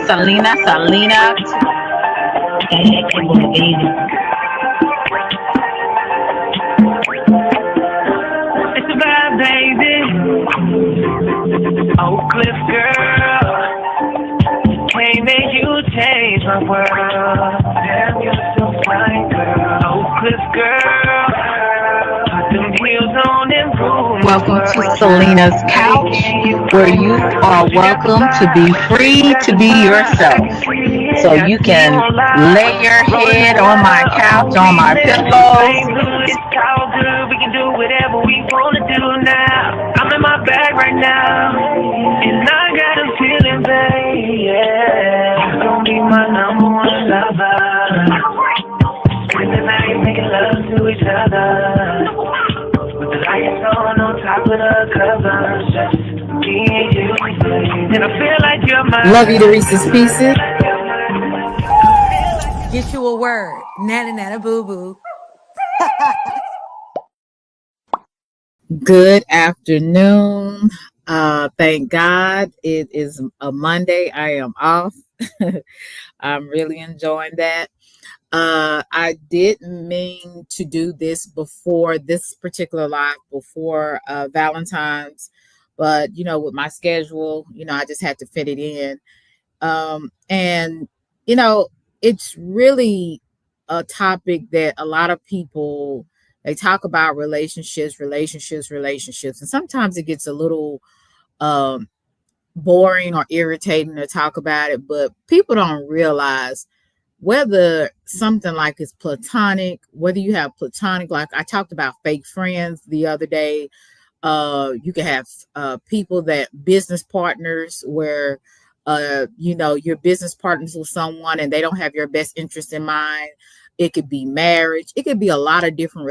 Salina. It's about baby. Oak Cliff girl. Can't make you change my world. Damn, you're so fine, girl. Oak Cliff girl. Put them heels on and roll. Welcome to Selena's Couch, where you are welcome to be free to be yourself. So you can lay your head on my couch, on my pillows. It's all good, we can do whatever we wanna do now. I'm in my bag right now, and I got a feeling, babe, yeah. You're gonna be my number one lover. Spend the night making love to each other. With the lights on top of the covers. Just me and you, babe. And I feel like you're my Love you to Reese's Pieces. Get you a word. Nana boo boo. Good afternoon. Thank God it is a Monday. I am off. I'm really enjoying that. I didn't mean to do this before this particular live, before Valentine's, but with my schedule, I just had to fit it in. And it's really a topic that a lot of people, they talk about relationships, and sometimes it gets a little boring or irritating to talk about it, but people don't realize whether something like is platonic, whether you have platonic, like I talked about fake friends the other day. You can have people that business partners where you're business partners with someone and they don't have your best interest in mind. It could be marriage. It could be a lot of different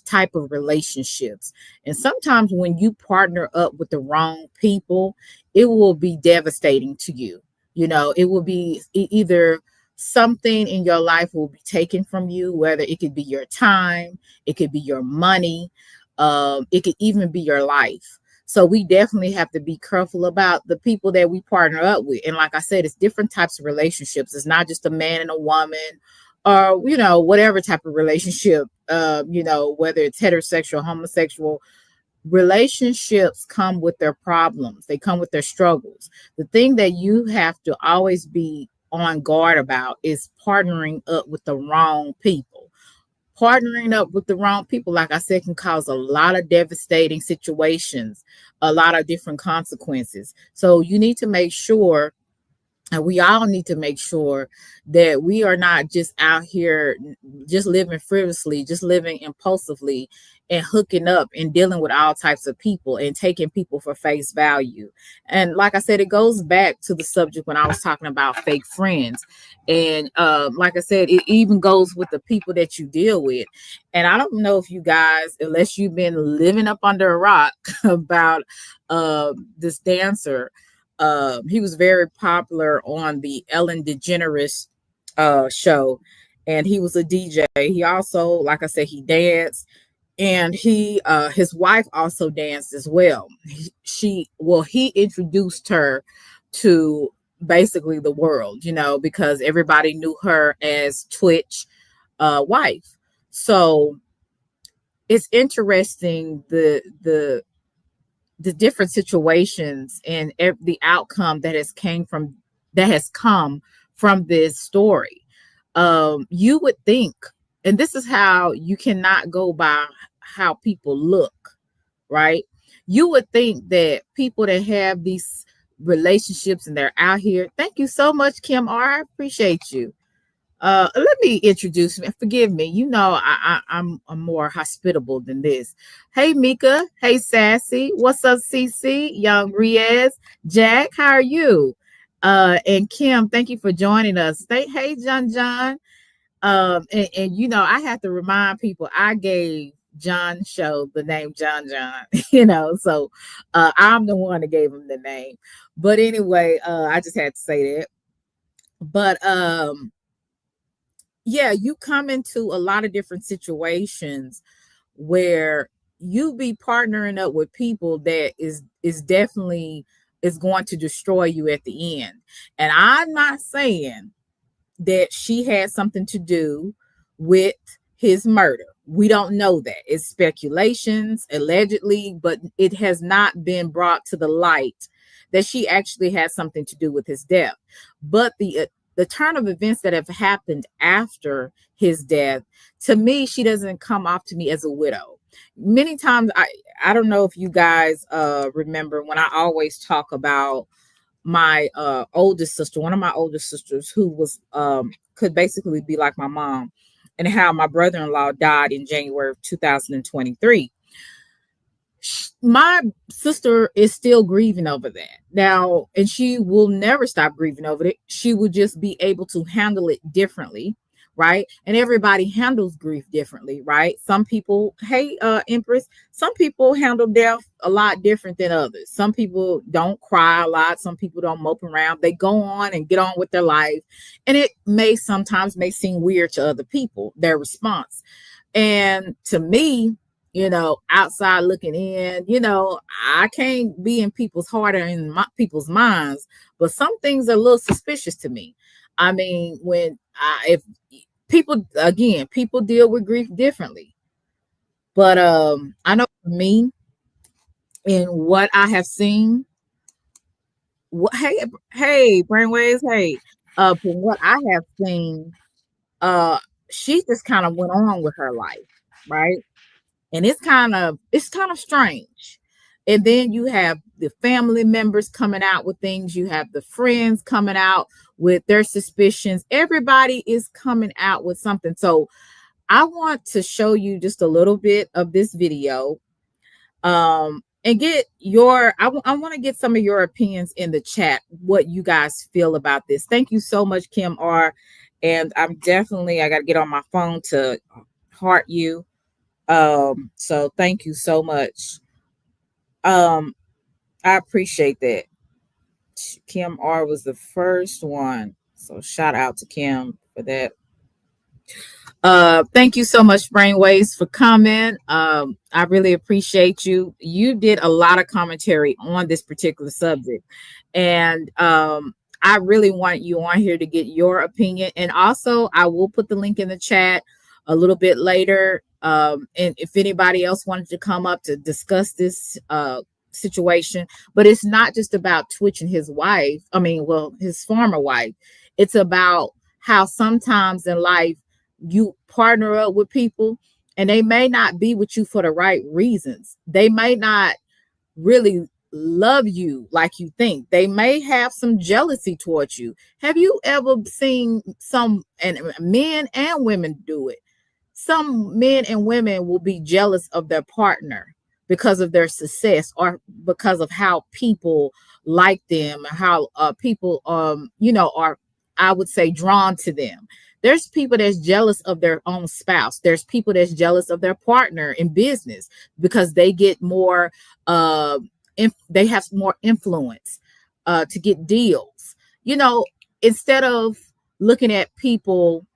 type of relationships. And sometimes when you partner up with the wrong people, it will be devastating to you. It will be either something in your life will be taken from you, whether it could be your time, it could be your money, it could even be your life. So we definitely have to be careful about the people that we partner up with. And like I said, it's different types of relationships. It's not just a man and a woman or, whatever type of relationship, whether it's heterosexual, homosexual. Relationships come with their problems. They come with their struggles. The thing that you have to always be on guard about is partnering up with the wrong people. Partnering up with the wrong people, like I said, can cause a lot of devastating situations, a lot of different consequences. So you need to make sure, and we all need to make sure, that we are not just out here just living frivolously, just living impulsively and hooking up and dealing with all types of people and taking people for face value. And like I said, it goes back to the subject when I was talking about fake friends. And like I said, it even goes with the people that you deal with. And I don't know if you guys, unless you've been living up under a rock about this dancer. He was very popular on the Ellen DeGeneres show, and he was a DJ. He also, like I said, he danced, and his wife also danced as well. He introduced her to basically the world, because everybody knew her as Twitch wife. So it's interesting the different situations and the outcome that has come from this story. You would think, and this is how you cannot go by how people look, right? You would think that people that have these relationships and they're out here. Thank you so much, Kim R. I appreciate you. Let me introduce me. Forgive me. I'm more hospitable than this. Hey, Mika. Hey, Sassy. What's up, CC? Young Riaz. Jack, how are you? And Kim, thank you for joining us. Hey, John. And I have to remind people, I gave John Show the name John, so I'm the one that gave him the name. But anyway, I just had to say that. But yeah, you come into a lot of different situations where you be partnering up with people that is definitely is going to destroy you at the end. And I'm not saying that she had something to do with his murder. We don't know that. It's speculations, allegedly, but it has not been brought to the light that she actually had something to do with his death. But the turn of events that have happened after his death, to me, she doesn't come off to me as a widow. Many times, I don't know if you guys remember when I always talk about my oldest sister, one of my oldest sisters, who was could basically be like my mom, and how my brother-in-law died in January of 2023. My sister is still grieving over that now, and she will never stop grieving over it. She will just be able to handle it differently, right? And everybody handles grief differently, right? Some people, hey, Empress, some people handle death a lot different than others. Some people don't cry a lot. Some people don't mope around. They go on and get on with their life. And it may sometimes seem weird to other people, their response. And to me, outside looking in, I can't be in people's heart or in people's minds, but some things are a little suspicious to me. I mean, if people deal with grief differently, but I know for me, in what I have seen, brainwaves, from what I have seen, she just kind of went on with her life, right? And it's kind of strange. And then you have the family members coming out with things. You have the friends coming out with their suspicions. Everybody is coming out with something. So I want to show you just a little bit of this video, and get I want to get some of your opinions in the chat, what you guys feel about this. Thank you so much, Kim R. And I got to get on my phone to heart you. So thank you so much. I appreciate that. Kim R was the first one, so shout out to Kim for that. Thank you so much, Brainwaves, for coming. I really appreciate you. You did a lot of commentary on this particular subject, and I really want you on here to get your opinion. And also, I will put the link in the chat a little bit later. And if anybody else wanted to come up to discuss this situation, but it's not just about Twitch and his wife. His former wife. It's about how sometimes in life you partner up with people and they may not be with you for the right reasons. They may not really love you like you think. They may have some jealousy towards you. Have you ever seen and men and women do it? Some men and women will be jealous of their partner because of their success or because of how people like them, how people are, I would say, drawn to them. There's people that's jealous of their own spouse. There's people that's jealous of their partner in business because they get more they have more influence to get deals. Instead of looking at people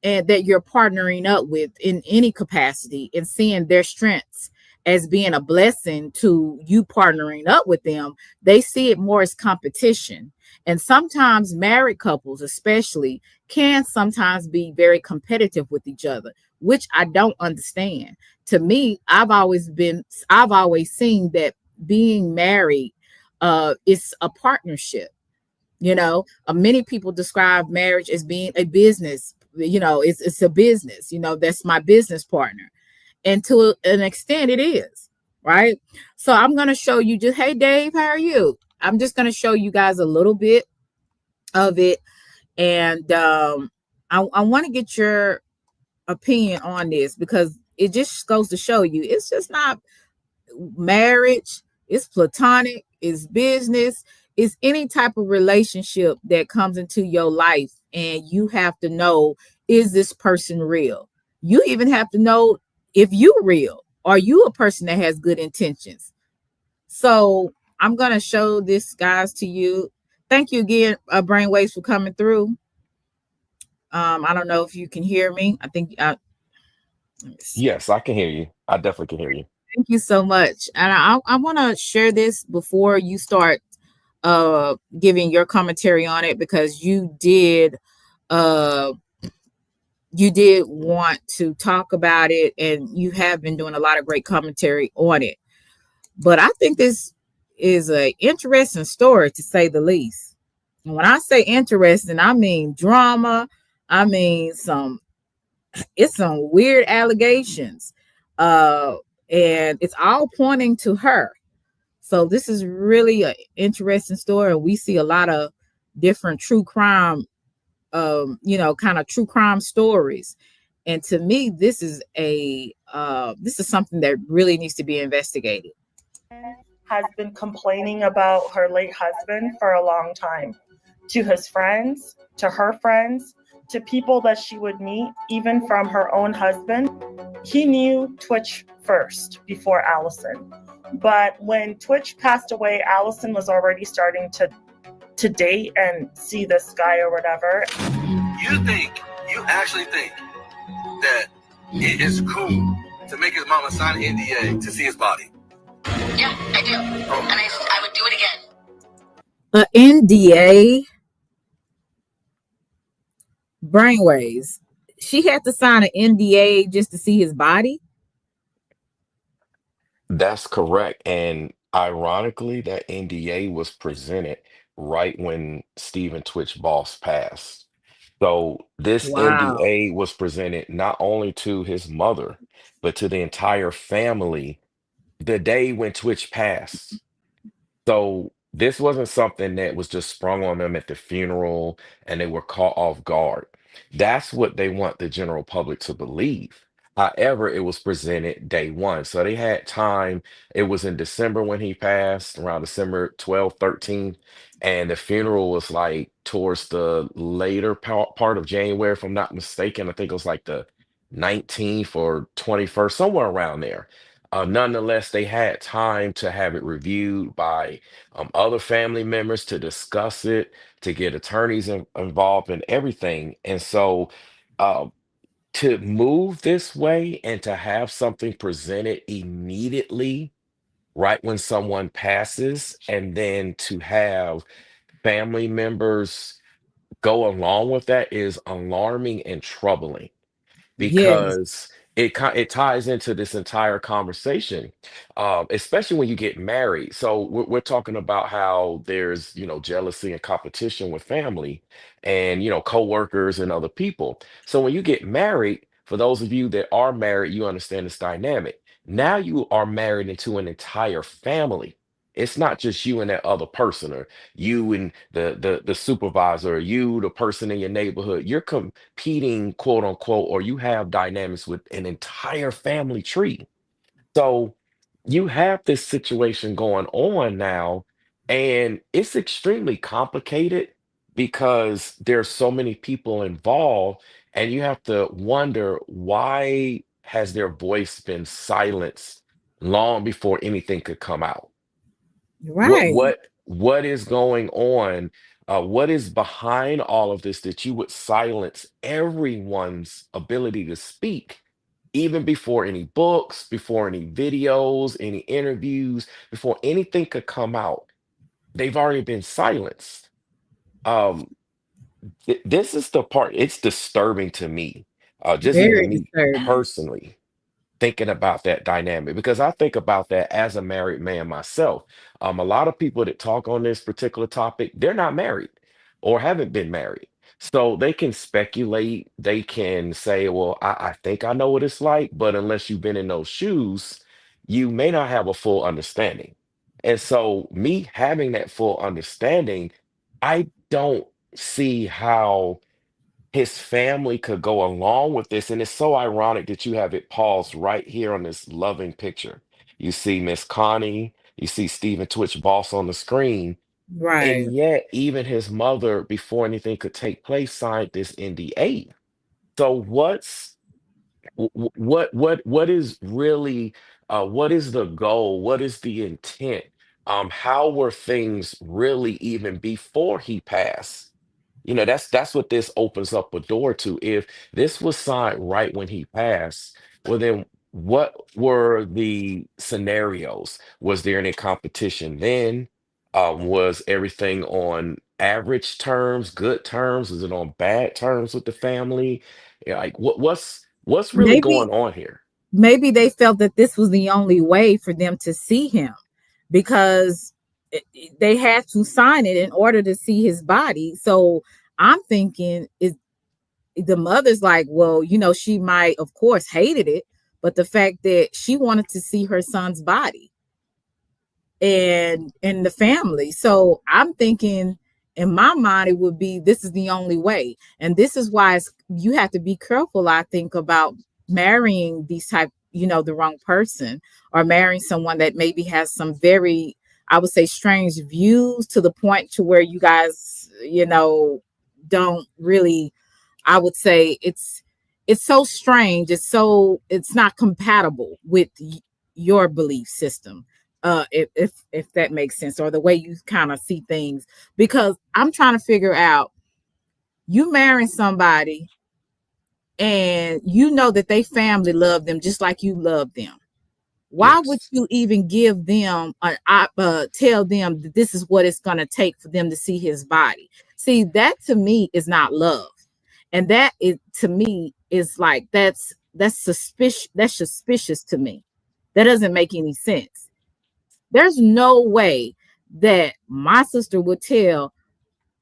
and that you're partnering up with in any capacity and seeing their strengths as being a blessing to you partnering up with them, they see it more as competition. And sometimes married couples especially can sometimes be very competitive with each other, which I don't understand. To me, I've always seen that being married is a partnership. Many people describe marriage as being a business. It's a business. That's my business partner. And to an extent it is, right? So I'm going to show you hey, Dave, how are you? I'm just going to show you guys a little bit of it. And I want to get your opinion on this because it just goes to show you it's just not marriage. It's platonic. It's business. It's any type of relationship that comes into your life. And you have to know, is this person real? You even have to know if you're real. Are you a person that has good intentions? So I'm going to show this, guys, to you. Thank you again, Brainwaves, for coming through. I don't know if you can hear me. I think. Yes, I can hear you. I definitely can hear you. Thank you so much. And I want to share this before you start giving your commentary on it, because uh you did want to talk about it, and you have been doing a lot of great commentary on it. But I think this is a interesting story, to say the least. And when I say interesting, I mean drama. I mean it's some weird allegations. Uh and it's all pointing to her. So this is really an interesting story. And we see a lot of different true crime, kind of true crime stories. And to me, this is something that really needs to be investigated. Has been complaining about her late husband for a long time, to his friends, to her friends, to people that she would meet, even from her own husband. He knew Twitch first before Allison. But when Twitch passed away, Allison was already starting to date and see this guy or whatever. You actually think that it is cool to make his mama sign an NDA to see his body? Yeah, I do. And I would do it again. NDA, brainwaves. She had to sign an NDA just to see his body. That's correct. And ironically, that NDA was presented right when Stephen Twitch Boss passed. So this Wow. NDA was presented not only to his mother, but to the entire family the day when Twitch passed. So this wasn't something that was just sprung on them at the funeral and they were caught off guard. That's what they want the general public to believe. However, it was presented day one. So they had time. It was in December when he passed, around December 12th, 13th. And the funeral was like towards the later part of January, if I'm not mistaken. I think it was like the 19th or 21st, somewhere around there. Nonetheless, they had time to have it reviewed by other family members to discuss it, to get attorneys involved in everything. And so, uh, to move this way and to have something presented immediately right when someone passes, and then to have family members go along with that is alarming and troubling Yes. because it ties into this entire conversation, especially when you get married. So we're talking about how there's jealousy and competition with family, and coworkers and other people. So when you get married, for those of you that are married, you understand this dynamic. Now you are married into an entire family. It's not just you and that other person, or you and the supervisor, or you, the person in your neighborhood. You're competing, quote unquote, or you have dynamics with an entire family tree. So you have this situation going on now, and it's extremely complicated because there's so many people involved, and you have to wonder, why has their voice been silenced long before anything could come out? what Right. what what is going on? What is behind all of this that you would silence everyone's ability to speak, even before any books, before any videos, any interviews, before anything could come out? They've already been silenced. um this is the part, it's disturbing to me, just even Very me disturbing. personally, thinking about that dynamic, because I think about that as a married man myself. A lot of people that talk on this particular topic, they're not married or haven't been married. So they can speculate, they can say, well, I think I know what it's like, but unless you've been in those shoes, you may not have a full understanding. And so, me having that full understanding, I don't see how his family could go along with this. And it's so ironic that you have it paused right here on this loving picture. You see Miss Connie, you see Stephen Twitch Boss on the screen, Right. and yet even his mother, before anything could take place, signed this NDA. So what is really, what is the goal? What is the intent? How were things really even before he passed? That's what this opens up a door to. If this was signed right when he passed, well, then what were the scenarios? Was there any competition then? Was everything on average terms, good terms? Was it on bad terms with the family? Yeah, like what's really Maybe going on here? maybe they felt that this was the only way for them to see him because they had to sign it in order to see his body. So I'm thinking is the mother's like, well, she might, of course, hated it, but the fact that she wanted to see her son's body and the family. So I'm thinking in my mind it would be this is the only way. And this is why you have to be careful, I think, about marrying these type, the wrong person or marrying someone that maybe has some very, I would say, strange views to the point to where you guys, don't really, I would say it's so strange. It's not compatible with your belief system. If that makes sense, or the way you kind of see things, because I'm trying to figure out, you marrying somebody and you know that they family love them just like you love them. Why would Yes, you even give them tell them that this is what it's going to take for them to see his body? See, that to me is not love. And that is, to me, is like that's suspicious to me. That doesn't make any sense. There's no way that my sister would tell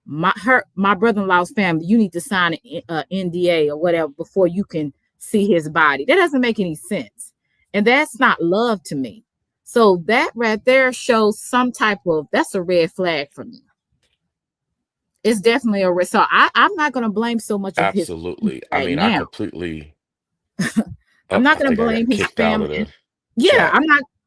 my brother-in-law's family, you need to sign an NDA or whatever before you can see his body. That doesn't make any sense. And that's not love to me. So that right there shows some type of, that's a red flag for me. It's definitely a red. So I'm not going to blame so much of his absolutely. I right mean, I now. completely. I'm Oh, not I going to think I blame got his kicked out of family. the Yeah, chat.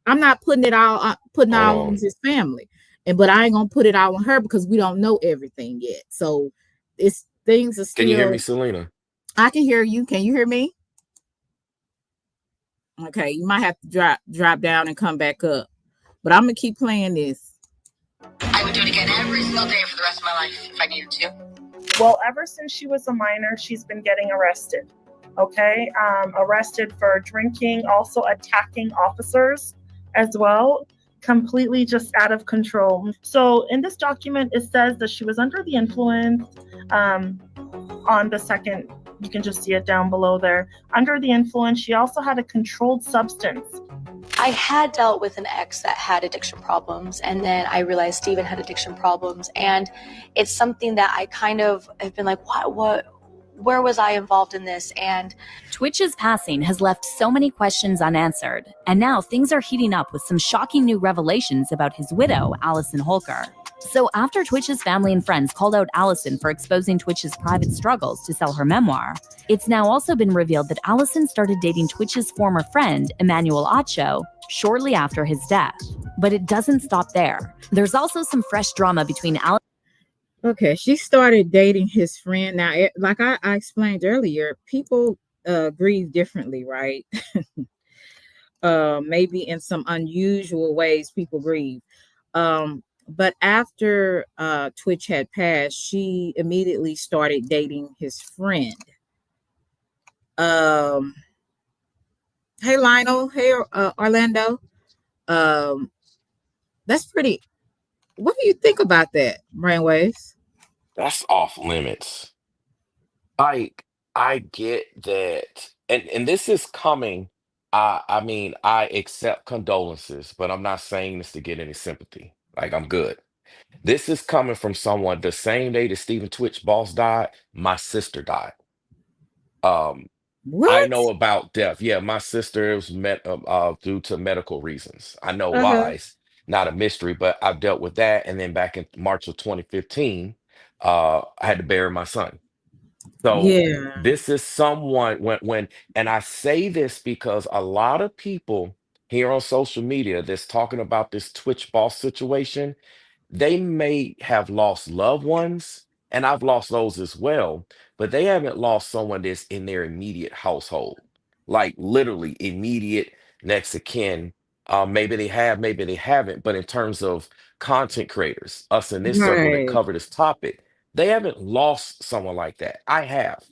I'm not putting it all Hold on on. his family. But I ain't gonna put it all on her because we don't know everything yet. So it's things are Can you hear me, still. Selena? I can hear you. Can you hear me? Okay, you might have to drop down and come back up. But I'm gonna keep playing this. I would do it again every single day for the rest of my life if I needed to. Well, ever since she was a minor, she's been getting arrested. Okay, arrested for drinking, also attacking officers as well, completely just out of control. So in this document, it says that she was under the influence. On the second, you can just see it down below there. Under the influence, she also had a controlled substance. I had dealt with an ex that had addiction problems, and then I realized Steven had addiction problems, and it's something that I kind of have been like, what, where was I involved in this? And Twitch's passing has left so many questions unanswered, and now things are heating up with some shocking new revelations about his widow, Allison Holker. So after Twitch's family and friends called out Allison for exposing Twitch's private struggles to sell her memoir, it's now also been revealed that Allison started dating Twitch's former friend, Emmanuel Acho, shortly after his death. But it doesn't stop there. There's also some fresh drama between Allison. Okay, she started dating his friend. Now, like I explained earlier, people grieve differently, right? Maybe in some unusual ways, people grieve. But after Twitch had passed, she immediately started dating his friend. Hey Lionel, hey Orlando. That's pretty. What do you think about that, Brainwaves? That's off limits. Like, I get that, and this is coming. I mean, I accept condolences, but I'm not saying this to get any sympathy. Like, I'm good. This is coming from someone the same day that Stephen Twitch boss died, my sister died. Um, I What? know about death. Yeah, my sister was due to medical reasons. I know Uh-huh. why. It's not a mystery, but I've dealt with that. And then back in March of 2015, I had to bury my son. So Yeah. this is someone and I say this because a lot of people here on social media that's talking about this Twitch boss situation, they may have lost loved ones, and I've lost those as well, but they haven't lost someone that's in their immediate household, like literally immediate next of kin. Maybe they have, maybe they haven't, but in terms of content creators, us in this circle that Right. cover this topic, they haven't lost someone like that. I have.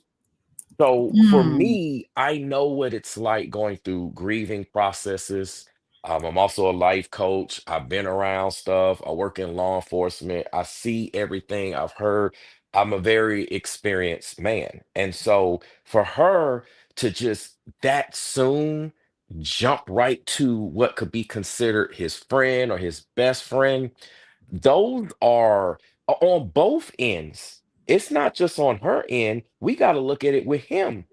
So for Mm. me, I know what it's like going through grieving processes. I'm also a life coach. I've been around stuff. I work in law enforcement. I see everything. I've heard. I'm a very experienced man. And so for her to just that soon jump right to what could be considered his friend or his best friend, those are on both ends. It's not just on her end. We got to look at it with him.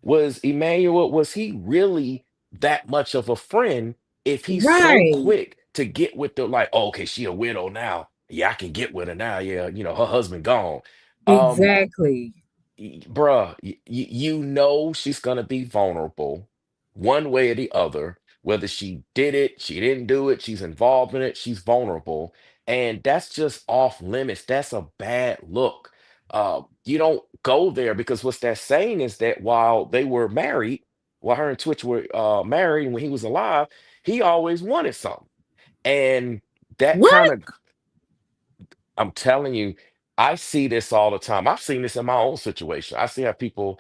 Was Emmanuel, was he really that much of a friend if he's so Right. quick to get with the like, oh, okay, she a widow now. Yeah, I can get with her now. Yeah, her husband gone. Um, Exactly. Bruh, you know she's gonna be vulnerable one way or the other. Whether she did it, she didn't do it, she's involved in it, she's vulnerable. And that's just off limits. That's a bad look. You don't go there because what's that saying is that while they were married, while her and Twitch were married, and when he was alive, he always wanted something. And that What? kind of I'm telling you, I see this all the time. I've seen this in my own situation. I see how people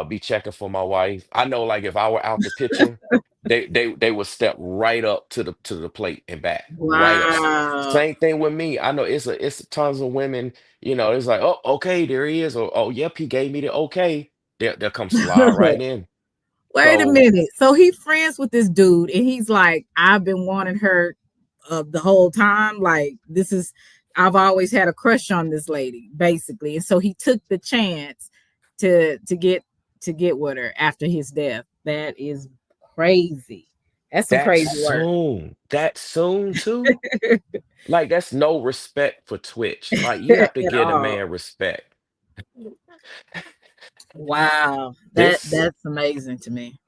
be checking for my wife. I know like if I were out the picture, they would step right up to the plate and back. Right up. Wow. Same thing with me. I know it's tons of women, it's like, oh, okay, there he is. Or oh, yep, he gave me the okay. They'll come slide right in. Wait a So minute. So he friends with this dude, and he's like, I've been wanting her the whole time. Like, I've always had a crush on this lady, basically. And so he took the chance to get with her after his death. That is crazy. That's some that crazy work. soon, that soon too. Like that's no respect for Twitch. Like you have to At give a all. man respect. Wow. This That's amazing to me.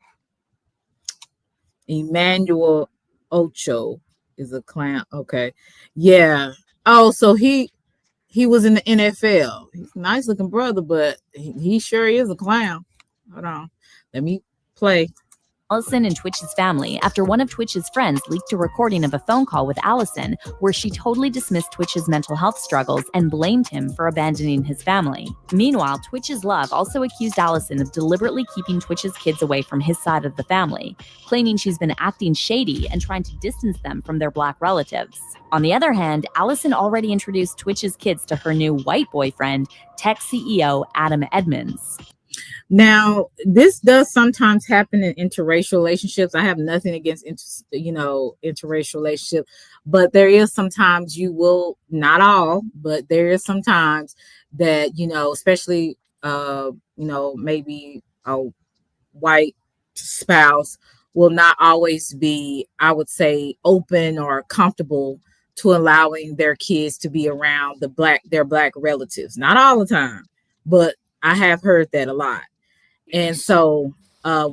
Emmanuel Ocho is a clown. Okay. Yeah. Oh, so he was in the NFL. He's a nice looking brother, but he sure is a clown. Hold on. Let me play. Allison and Twitch's family after one of Twitch's friends leaked a recording of a phone call with Allison where she totally dismissed Twitch's mental health struggles and blamed him for abandoning his family. Meanwhile, Twitch's love also accused Allison of deliberately keeping Twitch's kids away from his side of the family, claiming she's been acting shady and trying to distance them from their black relatives. On the other hand, Allison already introduced Twitch's kids to her new white boyfriend, tech CEO Adam Edmonds. Now, this does sometimes happen in interracial relationships. I have nothing against interracial relationship, but there is sometimes you will, not all, but there is sometimes that, especially maybe a white spouse will not always be, I would say, open or comfortable to allowing their kids to be around their black relatives. Not all the time, but I have heard that a lot. And so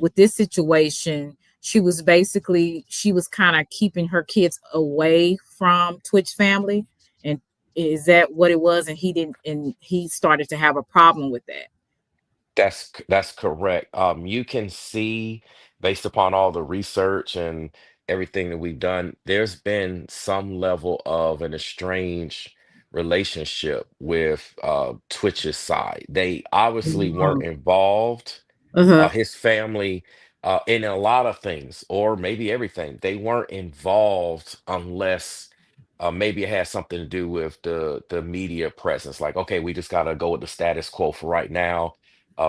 with this situation, she was kind of keeping her kids away from Twitch family. And is that what it was? And he started to have a problem with that. that's correct. You can see based upon all the research and everything that we've done, there's been some level of an estranged relationship with Twitch's side. They obviously weren't involved Uh-huh. his family in a lot of things, or maybe everything. They weren't involved unless maybe it had something to do with the media presence. Like, okay, we just gotta go with the status quo for right now,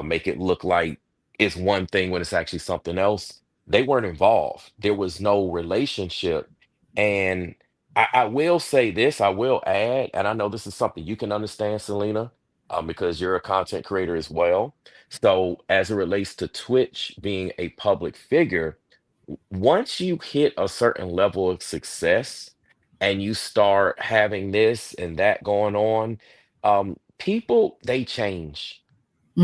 make it look like it's one thing when it's actually something else. They weren't involved. There was no relationship, and I will say this. I will add, and I know this is something you can understand, Selena, because you're a content creator as well. So, as it relates to Twitch being a public figure, once you hit a certain level of success and you start having this and that going on, people they change.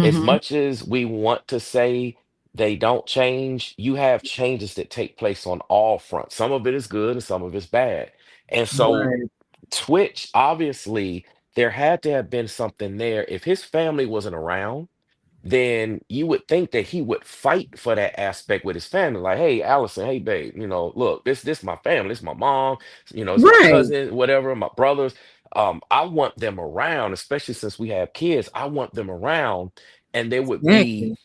As Mm-hmm. much as we want to say they don't change, you have changes that take place on all fronts. Some of it is good and some of it's bad. And so, Right. Twitch, obviously, there had to have been something there. If his family wasn't around, then you would think that he would fight for that aspect with his family. Like, hey, Allison, hey, babe, look, this my family, this my mom, it's my Right. cousin, whatever, my brothers. I want them around, especially since we have kids. I want them around, and there would be Exactly.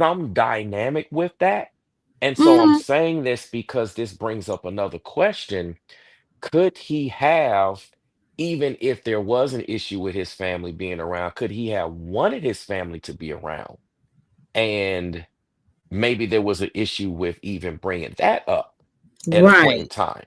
some dynamic with that. And so I'm Mhm. saying this because this brings up another question. Could he have, even if there was an issue with his family being around, could he have wanted his family to be around? And maybe there was an issue with even bringing that up at a point in Right. time.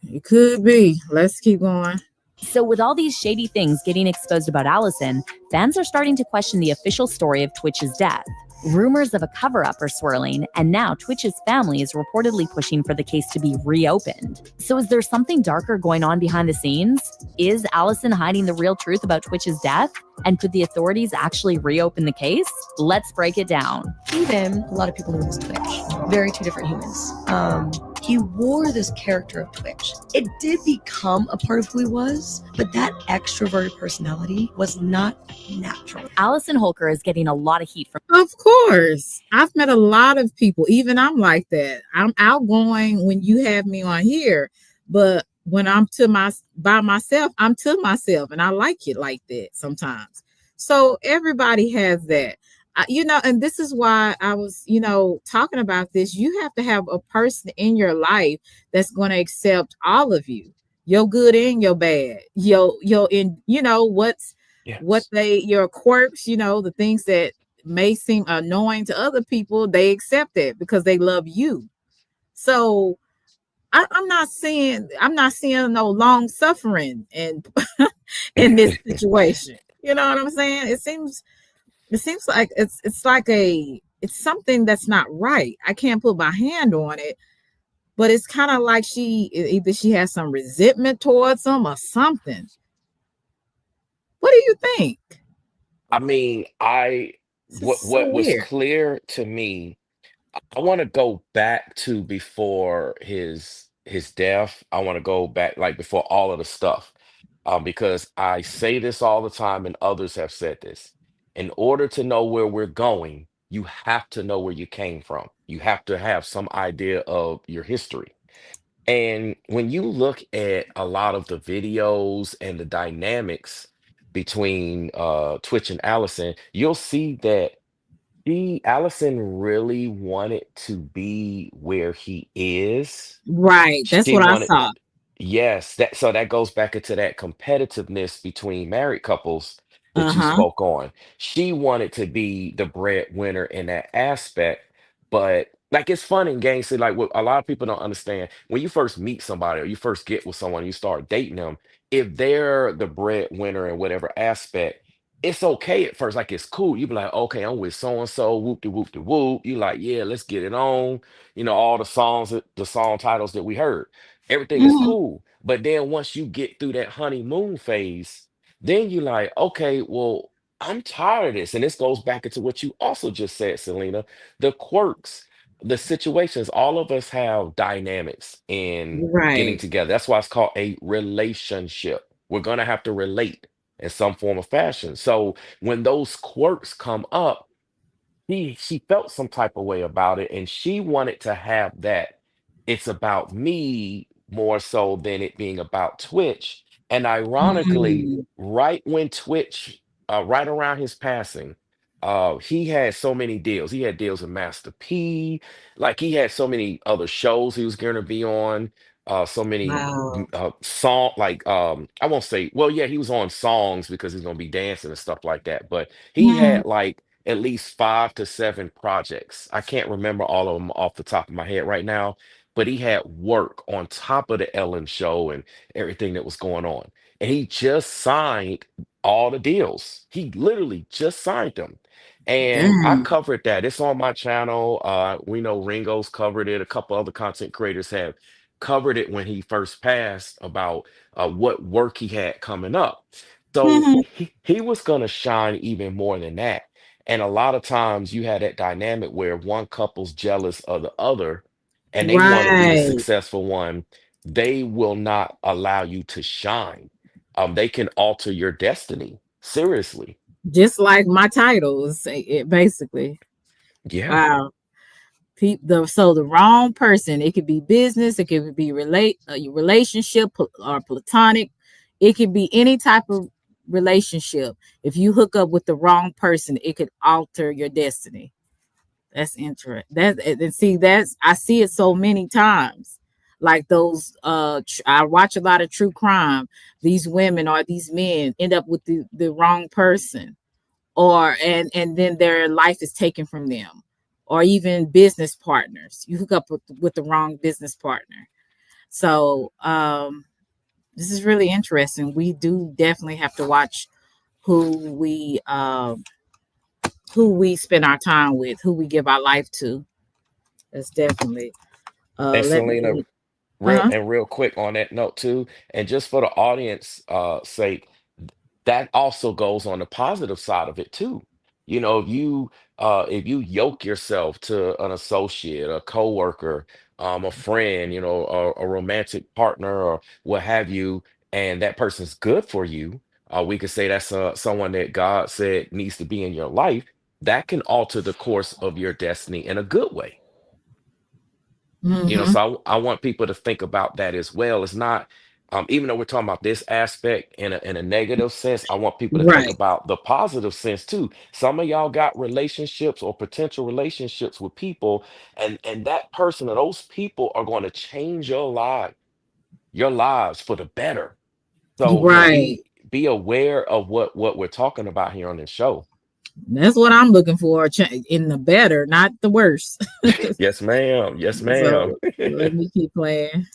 It could be. Let's keep going. So, with all these shady things getting exposed about Allison, fans are starting to question the official story of Twitch's death. Rumors of a cover up are swirling, and now Twitch's family is reportedly pushing for the case to be reopened. So, is there something darker going on behind the scenes? Is Allison hiding the real truth about Twitch's death? And could the authorities actually reopen the case? Let's break it down. Steven, a lot of people knew as Twitch. Very two different humans. He wore this character of Twitch. It did become a part of who he was, but that extroverted personality was not natural. Allison Holker is getting a lot of heat from. Of course. I've met a lot of people. Even I'm like that. I'm outgoing when you have me on here, but when I'm by myself, I'm to myself, and I like it like that sometimes. So everybody has that. And this is why I was, talking about this. You have to have a person in your life that's going to accept all of you, your good and your bad, Yes. your quirks, the things that may seem annoying to other people, they accept it because they love you. So I'm not seeing no long suffering in in this situation. You know what I'm saying? It seems like it's something that's not right. I can't put my hand on it, but it's kind of like either she has some resentment towards him or something. What do you think? I mean, This is so what was weird. clear to me, I want to go back to before his death. I want to go back like before all of the stuff. Because I say this all the time and others have said this. In order to know where we're going, you have to know where you came from. You have to have some idea of your history. And when you look at a lot of the videos and the dynamics between Twitch and Allison, you'll see that Allison really wanted to be where he is. Right. That's She what I wanted, saw. yes, that goes back into that competitiveness between married couples that you Uh-huh. spoke on. She wanted to be the breadwinner in that aspect, but like it's fun and games. See, like what a lot of people don't understand when you first meet somebody or you first get with someone, you start dating them. If they're the breadwinner in whatever aspect, it's okay at first. Like it's cool. You be like, okay, I'm with so and so. Whoop de whoop de whoop. You like, yeah, let's get it on. All the songs, the song titles that we heard. Everything is Mhm. cool. But then once you get through that honeymoon phase, then you like, okay, well, I'm tired of this. And this goes back into what you also just said, Selena, the quirks, the situations. All of us have dynamics in getting Right. together. That's why it's called a relationship. We're going to have to relate in some form of fashion. So when those quirks come up, she felt some type of way about it and she wanted to have that it's about me more so than it being about Twitch. And ironically, Mm. right when Twitch right around his passing, he had so many deals. He had deals with Master P, like he had so many other shows he was going to be on, so many Wow. song like I won't say, well, yeah, he was on songs because he's going to be dancing and stuff like that, but he Mhm. had like at least 5 to 7 projects. I can't remember all of them off the top of my head right now, but he had work on top of the Ellen show and everything that was going on. And he just signed all the deals. He literally just signed them. And I Damn. covered that. It's on my channel. We know Ringo's covered it. A couple other content creators have covered it when he first passed about what work he had coming up. So Mhm. he was going to shine even more than that. And a lot of times you had that dynamic where one couple's jealous of the other and they want to be the Right. successful one. They will not allow you to shine. They can alter your destiny. Seriously. Just like my titles, basically. Yeah. Wow. So the wrong person, it could be business, it could be your relationship or platonic, it could be any type of relationship. If you hook up with the wrong person, it could alter your destiny. That's interesting. And see, I see it so many times. Like those, I watch a lot of true crime. These women or these men end up with the wrong person, or and then their life is taken from them, or even business partners. You hook up with the wrong business partner. So this is really interesting. We do definitely have to watch who we spend our time with, who we give our life to. That's definitely And let Selena, me uh-huh. real quick on that note too, and just for the audience sake, that also goes on the positive side of it too. You know, if you yoke yourself to an associate, a coworker, a friend, you know, a romantic partner or what have you, and that person's good for you, we could say that's someone that God said needs to be in your life. That can alter the course of your destiny in a good way. You know, Mm-hmm. so I want people to think about that as well. It's not, even though we're talking about this aspect in a negative sense, I want people to think Right. about the positive sense too. Some of y'all got relationships or potential relationships with people, and that person or those people are going to change your lives for the better. So, you know, Right. be aware of what we're talking about here on this show. That's what I'm looking for, in the better, not the worse. Yes, ma'am. Yes, ma'am. So let me keep playing.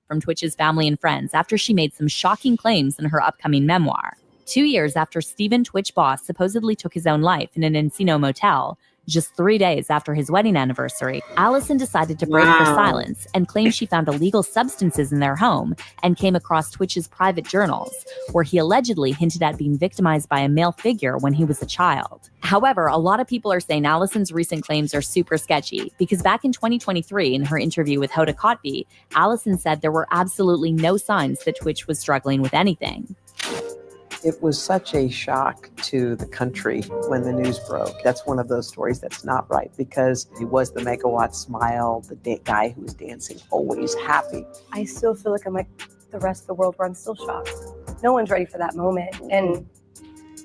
From Twitch's family and friends after she made some shocking claims in her upcoming memoir. 2 years after Stephen Twitch Boss supposedly took his own life in an Encino motel, just 3 days after his wedding anniversary, Allison decided to break her silence and claim she found illegal substances in their home and came across Twitch's private journals, where he allegedly hinted at being victimized by a male figure when he was a child. However, a lot of people are saying Allison's recent claims are super sketchy because back in 2023, in her interview with Hoda Kotb, Allison said there were absolutely no signs that Twitch was struggling with anything. It was such a shock to the country when the news broke. That's one of those stories that's not right, because he was the megawatt smile, the guy who was dancing, always happy. I still feel like I'm like the rest of the world where I'm still shocked. No one's ready for that moment. And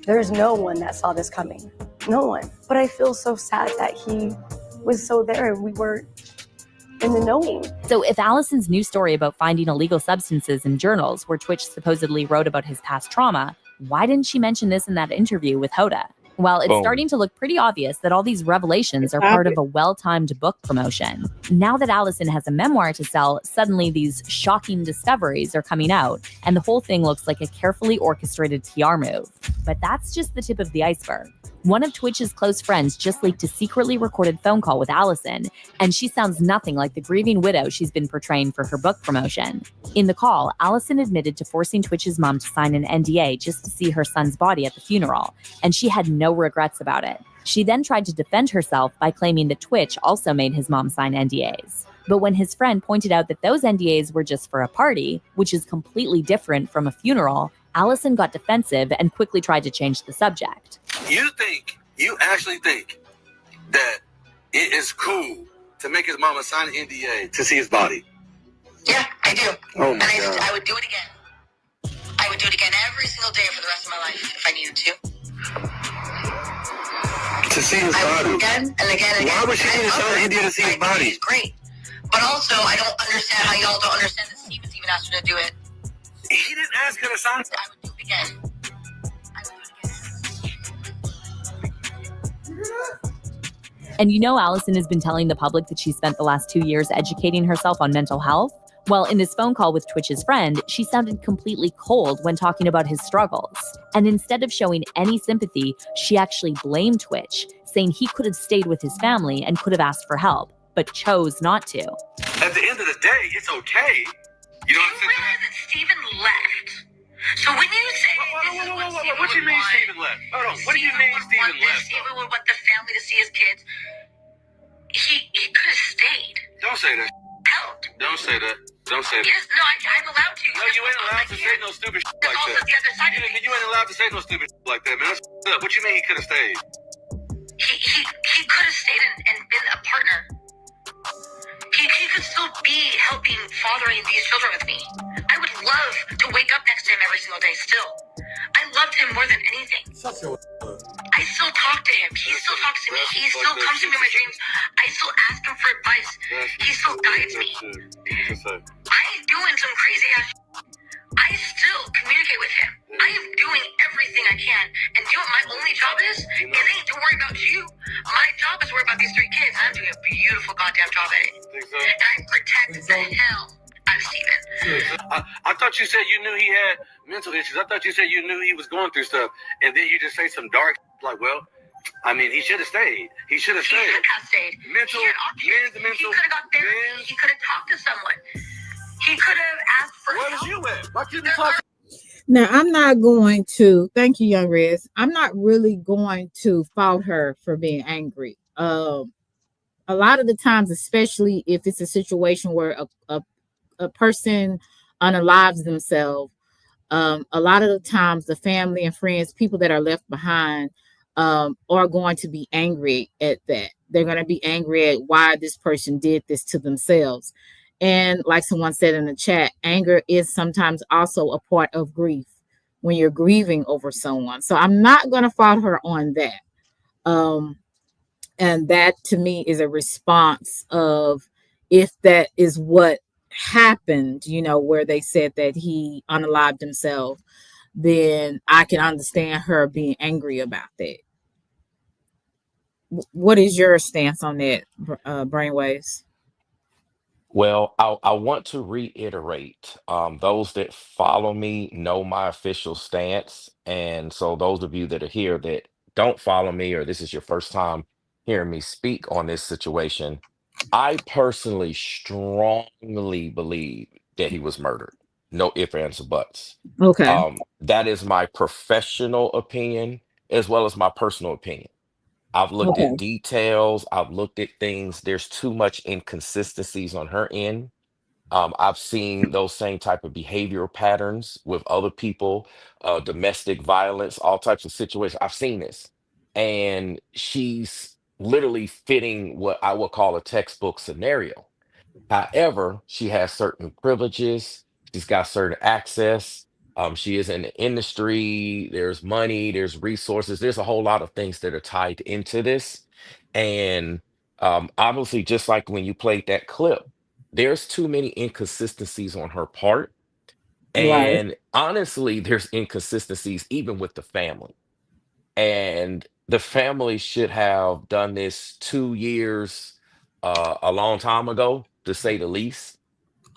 there's no one that saw this coming. No one. But I feel so sad that he was so there and we were in the knowing. So if Allison's new story about finding illegal substances in journals where Twitch supposedly wrote about his past trauma, why didn't she mention this in that interview with Hoda? Well, it's starting to look pretty obvious that all these revelations are part of a well-timed book promotion. Now that Allison has a memoir to sell, suddenly these shocking discoveries are coming out, and the whole thing looks like a carefully orchestrated PR move. But that's just the tip of the iceberg. One of Twitch's close friends just leaked a secretly recorded phone call with Allison, and she sounds nothing like the grieving widow she's been portraying for her book promotion. In the call, Allison admitted to forcing Twitch's mom to sign an NDA just to see her son's body at the funeral, and she had no regrets about it. She then tried to defend herself by claiming that Twitch also made his mom sign NDAs. But when his friend pointed out that those NDAs were just for a party, which is completely different from a funeral, Allison got defensive and quickly tried to change the subject. You actually think that it is cool to make his mama sign an NDA to see his body? Yeah, I do. Oh my God. I would do it again. I would do it again every single day for the rest of my life if I needed to. To see his body? I would do it again and again and again. Why would she need to sign an NDA to see his body? It's great. But also, I don't understand how y'all don't understand that Steven's even asked her to do it. He didn't ask her to sign it. I would do it again. And you know Allison has been telling the public that she spent the last 2 years educating herself on mental health? Well, in this phone call with Twitch's friend, she sounded completely cold when talking about his struggles. And instead of showing any sympathy, she actually blamed Twitch, saying he could have stayed with his family and could have asked for help, but chose not to. At the end of the day, it's okay. You know what I'm saying? Realize that Steven left. So when you say what do you mean Steven left? Hold on. What do you mean Steven left? Steven would want the family to see his kids. He could have stayed. Don't say that. Helped. Don't say that. Don't say that. Yes, no, I'm allowed to. No, you ain't allowed to say no stupid shit like also that. the other side of it. You ain't allowed to say no stupid shit like that, man. That's up. What you mean he could have stayed? He could have stayed and been a partner. He could still be helping fathering these children with me. I would love to wake up next to him every single day still. I loved him more than anything. I I still talk to him. He still talks to me. He still comes to me in my dreams. I still ask him for advice. He still guides me. I ain't doing some crazy ass. I still communicate with him. I am doing everything I can. And you know what my only job is? It ain't to worry about you. My job is to worry about these 3 kids. I'm doing a beautiful goddamn job at it. And I protect the hell out of Steven. I thought you said you knew he had mental issues. I thought you said you knew he was going through stuff. And then you just say some dark, like, well, I mean, he should have stayed. He should have stayed. He should have stayed. Mental, He could have got therapy. He could have talked to someone. He could have asked for help. Where was you at? Why couldn't you talk? Now, I'm not going to, thank you, Young Rez. I'm not really going to fault her for being angry. A lot of the times, especially if it's a situation where a person unalives themselves, a lot of the times the family and friends, people that are left behind, are going to be angry at that. They're going to be angry at why this person did this to themselves. And like someone said in the chat, anger is sometimes also a part of grief when you're grieving over someone. So I'm not going to fault her on that. And that to me is a response of, if that is what happened, where they said that he unalived himself, then I can understand her being angry about that. What is your stance on that, Brainwaves? Well, I want to reiterate, those that follow me know my official stance. And so those of you that are here that don't follow me, or this is your first time hearing me speak on this situation, I personally strongly believe that he was murdered. No ifs, ands, or buts. Okay. That is my professional opinion as well as my personal opinion. I've looked Okay. at details. I've looked at things. There's too much inconsistencies on her end. I've seen those same type of behavioral patterns with other people, domestic violence, all types of situations. I've seen this, and she's literally fitting what I would call a textbook scenario. However, she has certain privileges. She's got certain access. She is in the industry. There's money. There's resources. There's a whole lot of things that are tied into this. And obviously, just like when you played that clip, there's too many inconsistencies on her part. Right. And honestly, there's inconsistencies even with the family. And the family should have done this 2 years, a long time ago, to say the least.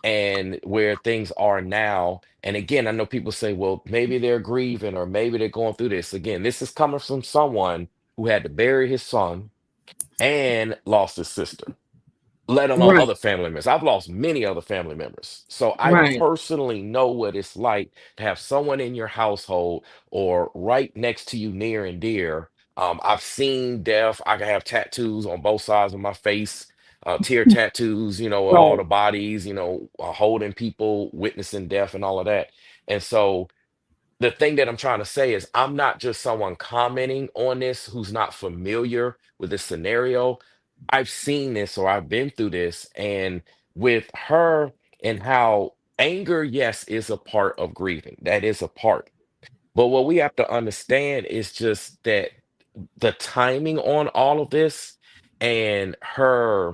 And where things are now, and again, I know people say, well, maybe they're grieving or maybe they're going through this. Again, this is coming from someone who had to bury his son and lost his sister, let alone Right. other family members. I've lost many other family members. So I Right. personally know what it's like to have someone in your household or right next to you, near and dear. I've seen death. I can have tattoos on both sides of my face, tear tattoos, of all Right. the bodies, holding people, witnessing death and all of that. And so the thing that I'm trying to say is, I'm not just someone commenting on this who's not familiar with this scenario. I've seen this, or I've been through this. And with her, and how anger, yes, is a part of grieving. That is a part. But what we have to understand is just that the timing on all of this, and her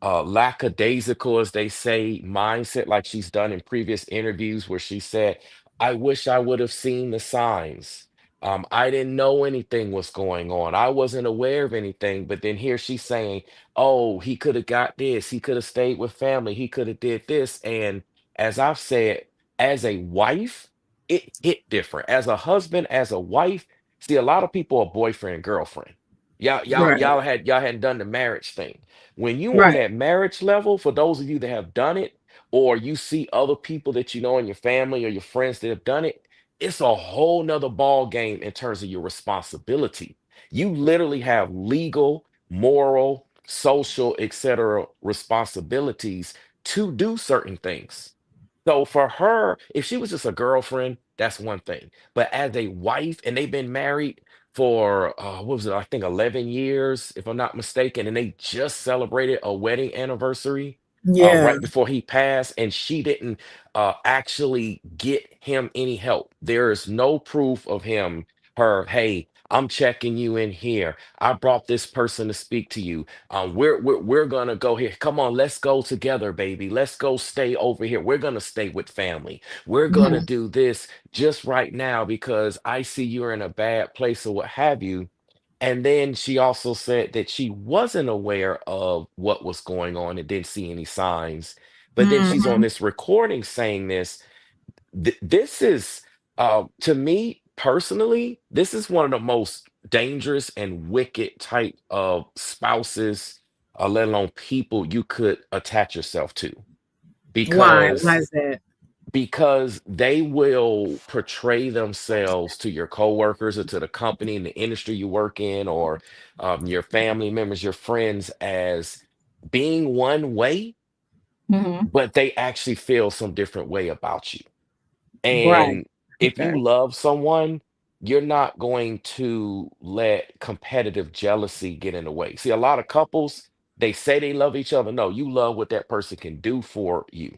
lackadaisical, as they say, mindset, like she's done in previous interviews where she said, I wish I would have seen the signs. I didn't know anything was going on. I wasn't aware of anything. But then here she's saying, oh, he could have got this. He could have stayed with family. He could have did this. And as I've said, as a wife, it hit different. As a husband, as a wife, see, a lot of people are boyfriend and girlfriend. Right. Y'all hadn't done the marriage thing. When you on Right. that marriage level, for those of you that have done it, or you see other people that you know in your family or your friends that have done it, it's a whole nother ball game in terms of your responsibility. You literally have legal, moral, social, etc. responsibilities to do certain things. So for her, if she was just a girlfriend, that's one thing. But as a wife, and they've been married for what was it? I think 11 years, if I'm not mistaken, and they just celebrated a wedding anniversary Yeah. right before he passed, and she didn't actually get him any help. There is no proof of him, her, hey, I'm checking you in here. I brought this person to speak to you. We're gonna go here. Come on, let's go together, baby. Let's go stay over here. We're gonna stay with family. We're gonna Mhm. do this just right now because I see you're in a bad place or what have you. And then she also said that she wasn't aware of what was going on and didn't see any signs. But then she's on Mhm. this recording saying this. This is, to me personally, this is one of the most dangerous and wicked type of spouses, let alone people you could attach yourself to, Why? Why because is that? they will portray themselves to your coworkers or to the company and the industry you work in, or your family members, your friends, as being one way, Mhm. but they actually feel some different way about you. Right. And if Okay. you love someone, you're not going to let competitive jealousy get in the way. See, a lot of couples, they say they love each other. No, you love what that person can do for you.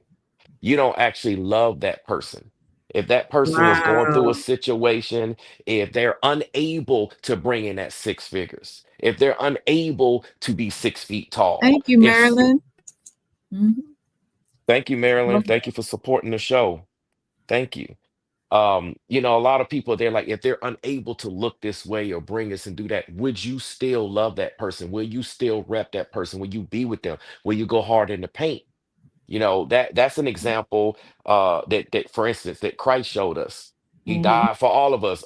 You don't actually love that person. If that person was going through a Wow. situation, if they're unable to bring in that six figures, if they're unable to be 6 feet tall, Thank you, if Marilyn. Mhm. thank you, Marilyn. Well, Thank you for supporting the show. Thank you. A lot of people, they're like, if they're unable to look this way or bring this and do that, would you still love that person? Will you still rep that person? Will you be with them? Will you go hard in the paint? That's an example, that for instance, that Christ showed us. He mhm. died for all of us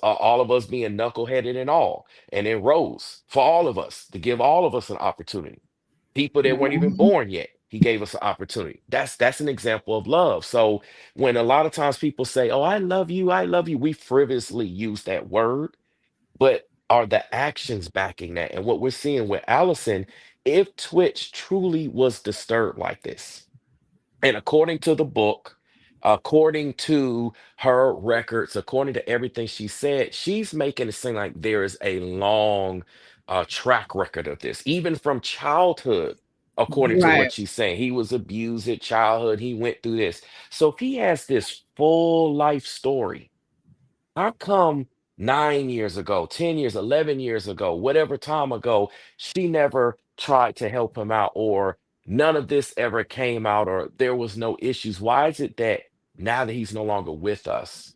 being knuckleheaded and all, and then rose for all of us to give all of us an opportunity. People that weren't even Mhm. born yet, he gave us an opportunity. That's an example of love. So when a lot of times people say, "Oh, I love you," we frivolously use that word, but are the actions backing that? And what we're seeing with Allison, if Twitch truly was disturbed like this, and according to the book, according to her records, according to everything she said, she's making it seem like there is a long track record of this, even from childhood. According to what Right. she's saying, he was abused at childhood. He went through this. So if he has this full life story, how come 9 years ago, 10 years, 11 years ago, whatever time ago, she never tried to help him out, or none of this ever came out, or there was no issues? Why is it that now that he's no longer with us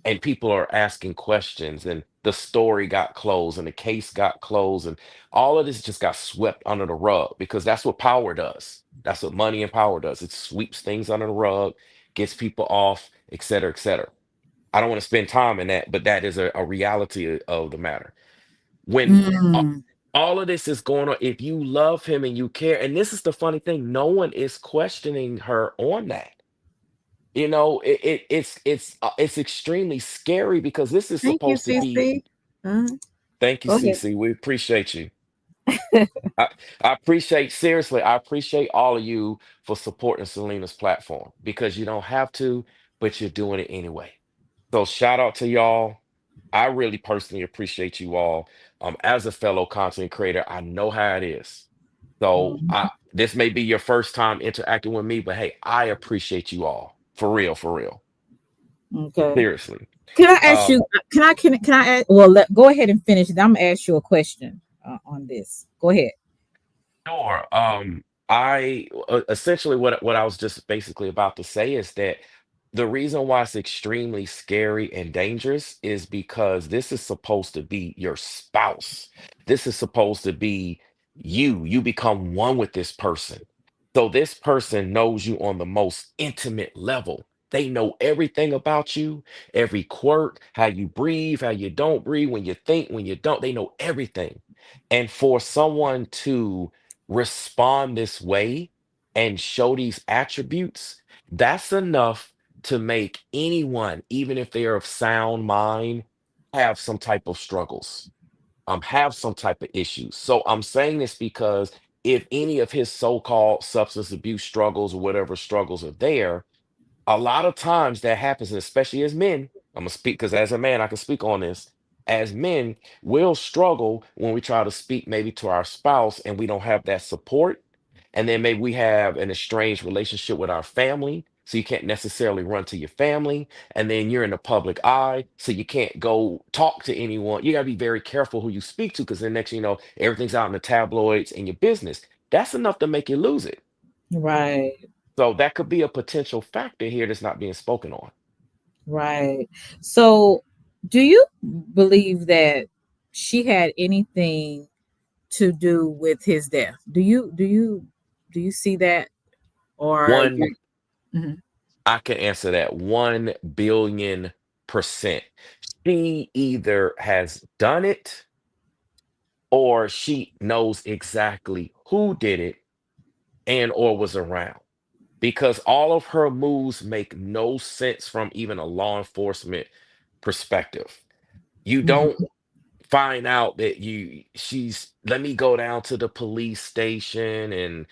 and people are asking questions and the story got closed and the case got closed and all of this just got swept under the rug? Because that's what power does. That's what money and power does. It sweeps things under the rug, gets people off, et cetera, et cetera. I don't want to spend time in that, but that is a reality of the matter. When a- Mm. all of this is going on, if you love him and you care, and this is the funny thing, no one is questioning her on that. It's extremely scary because this is Thank you, supposed to be. CC. Mhm. Thank you, Go ahead. Cece. We appreciate you. I, I appreciate, seriously, I appreciate all of you for supporting Selena's platform, because you don't have to, but you're doing it anyway. So shout out to y'all. I really personally appreciate you all. As a fellow content creator, I know how it is. So Mhm. this may be your first time interacting with me, but hey, I appreciate you all. For real, for real. Okay. Seriously. Can I ask Um, you? Can I ask? Well, go ahead and finish it. I'm gonna ask you a question on this. Go ahead. Sure. I essentially what I was just basically about to say is that the reason why it's extremely scary and dangerous is because this is supposed to be your spouse. This is supposed to be you. You become one with this person. So this person knows you on the most intimate level. They know everything about you, every quirk, how you breathe, how you don't breathe, when you think, when you don't. They know everything. And for someone to respond this way and show these attributes, that's enough to make anyone, even if they are of sound mind, have some type of struggles, have some type of issues. So I'm saying this because if any of his so-called substance abuse struggles or whatever struggles are there, a lot of times that happens, and especially as men, I'm gonna speak because as a man, I can speak on this. As men, we'll struggle when we try to speak maybe to our spouse and we don't have that support. And then maybe we have an estranged relationship with our family. so you can't necessarily run to your family. And then you're in the public eye, so you can't go talk to anyone. You got to be very careful who you speak to, because then next thing you know, everything's out in the tabloids and your business. That's enough to make you lose it. Right. So that could be a potential factor here that's not being spoken on. Right. So, do you believe that she had anything to do with his death? Do you see that, or One, Mhm. I can answer that 1 billion%. She either has done it or she knows exactly who did it and or was around, because all of her moves make no sense from even a law enforcement perspective. You don't Mhm. find out that she's, let me go down to the police station and,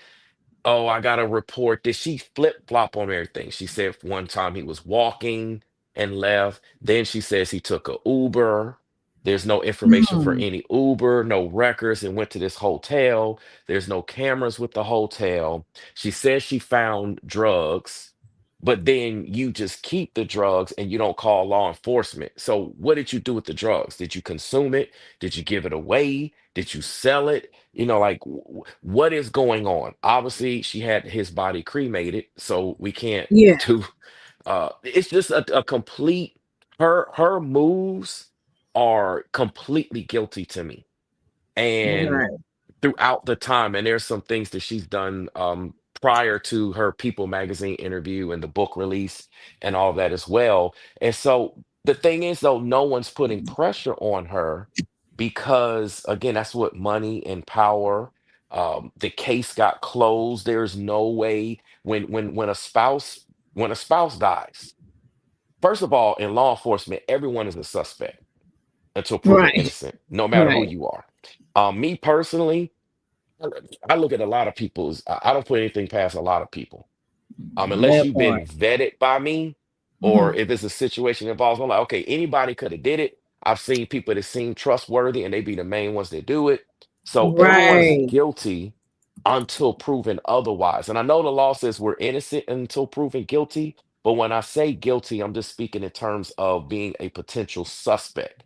oh, I got to report this. She flip flop on everything. She said one time he was walking and left. Then she says he took a Uber. There's no information for Mm. any Uber, no records, and went to this hotel. There's no cameras with the hotel. She says she found drugs, but then you just keep the drugs and you don't call law enforcement. So what did you do with the drugs? Did you consume it? Did you give it away? Did you sell it? Like what is going on? Obviously, she had his body cremated, so we can't Yeah. do it's just a complete, her moves are completely guilty to me. And Right. throughout the time, and there's some things that she's done prior to her People magazine interview and the book release and all that as well. And so the thing is, though, no one's putting pressure on her because, again, that's what money and power. The case got closed. There's no way when a spouse dies. First of all, in law enforcement, everyone is a suspect until proven Right. innocent, no matter who Right. you are. Me personally, I look at a lot of people's. I don't put anything past a lot of people. Unless That you've part. been vetted by me, or Mhm. if it's a situation involves, I'm like, okay, anybody could have did it. I've seen people that seem trustworthy, and they be the main ones that do it. So everyone's Right. guilty until proven otherwise. And I know the law says we're innocent until proven guilty, but when I say guilty, I'm just speaking in terms of being a potential suspect.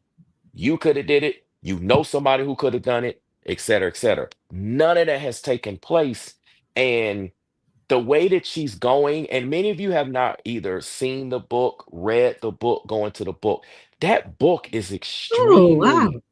You could have did it. You know somebody who could have done it, et cetera, et cetera. None of that has taken place. And the way that she's going, and many of you have not either seen the book, read the book, going to the book. That book is Oh, wow. extremely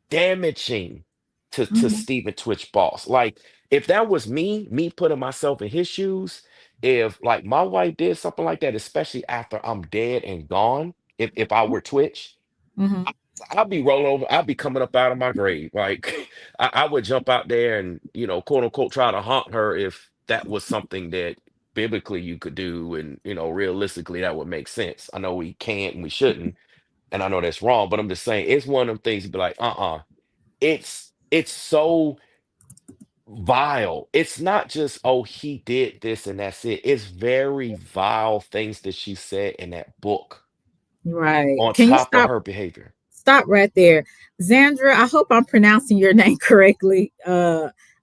damaging to Mhm. Stephen Twitch Boss. Like, if that was me putting myself in his shoes, if like my wife did something like that, especially after I'm dead and gone, if I were Twitch, Mhm. I'll be rolling over. I'll be coming up out of my grave. Like I would jump out there and, quote unquote, try to haunt her if that was something that biblically you could do, and realistically that would make sense. I know we can't and we shouldn't, and I know that's wrong, but I'm just saying it's one of them things to be like, it's so vile. It's not just, oh, he did this and that's it. It's very vile things that she said in that book Right. on Can you top of stop her behavior. stop right there? Zandra, I hope I'm pronouncing your name correctly.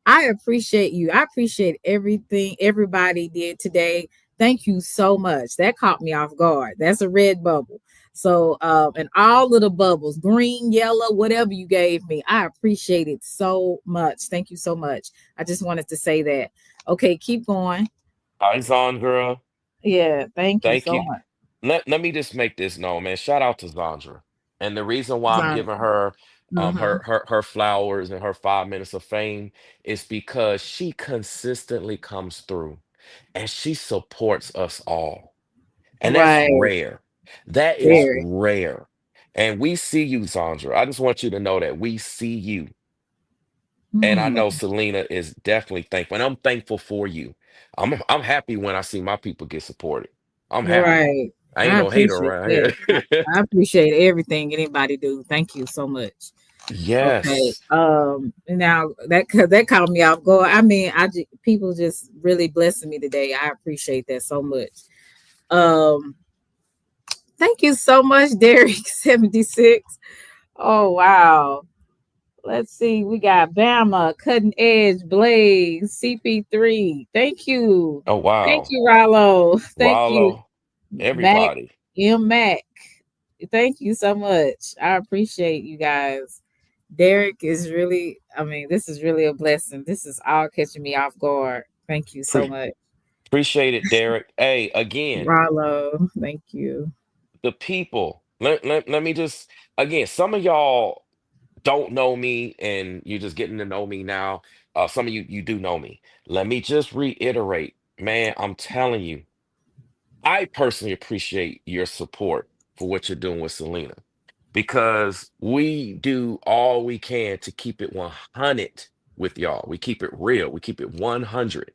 I appreciate you. I appreciate everything everybody did today. Thank you so much. That caught me off guard. That's a red bubble. So and all of the bubbles, green, yellow, whatever you gave me, I appreciate it so much. Thank you so much. I just wanted to say that. Okay, keep going. Alexandra, Yeah, thank you thank so you. much. Let me just make this known, man. Shout out to Zandra. And the reason why I'm giving Zandra. her Uh-huh. her flowers and her 5 minutes of fame is because she consistently comes through and she supports us all. And that's Right. rare. That is Very. rare. And we see you, Zandra. I just want you to know that we see you. And I know Hmm. Selena is definitely thankful. And I'm thankful for you. I'm happy when I see my people get supported. I'm happy. Right. I ain't I no hater appreciate around that. here. I appreciate everything anybody do. Thank you so much. Okay. Yes. Now that caught me off guard. I mean, people just really blessing me today. I appreciate that so much. Um, thank you so much, Derek 76. Oh wow. Let's see. We got Bama, Cutting Edge, Blaze, CP3. Thank you. Oh Thank wow. you, Rollo. Thank you, Rollo, Mac, everybody. Mac. Thank you so much. I appreciate you guys. Derek is really, I mean, this is really a blessing. This is all catching me off guard. Thank you so Pre- much. Appreciate it, Derek. Hey, again, Rollo, thank you. the people. Let me just again, some of y'all don't know me and you're just getting to know me now. Some of you do know me. Let me just reiterate, man, I'm telling you, I personally appreciate your support for what you're doing with Selena because we do all we can to keep it 100 with y'all. We keep it real. We keep it 100.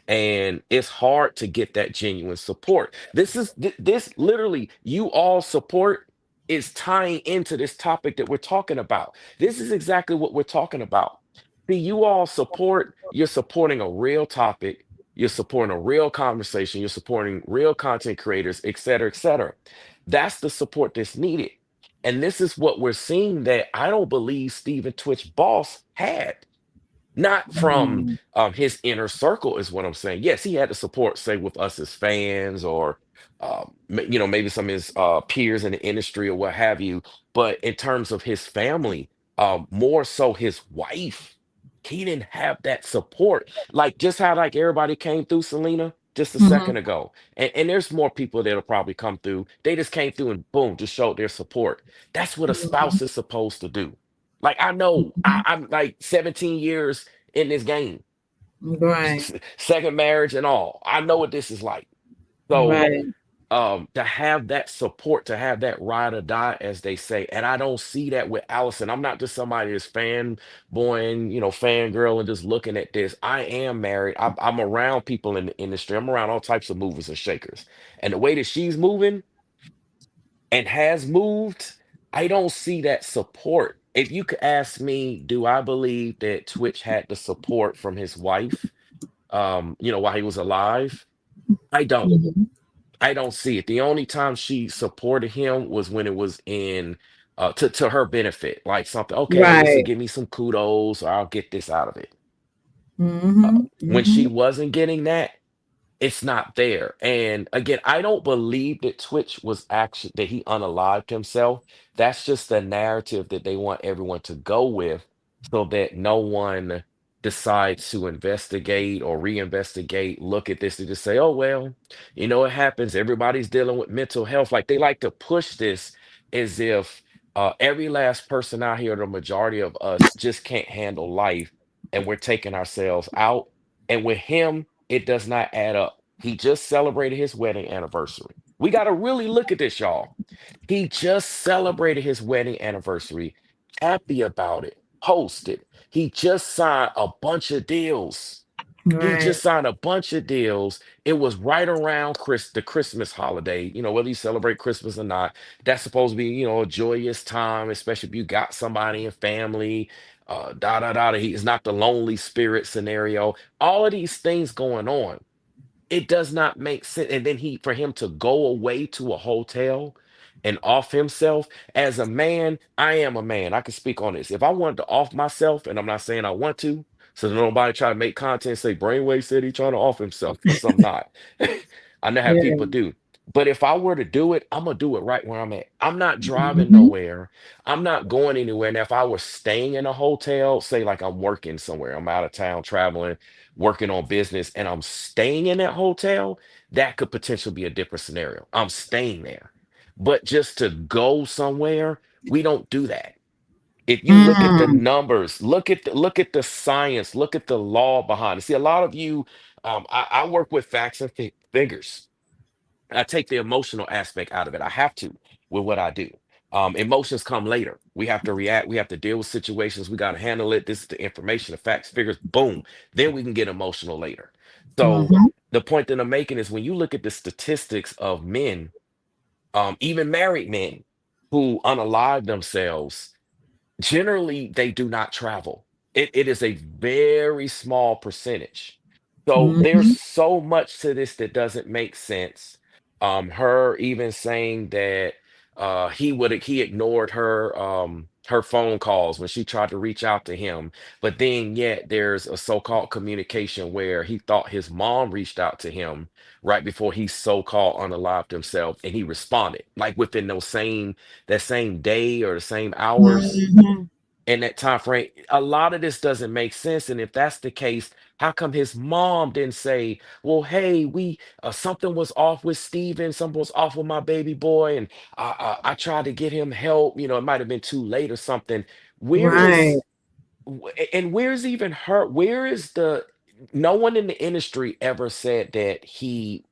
And it's hard to get that genuine support. This literally you all support is tying into this topic that we're talking about. This is exactly what we're talking about. See, you all support, you're supporting a real topic, you're supporting a real conversation, you're supporting real content creators, et cetera, et cetera. That's the support that's needed. And this is what we're seeing that I don't believe Stephen Twitch Boss had. Not from Mhm. his inner circle is what I'm saying. Yes, he had the support, say, with us as fans or maybe some of his peers in the industry or what have you. But in terms of his family, more so his wife, he didn't have that support. Like just how like everybody came through Selena just a Mhm. second ago. And there's more people that'll probably come through. They just came through and boom, just showed their support. That's what a Mhm. spouse is supposed to do. Like I know Mhm. I'm like 17 years in this game, Right. second marriage and all. I know what this is like. So Right. to have that support, to have that ride or die, as they say, and I don't see that with Allison. I'm not just somebody that's fanboying, fangirl and just looking at this. I am married. I'm around people in the industry. I'm around all types of movers and shakers. And the way that she's moving and has moved, I don't see that support. If you could ask me, do I believe that Twitch had the support from his wife, while he was alive? I don't. Mhm. I don't see it. The only time she supported him was when it was in to her benefit, like something, okay, this will Right. give me some kudos, or I'll get this out of it. Mhm. When she Mhm. wasn't getting that, it's not there. And again, I don't believe that Twitch was actually that he unalived himself. That's just the narrative that they want everyone to go with so that no one decides to investigate or reinvestigate, look at this and just say, oh, well, it happens. Everybody's dealing with mental health. Like they like to push this as if every last person out here, the majority of us just can't handle life and we're taking ourselves out. And with him, it does not add up. He just celebrated his wedding anniversary. We got to really look at this, y'all. He just celebrated his wedding anniversary, happy about it, posted. He just signed a bunch of deals. He Right. just signed a bunch of deals. It was right around the Christmas holiday. Whether you celebrate Christmas or not, that's supposed to be, a joyous time, especially if you got somebody in family. Da da da. He is not the lonely spirit scenario. All of these things going on, it does not make sense. And then for him to go away to a hotel and off himself as a man, I am a man. I can speak on this. If I wanted to off myself, and I'm not saying I want to, so that nobody try to make content and say Brainwave said he trying to off himself because I'm not. I know how Yeah. people do. But if I were to do it, I'm gonna do it right where I'm at. I'm not driving Mhm. nowhere. I'm not going anywhere. And if I were staying in a hotel, say like I'm working somewhere, I'm out of town traveling, working on business, and I'm staying in that hotel, that could potentially be a different scenario. I'm staying there. But just to go somewhere, we don't do that. If you look at the Mm. numbers, look at the science, look at the law behind it. See, a lot of you, I work with facts and figures. I take the emotional aspect out of it. I have to with what I do. Emotions come later. We have to react. We have to deal with situations. We got to handle it. This is the information, the facts, figures, boom. Then we can get emotional later. So Mhm. the point that I'm making is when you look at the statistics of men, even married men who unalive themselves, generally they do not travel. It is a very small percentage. So there's Mhm. so much to this that doesn't make sense. Her even saying that he ignored her. her phone calls when she tried to reach out to him. But then yet there's a so-called communication where he thought his mom reached out to him right before he so-called unalived himself, and he responded like within those same that same day or the same hours Mhm. in that time frame. A lot of this doesn't make sense. And if that's the case, how come his mom didn't say, well, hey, we something was off with Steven, something was off with my baby boy, and I tried to get him help, it might have been too late or something. Where Right. is and where's even her, where is the no one in the industry ever said that he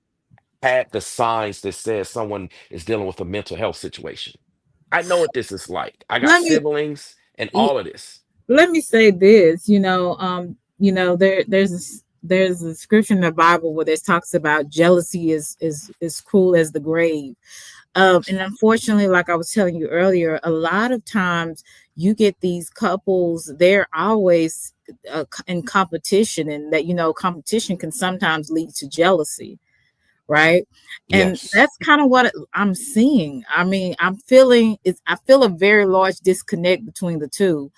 had the signs that says someone is dealing with a mental health situation. I know what this is like. I got Let me siblings and y- all of this. let me say this. There's a scripture in the Bible where it talks about jealousy is cruel as the grave. And unfortunately, like I was telling you earlier, a lot of times you get these couples, they're always in competition, and that, competition can sometimes lead to jealousy, right? And Yes. that's kind of what I'm seeing. I mean, I feel a very large disconnect between the two,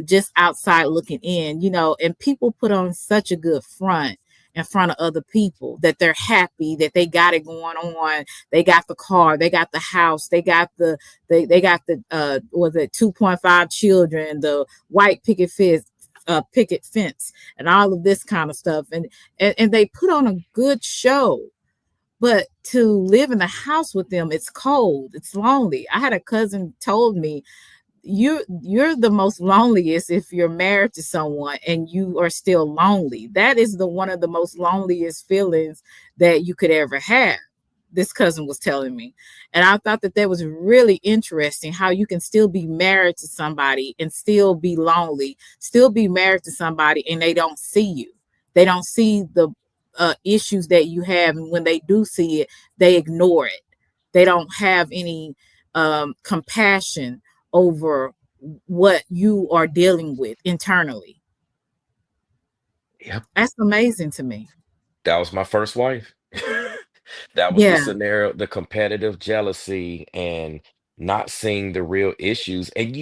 just outside looking in, and people put on such a good front in front of other people that they're happy that they got it going on. They got the car, they got the house, they got the was it 2.5 children, the white picket fence, and all of this kind of stuff, and they put on a good show. But to live in the house with them, it's cold, it's lonely. I had a cousin told me, you're the most loneliest if you're married to someone and you are still lonely. That is the one of the most loneliest feelings that you could ever have. This cousin was telling me. And I thought that was really interesting, how you can still be married to somebody and still be lonely, still be married to somebody and they don't see you. They don't see the issues that you have. And when they do see it, they ignore it. They don't have any compassion over what you are dealing with internally. Yep. That's amazing to me. That was my first wife. That was the Yeah, scenario, the competitive jealousy and not seeing the real issues. And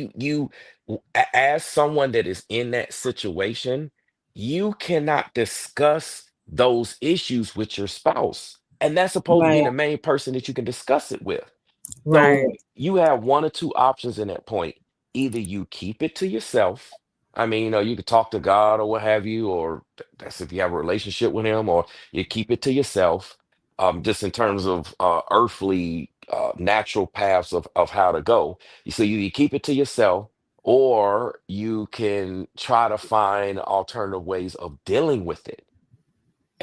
as someone that is in that situation, you cannot discuss those issues with your spouse. And that's supposed to be right, the main person that you can discuss it with. right. So you have one or two options in that point. Either you keep it to yourself. I mean, you could talk to God or what have you, or that's if you have a relationship with Him, or you keep it to yourself. Just in terms of earthly, natural paths of how to go. So you keep it to yourself, or you can try to find alternative ways of dealing with it.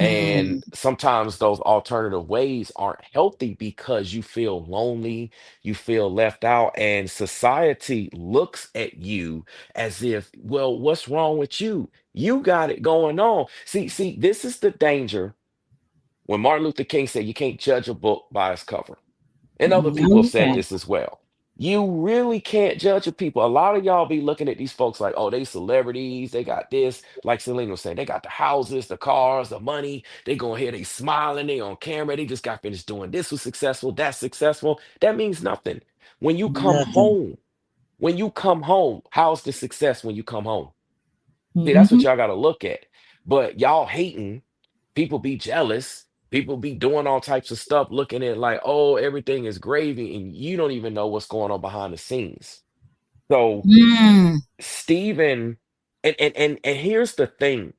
Mm, And sometimes those alternative ways aren't healthy because you feel lonely, you feel left out, and society looks at you as if, well, what's wrong with you? You got it going on. See, this is the danger when Martin Luther King said you can't judge a book by its cover. And other no, people have you said can't. this as well. You really can't judge a people. A lot of y'all be looking at these folks like, oh, they celebrities, they got this. Like Celine was saying, they got the houses, the cars, the money. They going here, they smiling, they on camera. They just got finished doing this was successful, that's successful. That means nothing. When you come Nothing. home, how's the success when you come home? See, that's what Hmm. y'all got to look at. But y'all hating, people be jealous, people be doing all types of stuff, looking at like, oh, everything is gravy, and you don't even know what's going on behind the scenes. So, Mm, Stephen, and here's the thing.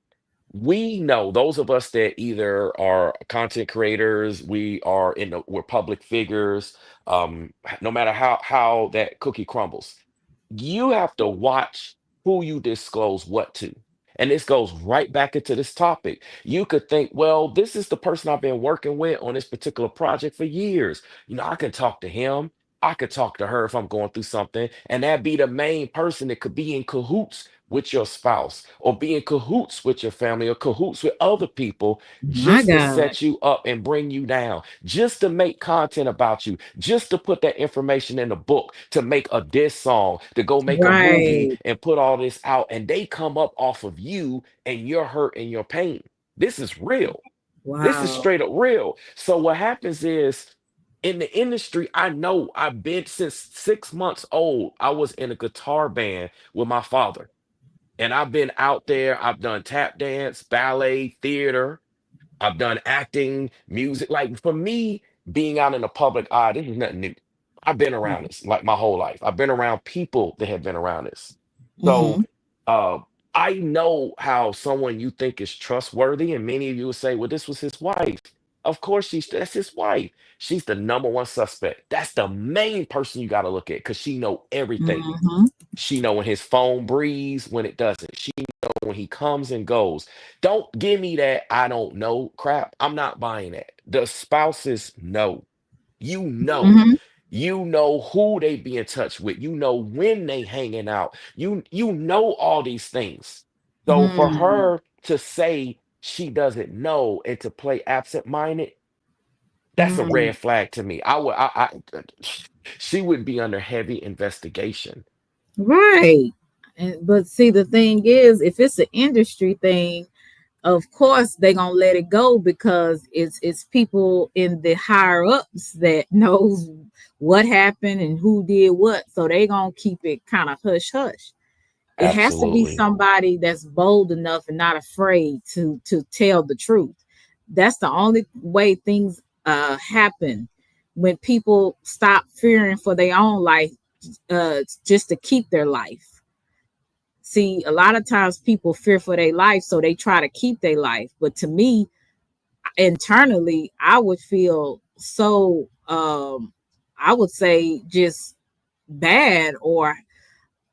We know those of us that either are content creators, we're public figures, no matter how that cookie crumbles, you have to watch who you disclose what to. And this goes right back into this topic. You could think, well, this is the person I've been working with on this particular project for years. I can talk to him. I could talk to her if I'm going through something. And that be the main person that could be in cahoots with your spouse or be in cahoots with your family or cahoots with other people my just to God. set you up and bring you down, just to make content about you, just to put that information in a book, to make a diss song, to go make a movie Right. and put all this out. And they come up off of you and your hurt and your pain. This is real. This is Wow. straight up real. So what happens is, In the industry, I know I've been since 6 months old. I was in a guitar band with my father, and I've been out there. I've done tap dance, ballet, theater. I've done acting, music. Like for me, being out in the public eye, this is nothing new. I've been around this like my whole life. I've been around people that have been around this. So Mm-hmm. uh I know how someone you think is trustworthy, and many of you will say, well, this was his wife. Of course, that's his wife. She's the number one suspect. That's the main person you got to look at because she know everything. Mm-hmm. She know when his phone breathes, when it doesn't. She know when he comes and goes. Don't give me that I don't know crap. I'm not buying that. The spouses know. You know. Mm-hmm. You know who they be in touch with. You know when they hanging out. You know all these things. So for Mm-hmm. her to say she doesn't know and to play absent-minded, that's a Mm-hmm. red flag to me. She would be under heavy investigation. Right. But see, the thing is, if it's an industry thing, of course they gonna let it go because it's people in the higher ups that knows what happened and who did what, so they gonna keep it kind of hush hush. It has to be Absolutely. somebody that's bold enough and not afraid to tell the truth. That's the only way things happen, when people stop fearing for their own life, just to keep their life. See, a lot of times people fear for their life, so they try to keep their life. But to me, internally, I would feel so, I would say, just bad, or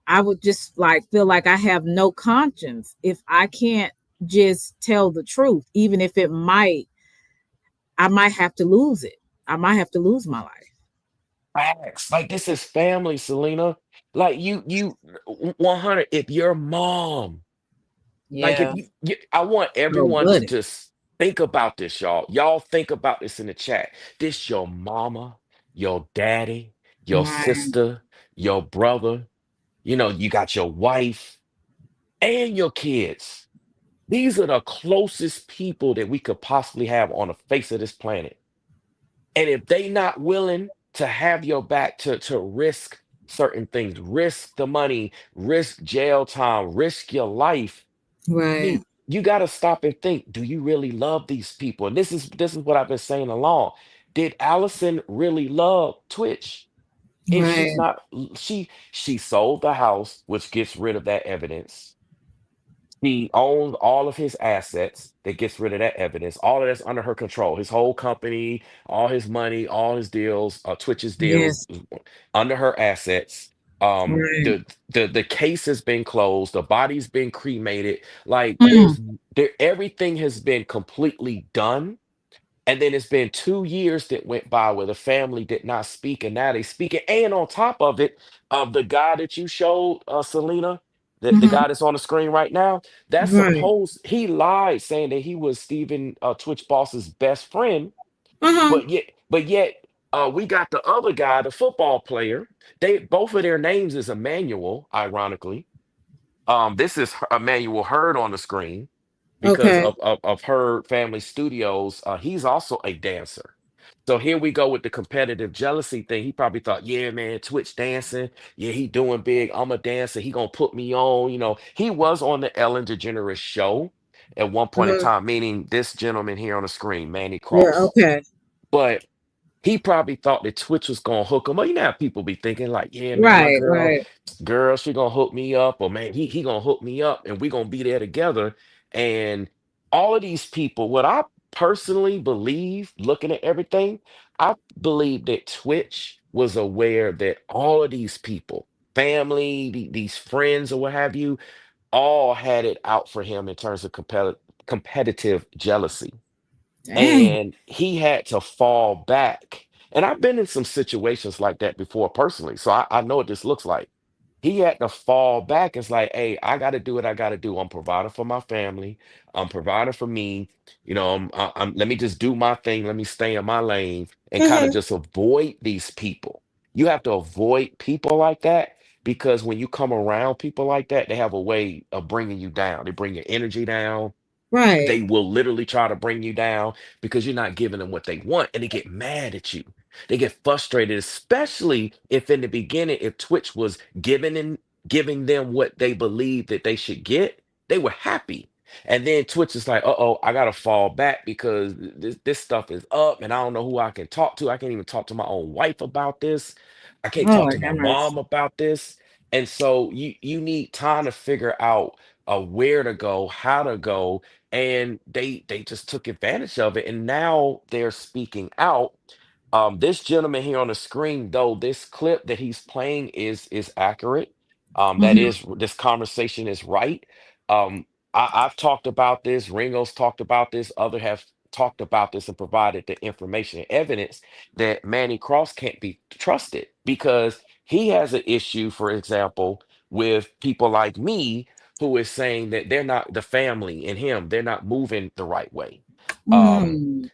I would just like feel like I have no conscience if I can't just tell the truth, even if I might have to lose it. I might have to lose my life. Facts. Like this is family, Selena. Like 100. If your mom, like if Yeah. I want So everyone to bloody. just think about this, y'all. Y'all think about this in the chat. This your mama, your daddy, your Right. sister, your brother. You got your wife and your kids. These are the closest people that we could possibly have on the face of this planet. And if they not willing to have your back to risk certain things, risk the money, risk jail time, risk your life, I Right. mean, you got to stop and think, do you really love these people? And this is what I've been saying along. Did Allison really love Twitch? If she's Right. not, she sold the house, which gets rid of that evidence. He owns all of his assets that gets rid of that evidence. All of that's under her control. His whole company, all his money, all his deals, Twitch's deals, Yes. under her assets. Right. The case has been closed. The body's been cremated. Like Mm. everything has been completely done. And then it's been 2 years that went by where the family did not speak, and now they speaking. And on top of it, the guy that you showed, Selena, the Mm-hmm. guy that's on the screen right now, that's Right. supposed he lied saying that he was Stephen Twitch Boss's best friend, Uh-huh. but yet we got the other guy, the football player. They both of their names is Emmanuel, ironically. This is Emmanuel Heard on the screen because Okay. of her family studios. He's also a dancer. So here we go with the competitive jealousy thing. He probably thought, yeah, man, Twitch dancing. Yeah, he doing big. I'm a dancer. He gonna put me on. He was on the Ellen DeGeneres show at one point in Uh-huh. time, meaning this gentleman here on the screen, Manny Yeah. Cross. Okay. But he probably thought that Twitch was gonna hook him up. You know how people be thinking, like, yeah, man, my Right. girl, Right. girl, she gonna hook me up, or man, he gonna hook me up, and we gonna be there together. And all of these people, what I personally believe, looking at everything, I believe that Twitch was aware that all of these people, family, these friends, or what have you, all had it out for him in terms of competitive jealousy, Dang. and he had to fall back. And I've been in some situations like that before personally, so I know what this looks like. He had to fall back. It's like, hey, I got to do what I got to do. I'm providing for my family. I'm providing for me. Let me just do my thing. Let me stay in my lane and kind of Uh-huh. just avoid these people. You have to avoid people like that because when you come around people like that, they have a way of bringing you down. They bring your energy down. Right. They will literally try to bring you down because you're not giving them what they want, and they get mad at you. They get frustrated, especially if in the beginning, if Twitch was giving them what they believed that they should get, they were happy. And then Twitch is like, uh-oh, I gotta fall back because this stuff is up and I don't know who I can talk to. I can't even talk to my own wife about this. I can't talk Lord to my have mercy. mom about this. And so you need time to figure out where to go, how to go. And they just took advantage of it. And now they're speaking out. This gentleman here on the screen, though, this clip that he's playing is accurate. That Mhm. is, this conversation is right. Um, I've talked about this. Ringo's talked about this. Other have talked about this and provided the information and evidence that Manny Cross can't be trusted because he has an issue, for example, with people like me who is saying that they're not the family and him, they're not moving the right way. Um, Mm.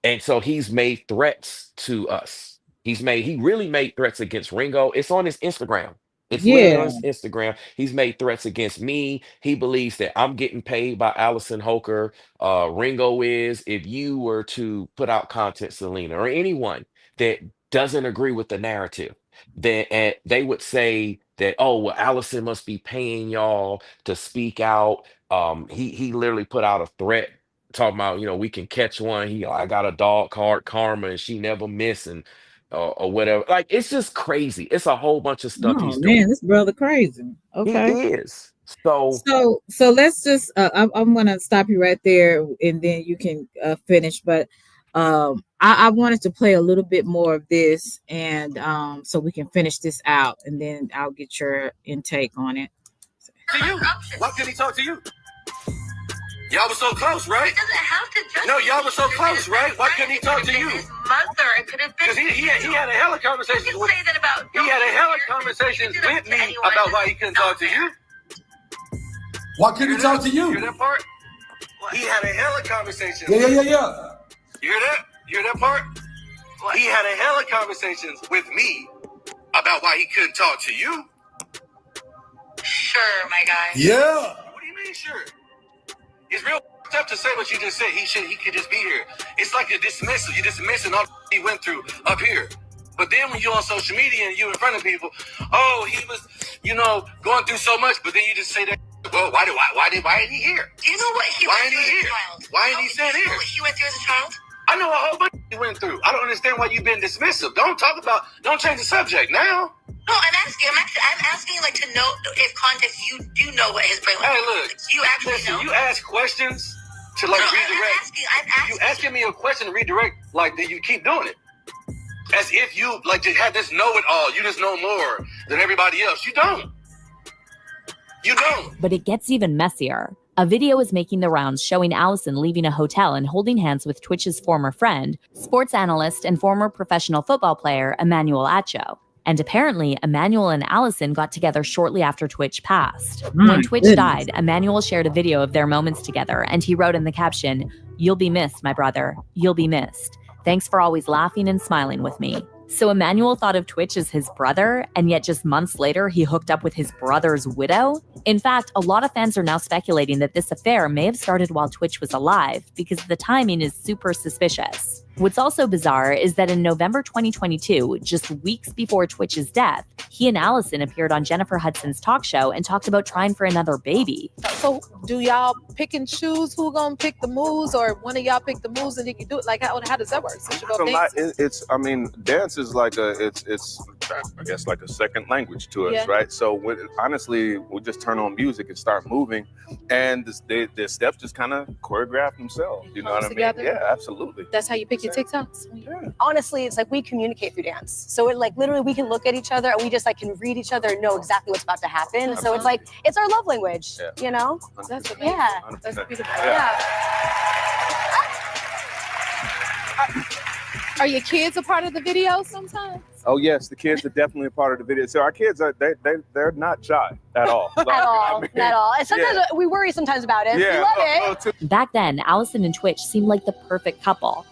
and so he's made threats to us. He really made threats against Ringo. It's on his Instagram. It's literally on Yeah. his Instagram. He's made threats against me. He believes that I'm getting paid by Allison Holker. Ringo is. If you were to put out content, Selena, or anyone that doesn't agree with the narrative, then they would say that, oh, well, Allison must be paying y'all to speak out. He literally put out a threat talking about, we can catch one. I got a dog called Karma and she never miss and or whatever. Like it's just crazy. It's a whole bunch of stuff Oh he's man, doing. this brother crazy. He Okay. is. So So let's just I'm gonna stop you right there and then you can finish. But I wanted to play a little bit more of this and so we can finish this out and then I'll get your intake on it. To you. Why couldn't he talk to you? Y'all were so close, right? He doesn't have to just. No, y'all were so close, right? Why couldn't he talk to you? His mother. It could have been. Because he had a hell of conversations You with. say that about. He had a hell of conversations with me about why he couldn't talk to you. Why couldn't he talk to you? You hear that part? He had a hell of conversations. Yeah. You hear that? You hear that part? He had a hell of conversations with me about why he couldn't talk to you. Sure, my guy. Yeah. What do you mean, sure? It's real tough to say what you just said. He could just be here. It's like a dismissal. You're dismissing all he went through up here. But then when you're on social media and you in front of people, oh, he was, going through so much. But then you just say that. Well, why ain't he here? Do you know what he Why went ain't through he as a here? child? Why ain't he saying Do you know here? what he went through as a child? I know a whole bunch he went through. I don't understand why you've been dismissive. Don't change the subject now. No, I'm asking like to know if context you do know what his brain was. Hey, look. You actually know. You ask questions to redirect. I'm asking. You asking me a question to redirect, like that you keep doing it. As if you just had this know-it-all. You just know more than everybody else. You don't. You don't. But it gets even messier. A video is making the rounds showing Allison leaving a hotel and holding hands with Twitch's former friend, sports analyst and former professional football player Emmanuel Acho. And apparently, Emmanuel and Allison got together shortly after Twitch passed. When Twitch died, Emmanuel shared a video of their moments together, and he wrote in the caption, "You'll be missed, my brother. You'll be missed. Thanks for always laughing and smiling with me." So Emmanuel thought of Twitch as his brother, and yet just months later, he hooked up with his brother's widow? In fact, a lot of fans are now speculating that this affair may have started while Twitch was alive, because the timing is super suspicious. What's also bizarre is that in November 2022, just weeks before Twitch's death, he and Allison appeared on Jennifer Hudson's talk show and talked about trying for another baby. So do y'all pick and choose who gonna pick the moves, or one of y'all pick the moves and then you do it? Like how does that work? Since you go dancing? Dance is like it's I guess like a second language to us, Yeah. right? So honestly, we just turn on music and start moving, and the steps just kind of choreograph themselves. You know what I mean? Together? Yeah, absolutely. That's how you pick your TikToks? Yeah. Honestly, it's like we communicate through dance. So it literally we can look at each other and we just can read each other and know exactly what's about to happen. So it's it's our love language, Yeah. That's amazing. Yeah. That's beautiful. Yeah. Are your kids a part of the video sometimes? Oh yes, the kids are definitely a part of the video. So our kids are they're not shy at all. At all. And sometimes we worry sometimes about it. Yeah. We love it. Back then, Allison and Twitch seemed like the perfect couple,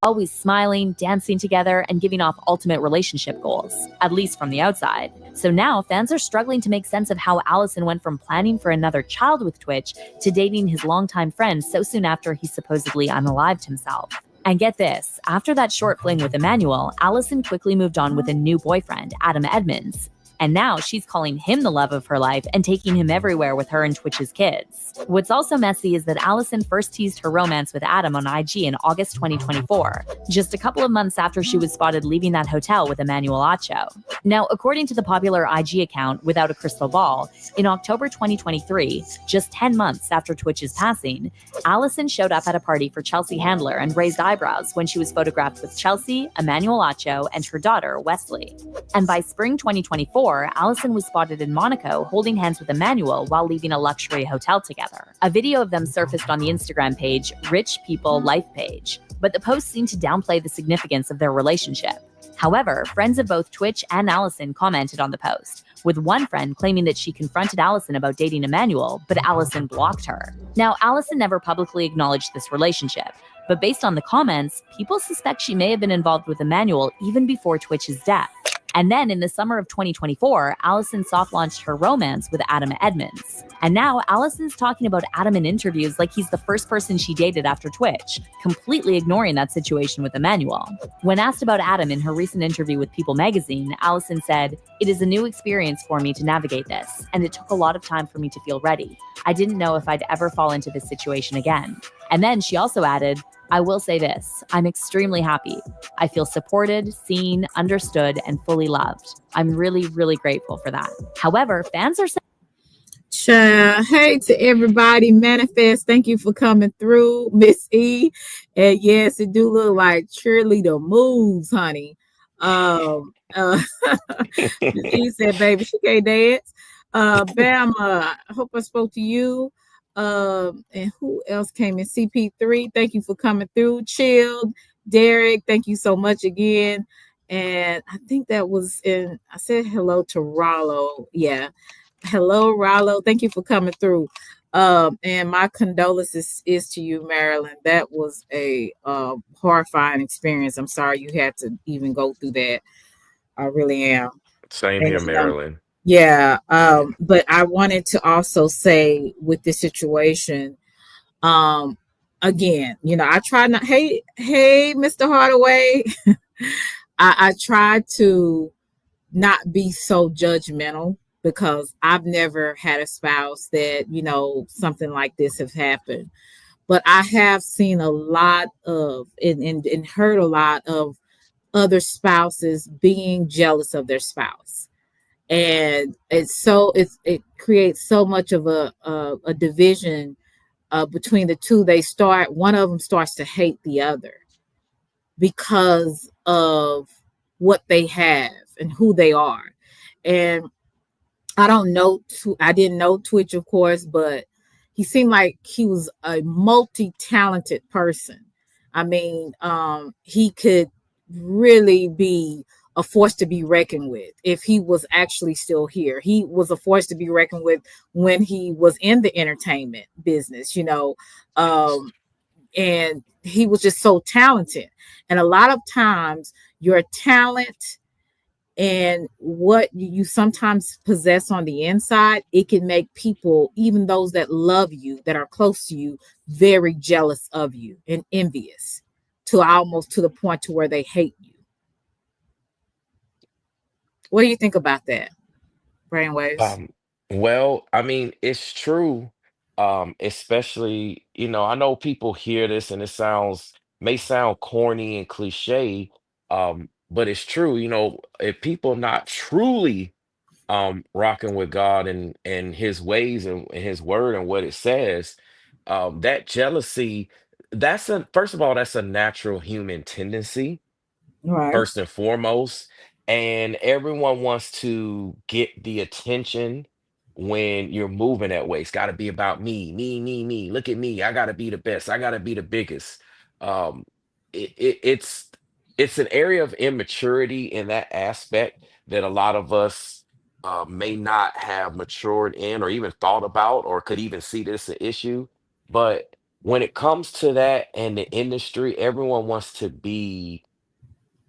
always smiling, dancing together, and giving off ultimate relationship goals, at least from the outside. So now fans are struggling to make sense of how Allison went from planning for another child with Twitch to dating his longtime friend so soon after he supposedly unalived himself. And get this, after that short fling with Emmanuel, Allison quickly moved on with a new boyfriend, Adam Edmonds. And now she's calling him the love of her life and taking him everywhere with her and Twitch's kids. What's also messy is that Allison first teased her romance with Adam on IG in August 2024, just a couple of months after she was spotted leaving that hotel with Emmanuel Acho. Now, according to the popular IG account Without a Crystal Ball, in October 2023, just 10 months after Twitch's passing, Allison showed up at a party for Chelsea Handler and raised eyebrows when she was photographed with Chelsea, Emmanuel Acho, and her daughter, Wesley. And by spring 2024, Allison was spotted in Monaco holding hands with Emmanuel while leaving a luxury hotel together. A video of them surfaced on the Instagram page, Rich People Life page, but the post seemed to downplay the significance of their relationship. However, friends of both Twitch and Allison commented on the post, with one friend claiming that she confronted Allison about dating Emmanuel, but Allison blocked her. Now, Allison never publicly acknowledged this relationship, but based on the comments, people suspect she may have been involved with Emmanuel even before Twitch's death. And then in the summer of 2024, Allison soft-launched her romance with Adam Edmonds. And now Allison's talking about Adam in interviews like he's the first person she dated after Twitch, completely ignoring that situation with Emmanuel. When asked about Adam in her recent interview with People magazine, Allison said, "It is a new experience for me to navigate this, and it took a lot of time for me to feel ready. I didn't know if I'd ever fall into this situation again." And then she also added, "I will say this, I'm extremely happy. I feel supported, seen, understood, and fully loved. I'm really, really grateful for that." However, fans are saying, hey to everybody, Manifest, thank you for coming through, Miss E. And yes, it do look like cheerleader moves, honey. He said, baby, she can't dance. Bam, I hope I spoke to you. And who else came in? CP3, thank you for coming through. Chilled, Derek, thank you so much again. And I think that was in, I said hello to Rollo. Yeah. Hello, Rollo. Thank you for coming through. And my condolences is to you, Marilyn. That was a horrifying experience. I'm sorry you had to even go through that. I really am. Same here, Marilyn. Yeah. But I wanted to also say with this situation, again, you know, I try not, hey, Mr. Hardaway. I try to not be so judgmental, because I've never had a spouse that, you know, something like this have happened. But I have seen a lot of and heard a lot of other spouses being jealous of their spouse. And it creates so much of a division between the two. One of them starts to hate the other because of what they have and who they are. And I didn't know Twitch, of course, but he seemed like he was a multi-talented person. I mean, he could really be a force to be reckoned with if he was actually still here. He was a force to be reckoned with when he was in the entertainment business, you know, and he was just so talented. And a lot of times your talent and what you sometimes possess on the inside, it can make people, even those that love you, that are close to you, very jealous of you and envious, to almost to the point to where they hate you. What do you think about that, Brainwaves? Well, I mean, it's true. Especially, you know, I know people hear this and may sound corny and cliche, but it's true. You know, if people not truly rocking with God and his ways and his word and what it says, that jealousy, first of all, that's a natural human tendency, Right. first and foremost. And everyone wants to get the attention when you're moving that way. It's got to be about me, me, me, me. Look at me. I got to be the best. I got to be the biggest. Um, it's an area of immaturity in that aspect that a lot of us may not have matured in or even thought about or could even see this an issue. But when it comes to that and the industry, everyone wants to be,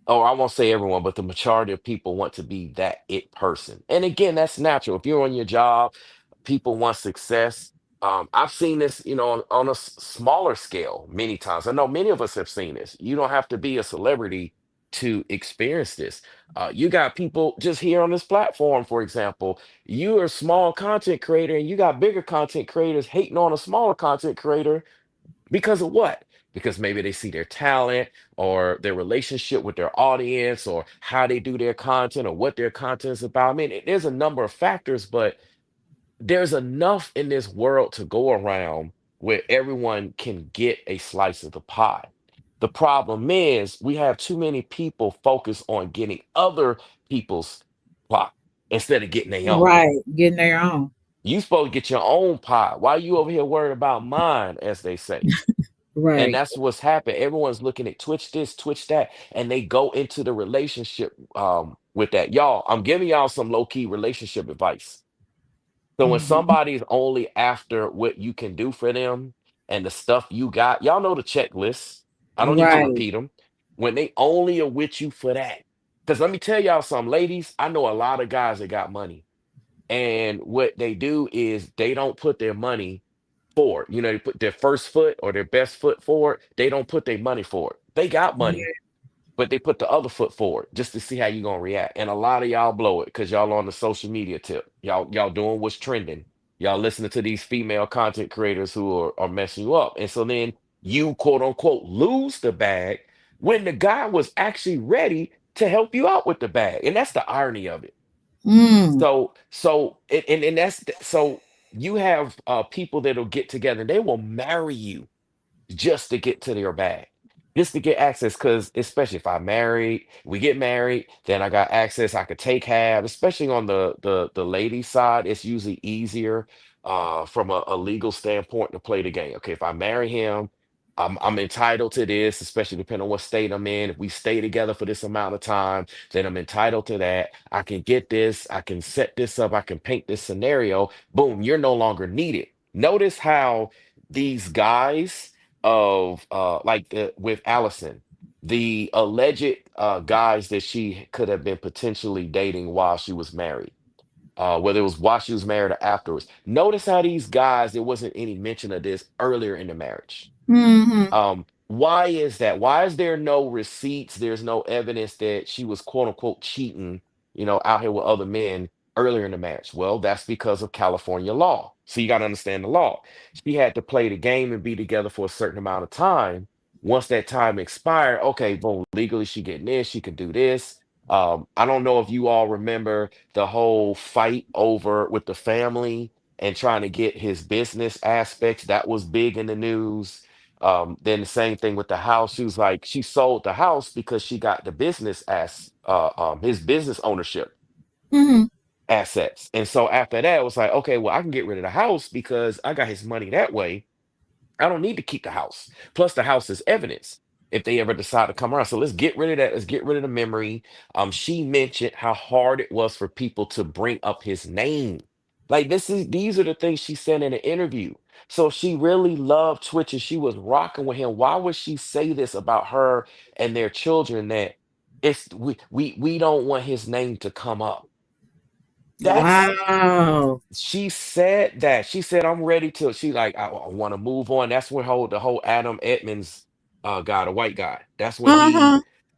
or I won't say everyone, but the majority of people want to be that it person. And again, that's natural. If you're on your job, people want success. I've seen this, on a smaller scale many times. I know many of us have seen this. You don't have to be a celebrity to experience this. You got people just here on this platform, for example. You are a small content creator, and you got bigger content creators hating on a smaller content creator because of what? Because maybe they see their talent or their relationship with their audience or how they do their content or what their content is about. I mean, there's a number of factors, but there's enough in this world to go around where everyone can get a slice of the pie. The problem is we have too many people focused on getting other people's pie instead of getting their own. Right. Getting their own. You supposed to get your own pie. Why you over here worried about mine, as they say? And Right. that's what's happened. Everyone's looking at Twitch this, Twitch that, and they go into the relationship with that. Y'all, I'm giving y'all some low-key relationship advice. So when Mhm. somebody's only after what you can do for them and the stuff you got, y'all know the checklist. I don't need to Right. repeat them. When they only are with you for that. Because let me tell y'all something, ladies, I know a lot of guys that got money. And what they do is they don't put their money forward. They put their first foot or their best foot forward. They don't put their money forward. They got money, Yeah. but they put the other foot forward just to see how you gonna react. And a lot of y'all blow it because y'all on the social media tip. Y'all doing what's trending. Y'all listening to these female content creators who are messing you up. And so then you quote unquote lose the bag when the guy was actually ready to help you out with the bag. And that's the irony of it. Mm. So that's so you have people that'll get together and they will marry you just to get to their bag, just to get access. Because especially if we get married, then I got access. I could take half, especially on the lady side. It's usually easier from a legal standpoint to play the game. Okay, if I marry him, I'm entitled to this, especially depending on what state I'm in. If we stay together for this amount of time, then I'm entitled to that. I can get this. I can set this up. I can paint this scenario. Boom, you're no longer needed. Notice how these guys of like with Allison, the alleged guys that she could have been potentially dating while she was married, whether it was while she was married or afterwards. Notice how these guys, there wasn't any mention of this earlier in the marriage. Mhm. Why is that? Why is there no receipts? There's no evidence that she was quote unquote cheating, out here with other men earlier in the marriage. Well, that's because of California law. So you got to understand the law. She had to play the game and be together for a certain amount of time. Once that time expired, okay, boom, legally she getting this, she can do this. I don't know if you all remember the whole fight over with the family and trying to get his business aspects. That was big in the news. Then the same thing with the house. She was like, she sold the house because she got the business as his business ownership Mhm. assets. And so after that, it was like, okay, well, I can get rid of the house because I got his money that way. I don't need to keep the house. Plus, the house is evidence if they ever decide to come around. So let's get rid of that. Let's get rid of the memory. She mentioned how hard it was for people to bring up his name. Like these are the things she said in an interview. So if she really loved Twitch and she was rocking with him, why would she say this about her and their children that we don't want his name to come up? That's Wow. she said that. She said, I'm ready to. She like, I want to move on. That's when the whole Adam Edmonds guy, the white guy. That's when he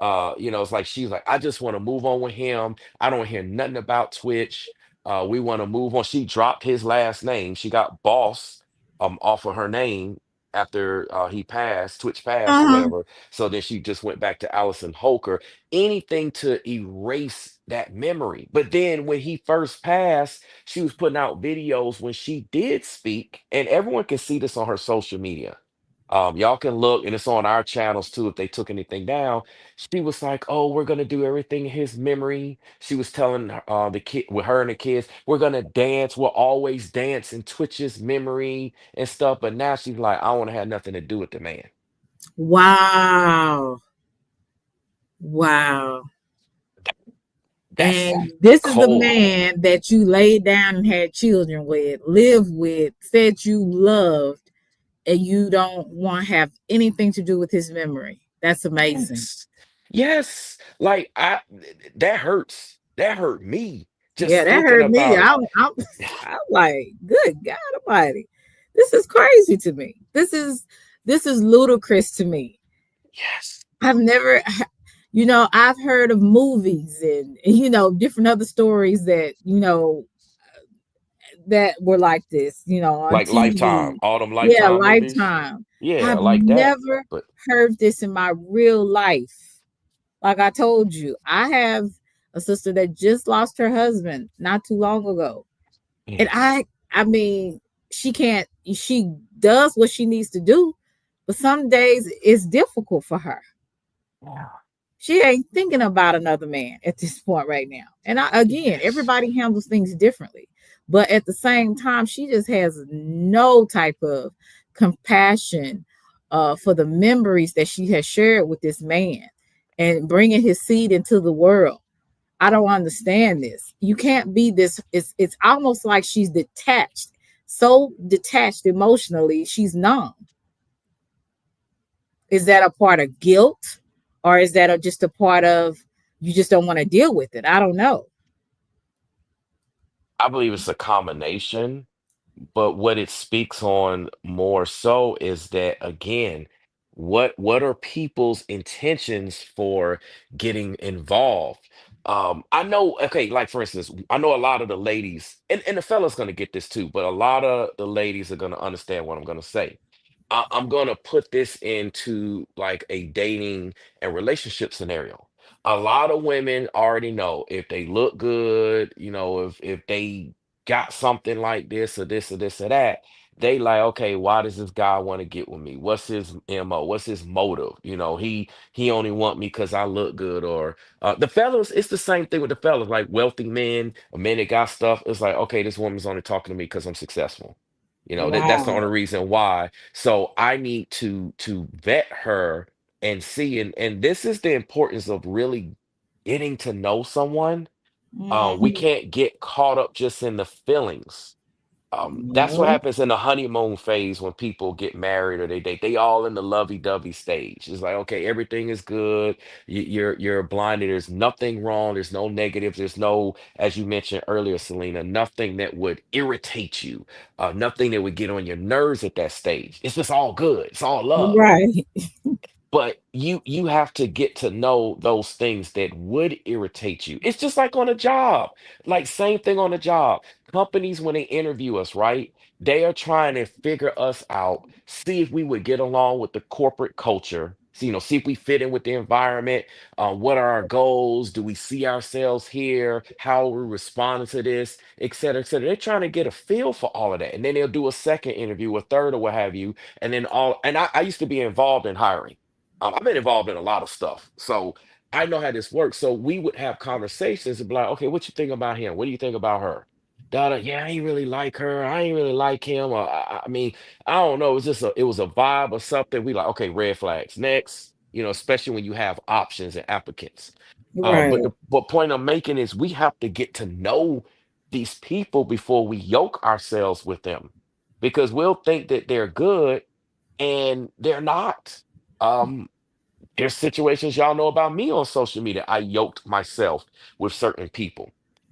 Uh-huh. it's like she's like, I just want to move on with him. I don't hear nothing about Twitch. We want to move on. She dropped his last name. She got boss off of her name after he passed, Twitch passed or Uh-huh. whatever. So then she just went back to Allison Holker. Anything to erase that memory. But then when he first passed, she was putting out videos when she did speak, and everyone can see this on her social media. Y'all can look, and it's on our channels too if they took anything down. She was like, "Oh, we're gonna do everything in his memory." She was telling the kid with her and the kids, "We're gonna dance. We'll always dance in Twitch's memory and stuff." But now she's like, "I don't want to have nothing to do with the man." Wow. Wow. That's And this is the cold. man that you laid down and had children with, lived with, said you loved, and you don't want to have anything to do with his memory. That's amazing. Yes. Yes. Like that hurts. That hurt me Yeah, just that thinking hurt me. about it. I'm like, good God Almighty. This is crazy to me. This is ludicrous to me. Yes. I've never, I've heard of movies and different other stories that that were like this, on Like Lifetime, TV. all them Yeah, Lifetime movies. Lifetime. Yeah, I've like that. never But heard this in my real life. Like I told you, I have a sister that just lost her husband not too long ago. And I mean, she does what she needs to do, but some days it's difficult for her. yeah. She ain't thinking about another man at this point right now. And again, Yes. everybody handles things differently. But at the same time, she just has no type of compassion for the memories that she has shared with this man and bringing his seed into the world. I don't understand this. You can't be this. It's almost like she's detached, so detached emotionally, she's numb. Is that a part of guilt, or is that just a part of you just don't want to deal with it? I don't know. I believe it's a combination. But what it speaks on more so is that again, what are people's intentions for getting involved? I know, okay, like for instance, I know a lot of the ladies, and the fella's gonna get this too, but a lot of the ladies are gonna understand what I'm gonna say. I'm gonna put this into like a dating and relationship scenario. A lot of women already know if they look good, if they got something like this or this or this or that, they like, okay, why does this guy want to get with me? What's his MO? What's his motive? He only want me because I look good. Or the fellas, it's the same thing with the fellas, like wealthy men, or men that got stuff. It's like, okay, this woman's only talking to me because I'm successful. That's the only Wow. reason why. So I need to vet her and see, and this is the importance of really getting to know someone. We Mhm. can't get caught up just in the feelings. That's what No. happens in the honeymoon phase when people get married or they date. They all in the lovey-dovey stage. It's like, okay, everything is good. You're blinded. There's nothing wrong. There's no negatives. There's no, as you mentioned earlier, Selena, nothing that would irritate you. Nothing that would get on your nerves at that stage. It's just all good. It's all love. Right. But you have to get to know those things that would irritate you. It's just like on a job. Like same thing on a job. Companies when they interview us, right? They are trying to figure us out, see if we would get along with the corporate culture. See if we fit in with the environment. What are our goals? Do we see ourselves here? How are we responding to this, et cetera, et cetera. They're trying to get a feel for all of that. And then they'll do a second interview, a third, or what have you. And then I used to be involved in hiring. I've been involved in a lot of stuff, so I know how this works. So we would have conversations and be like, "Okay, what you think about him? What do you think about her?" Da, yeah, I ain't really like her. I ain't really like him. Or, I mean, I don't know. It was a vibe or something. We like, okay, red flags. Next, especially when you have options and applicants. But Right. the point I'm making is we have to get to know these people before we yoke ourselves with them, because we'll think that they're good and they're not. Um, there's situations y'all know about me on social media. I yoked myself with certain people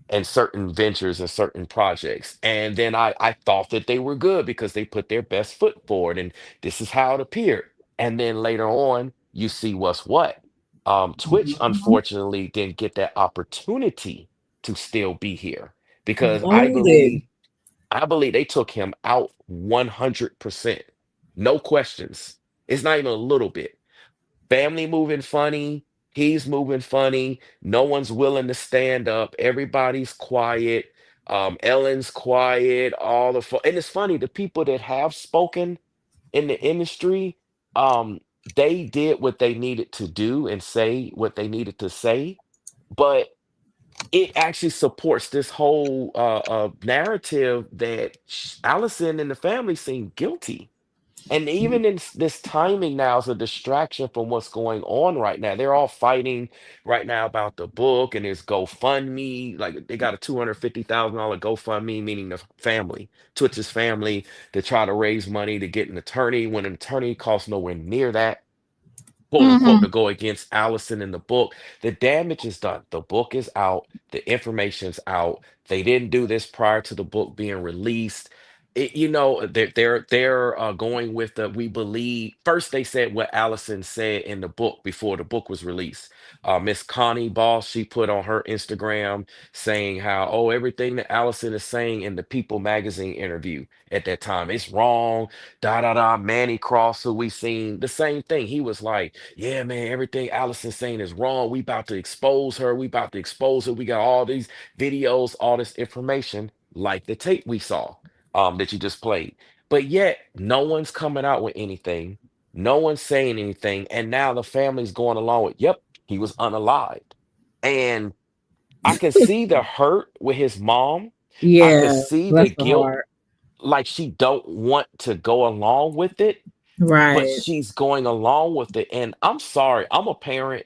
and certain ventures and certain projects. And then I thought that they were good because they put their best foot forward and this is how it appeared. And then later on, you see what's what. Twitch, Mhm. unfortunately, didn't get that opportunity to still be here because Loaded. I believe they took him out 100%. No questions. It's not even a little bit. Family moving funny. He's moving funny. No one's willing to stand up. Everybody's quiet. Ellen's quiet. And it's funny, the people that have spoken in the industry, they did what they needed to do and say what they needed to say. But it actually supports this whole narrative that Allison and the family seem guilty. And even in this timing now is a distraction from what's going on right now. They're all fighting right now about the book and there's GoFundMe. Like they got a $250,000 GoFundMe, meaning the family, Twitch's family, to try to raise money to get an attorney when an attorney costs nowhere near that, quote unquote, Hmm. to go against Allison in the book. The damage is done. The book is out. The information's out. They didn't do this prior to the book being released. they're going with the we believe. First they said what Allison said in the book before the book was released. Miss Connie Boss, she put on her Instagram saying how, oh, everything that Allison is saying in the People magazine interview at that time, it's wrong. Da da da. Manny Cross, who we seen the same thing, he was like, yeah man, everything Allison's saying is wrong. We about to expose her. We about to expose her. We got all these videos, all this information, like the tape we saw that you just played. But yet, no one's coming out with anything. No one's saying anything. And now the family's going along with, yep, he was unalived. And I can see the hurt with his mom. I Yeah, could see the bless the guilt, heart. like she don't want to go along with it, but Right. she's going along with it. And I'm sorry, I'm a parent.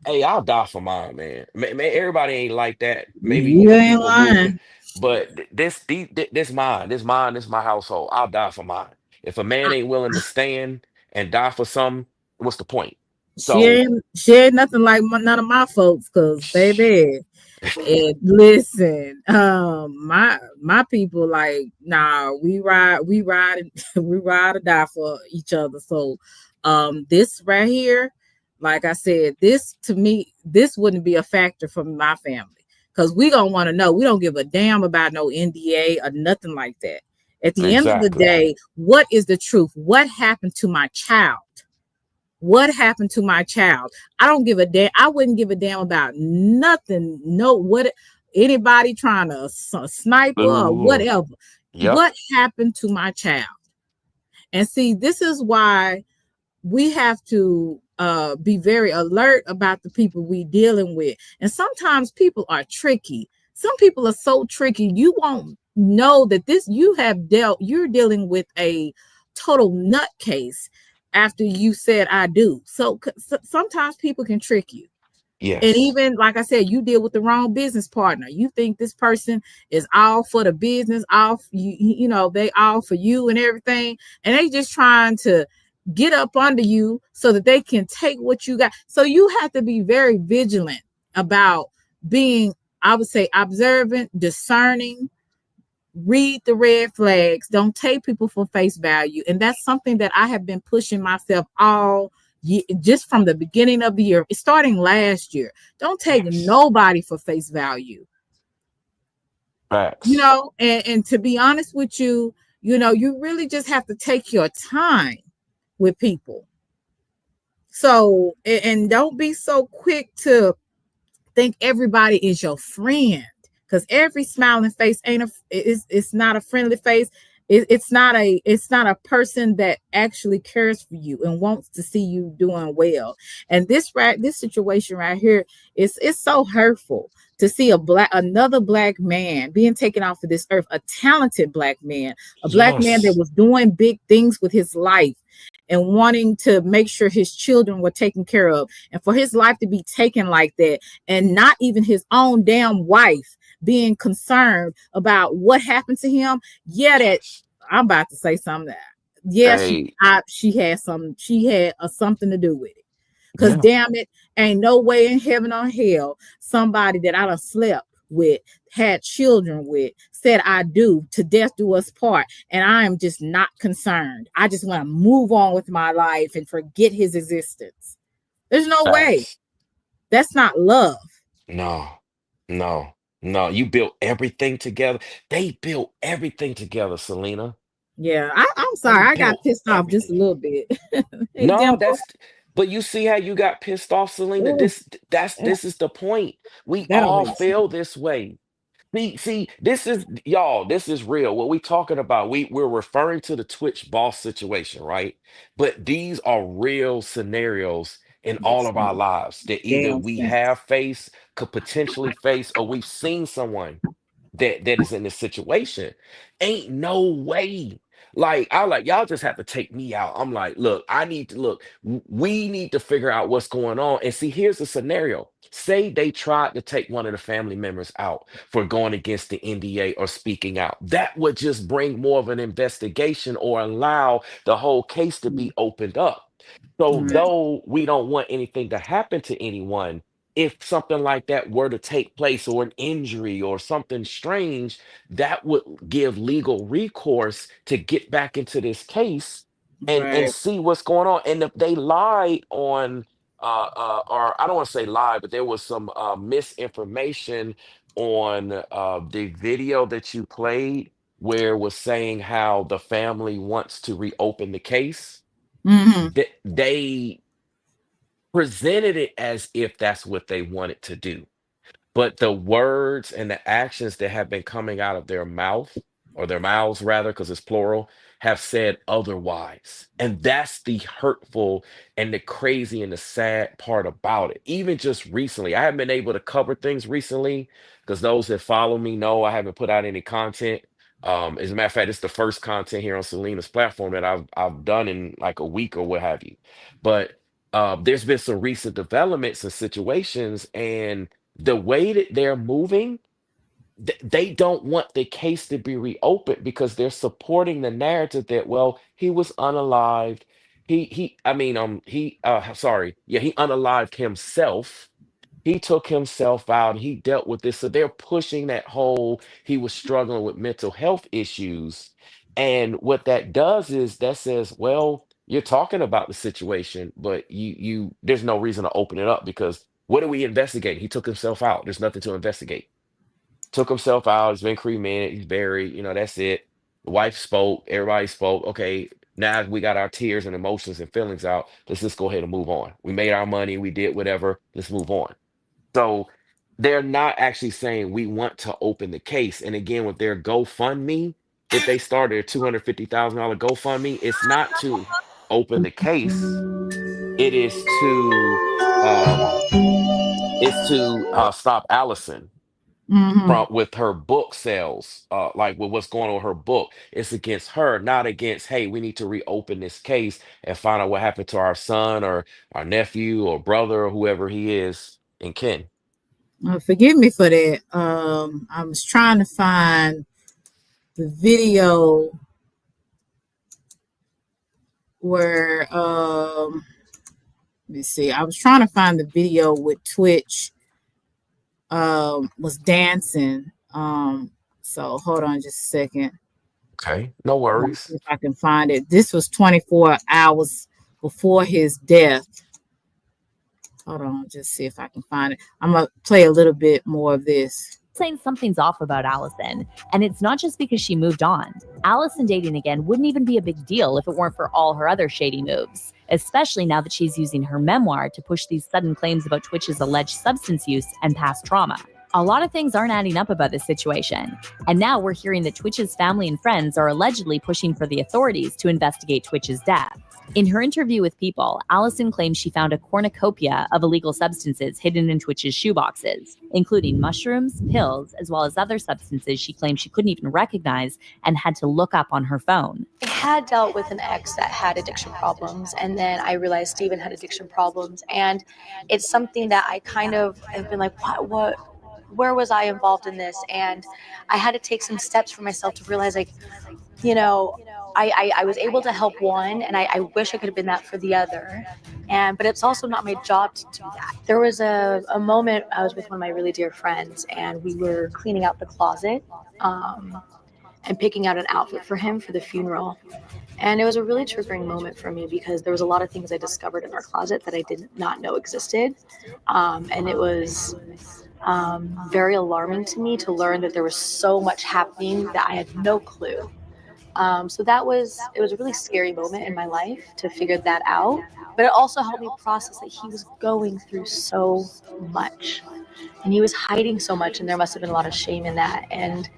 Hey, I'll die for mine, man. Everybody ain't like that. Maybe You ain't people move it, lying. but this mine, this my household. I'll die for mine. If a man ain't willing to stand and die for something, what's the point? So, She ain't nothing like none of my folks, cause baby. And listen, my people like, nah, we ride or die for each other. So, this right here, like I said, this to me, this wouldn't be a factor for my family, because we don't want to know. We don't give a damn about no NDA or nothing like that. At the end of the exactly. day, what is the truth? What happened to my child? What happened to my child? I don't give a damn. I wouldn't give a damn about nothing. No, what anybody trying to sniper or Ooh, whatever. yep. What happened to my child? And see, this is why we have to be very alert about the people we dealing with. And sometimes people are tricky. Some people are so tricky, you won't know that you're dealing with a total nutcase after you said I do. So sometimes people can trick you. And Yes. even like I said, you deal with the wrong business partner. You think this person is all for the business, all you know, they all for you and everything, and they just trying to get up under you so that they can take what you got. So you have to be very vigilant about being, I would say, observant, discerning, read the red flags, don't take people for face value. And that's something that I have been pushing myself just from the beginning of the year, starting last year. Don't take Yes. nobody for face value. Facts. And to be honest with you, you really just have to take your time with people. So, and don't be so quick to think everybody is your friend, because every smiling face it's not a friendly face. It's not a person that actually cares for you and wants to see you doing well. And this situation right here it's so hurtful to see another black man being taken off of this earth, a talented black man, a black man that Yes. was doing big things with his life and wanting to make sure his children were taken care of, and for his life to be taken like that, and not even his own damn wife being concerned about what happened to him. Yeah, that Yes. I'm about to say something. Yeah, Hey, she had something to do with it. Because yeah. damn it, ain't no way in heaven or hell somebody that I done slept with, had children with, said I do, to death do us part, and I am just not concerned. I just want to move on with my life and forget his existence. There's no way. Facts. That's not love. No, no, no. You built everything together. They built everything together, Selena. Yeah, I'm They sorry. I got built pissed off just a everything. little bit. Hey, No, Dimple. but you see how you got pissed off, Selena? Ooh, that, This is the point. We that don't all make sense. feel this way. See, this is y'all, this is real. What we talking about, we're referring to the Twitch boss situation, right? But these are real scenarios in all Makes of our no lives that either damn we sense. have faced, could potentially face, or we've seen someone that is in this situation. Ain't no way. Like I like y'all just have to take me out. I'm like, look, I need to look. We need to figure out what's going on. And see, here's the scenario. Say they tried to take one of the family members out for going against the NDA or speaking out. That would just bring more of an investigation or allow the whole case to be opened up. So Right. though we don't want anything to happen to anyone, if something like that were to take place, or an injury or something strange, that would give legal recourse to get back into this case and Right. see what's going on. And if they lied on or I don't want to say lie, but there was some misinformation on the video that you played, where it was saying how the family wants to reopen the case. Hmm. They presented it as if that's what they wanted to do. But the words and the actions that have been coming out of their mouth, or their mouths rather, because it's plural, have said otherwise. And that's the hurtful and the crazy and the sad part about it. Even just recently, I haven't been able to cover things recently because those that follow me know I haven't put out any content. As a matter of fact, it's the first content here on Selena's platform that I've done in like a week or what have you. But there's been some recent developments and situations, and the way that they're moving, they don't want the case to be reopened because they're supporting the narrative that, well, he was unalived. He unalived himself. He took himself out. He dealt with this. So they're pushing that whole, he was struggling with mental health issues. And what that does is that says, well, you're talking about the situation, but there's no reason to open it up, because what are we investigating? He took himself out. There's nothing to investigate. Took himself out. He's been cremated. He's buried. That's it. The wife spoke. Everybody spoke. Okay, now we got our tears and emotions and feelings out. Let's just go ahead and move on. We made our money. We did whatever. Let's move on. So they're not actually saying we want to open the case. And again, with their GoFundMe, if they started a $250,000 GoFundMe, it's not to open the case. It is to stop Allison Hmm. from with her book sales, like with what's going on with her book. It's against her, not against, hey, we need to reopen this case and find out what happened to our son or our nephew or brother or whoever he is in kin. Forgive me for that. I was trying to find the video where let me see. I was trying to find the video with Twitch was dancing. So hold on just a second. Okay, no worries. If I can find it. This was 24 hours before his death. Hold on, just see if I can find it. I'm gonna play a little bit more of this. Saying something's off about Allison, and it's not just because she moved on. Allison dating again wouldn't even be a big deal if it weren't for all her other shady moves, especially now that she's using her memoir to push these sudden claims about Twitch's alleged substance use and past trauma. A lot of things aren't adding up about this situation, and now we're hearing that Twitch's family and friends are allegedly pushing for the authorities to investigate Twitch's death. In her interview with People, Allison claims she found a cornucopia of illegal substances hidden in Twitch's shoeboxes, including mushrooms, pills, as well as other substances she claimed she couldn't even recognize and had to look up on her phone. I had dealt with an ex that had addiction problems, and then I realized Steven had addiction problems, and it's something that I kind of have been like, where was I involved in this? And I had to take some steps for myself to realize, like, I was able to help one, and I wish I could have been that for the other. But it's also not my job to do that. There was a moment I was with one of my really dear friends, and we were cleaning out the closet and picking out an outfit for him for the funeral. And it was a really triggering moment for me because there was a lot of things I discovered in our closet that I did not know existed. And it was very alarming to me to learn that there was so much happening that I had no clue. So it was a really scary moment in my life to figure that out, but it also helped me process that he was going through so much and he was hiding so much, and there must have been a lot of shame in that. And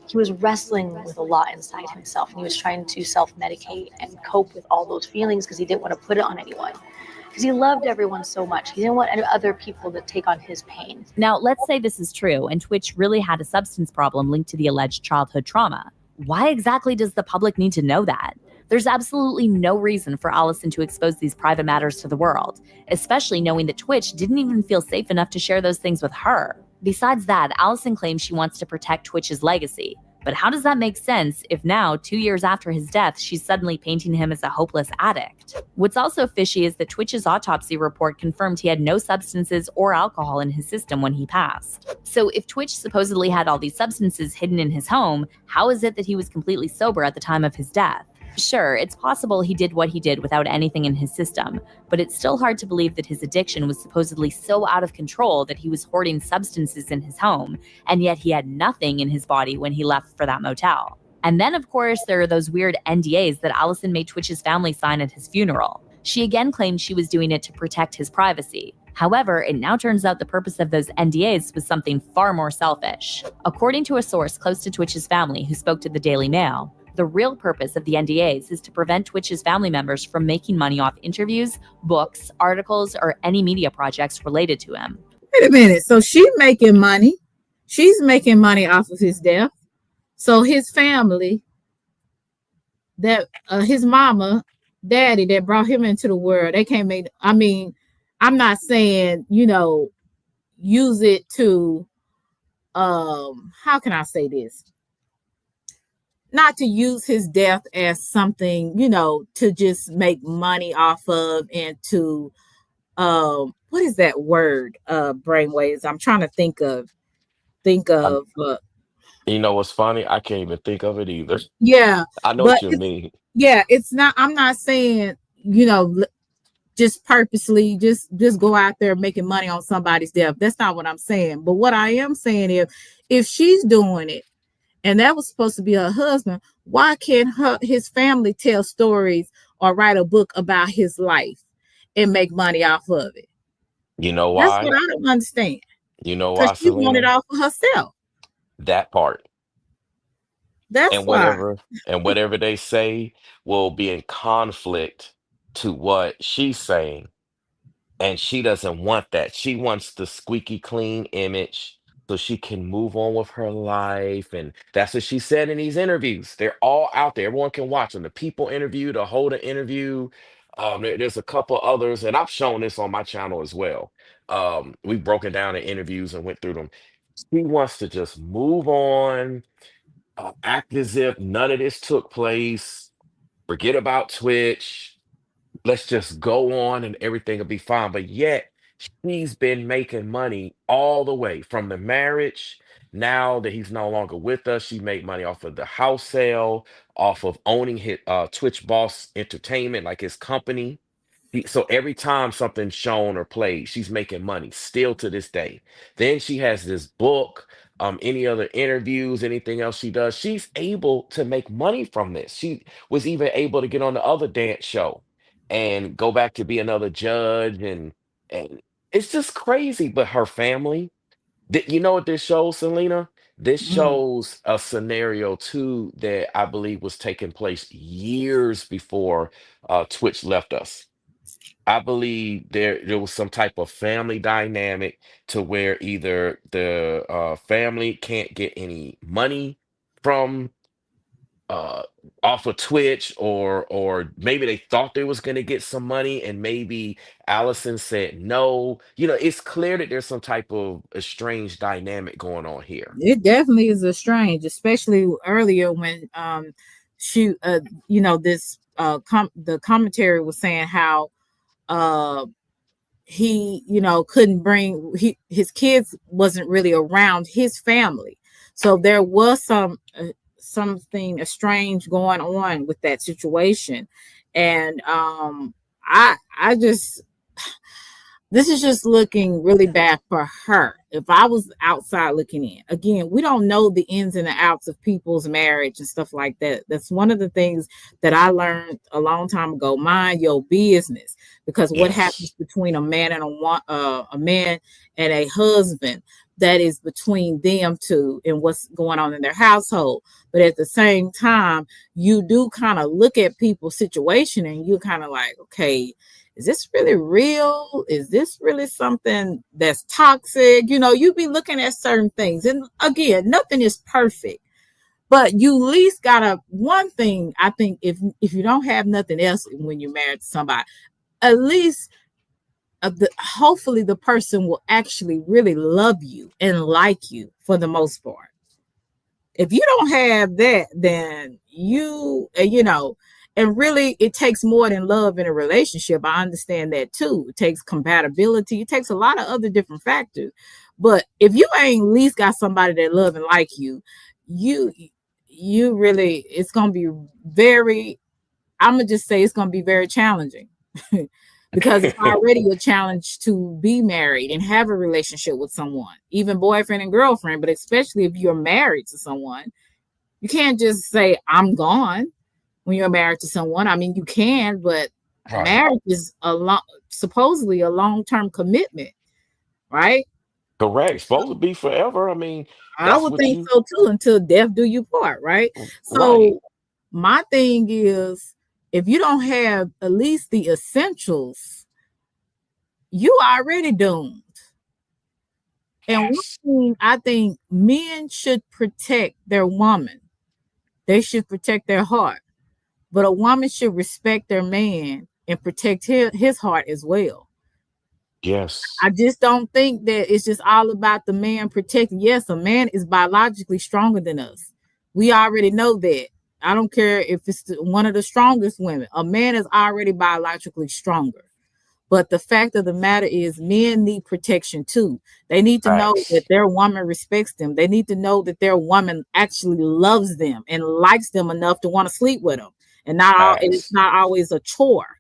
he was wrestling with a lot inside himself, and he was trying to self-medicate and cope with all those feelings because he didn't want to put it on anyone. Because he loved everyone so much. He didn't want other people to take on his pain. Now, let's say this is true, and Twitch really had a substance problem linked to the alleged childhood trauma. Why exactly does the public need to know that? There's absolutely no reason for Allison to expose these private matters to the world, especially knowing that Twitch didn't even feel safe enough to share those things with her. Besides that, Allison claims she wants to protect Twitch's legacy, But how does that make sense if now, 2 years after his death, she's suddenly painting him as a hopeless addict? What's also fishy is that Twitch's autopsy report confirmed he had no substances or alcohol in his system when he passed. So if Twitch supposedly had all these substances hidden in his home, how is it that he was completely sober at the time of his death? Sure, it's possible he did what he did without anything in his system, but it's still hard to believe that his addiction was supposedly so out of control that he was hoarding substances in his home, and yet he had nothing in his body when he left for that motel. And then, of course, there are those weird NDAs that Allison made Twitch's family sign at his funeral. She again claimed she was doing it to protect his privacy. However, it now turns out the purpose of those NDAs was something far more selfish. According to a source close to Twitch's family who spoke to the Daily Mail, the real purpose of the NDAs is to prevent Twitch's family members from making money off interviews, books, articles, or any media projects related to him. Wait a minute. So she's making money. She's making money off of his death. So his family, that his mama, daddy that brought him into the world, they can't make, I mean, I'm not saying, use it to, how can I say this? Not to use his death as something, to just make money off of and to, what is that word? Brainwaves. I'm trying to think of. You know what's funny? I can't even think of it either. Yeah, I know what you mean. Yeah, it's not. I'm not saying, just purposely just go out there making money on somebody's death. That's not what I'm saying. But what I am saying is, if she's doing it, and that was supposed to be her husband, why can't his family tell stories or write a book about his life and make money off of it? You know That's why? what I don't understand. You know why, Because she wanted Selena? it all for herself. That part. That's And why. whatever they say will be in conflict to what she's saying. And she doesn't want that. She wants the squeaky clean image so she can move on with her life. And that's what she said in these interviews. They're all out there. Everyone can watch them. The People interview, the Holder interview. There's a couple others, and I've shown this on my channel as well. We've broken down the interviews and went through them. She wants to just move on, act as if none of this took place, forget about Twitch. Let's just go on and everything will be fine. But yet she's been making money all the way from the marriage. Now that he's no longer with us, she made money off of the house sale, off of owning his Twitch Boss Entertainment, like his company. So every time something's shown or played, she's making money still to this day. Then she has this book, any other interviews, anything else she does, she's able to make money from this. She was even able to get on the other dance show and go back to be another judge, and it's just crazy. But her family, you know what this shows, Selena? This shows a scenario too that I believe was taking place years before Twitch left us. I believe there was some type of family dynamic to where either the family can't get any money from uh off of Twitch, or maybe they thought they was gonna get some money and maybe Allison said no. It's clear that there's some type of estranged dynamic going on here. It definitely is a strange, especially earlier when she this the commentary was saying how he couldn't bring his kids wasn't really around his family, so there was something strange going on with that situation. And I just, this is just looking really bad for her. If I was outside looking in, again, we don't know the ins and the outs of people's marriage and stuff like that. That's one of the things that I learned a long time ago. Mind your business, because what happens between a man and a man and a husband, that is between them two and what's going on in their household. But at the same time, you do kind of look at people's situation and you're kind of like, okay, is this really real? Is this really something that's toxic? You be looking at certain things. And again, nothing is perfect, but you at least gotta, one thing, I think, if you don't have nothing else when you're married to somebody, at least hopefully the person will actually really love you and like you for the most part. If you don't have that, then you know, and really it takes more than love in a relationship. I understand that too. It takes compatibility. It takes a lot of other different factors. But if you ain't at least got somebody that love and like you really, it's going to be very, I'm going to just say it's going to be very challenging. Because it's already a challenge to be married and have a relationship with someone, even boyfriend and girlfriend, but especially if you're married to someone. You can't just say, I'm gone when you're married to someone. I mean, you can, but marriage is supposedly a long-term commitment, right? Correct. Supposed to be forever. I mean, I that's would what think you so too, until death do you part, right? right. So my thing is, if you don't have at least the essentials, you already doomed. And one thing, I think men should protect their woman. They should protect their heart. But a woman should respect their man and protect his heart as well. Yes. I just don't think that it's just all about the man protecting. Yes, a man is biologically stronger than us. We already know that. I don't care if it's one of the strongest women. A man is already biologically stronger. But the fact of the matter is, men need protection too. They need to know that their woman respects them. They need to know that their woman actually loves them and likes them enough to want to sleep with them. And it's not always a chore,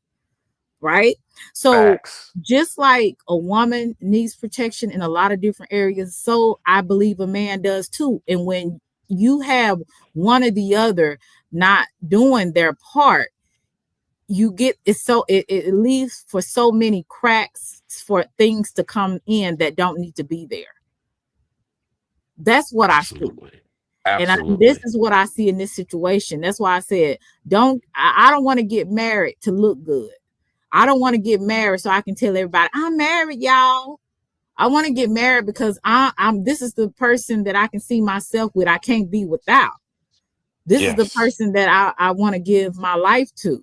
right? So just like a woman needs protection in a lot of different areas, so I believe a man does too. And when you have one or the other not doing their part, you get it leaves for so many cracks for things to come in that don't need to be there. That's what I see. And this is what I see in this situation. That's why I said, I don't want to get married to look good. I don't want to get married so I can tell everybody I'm married, y'all. I want to get married because this is the person that I can see myself with. I can't be without. This is the person that I want to give my life to.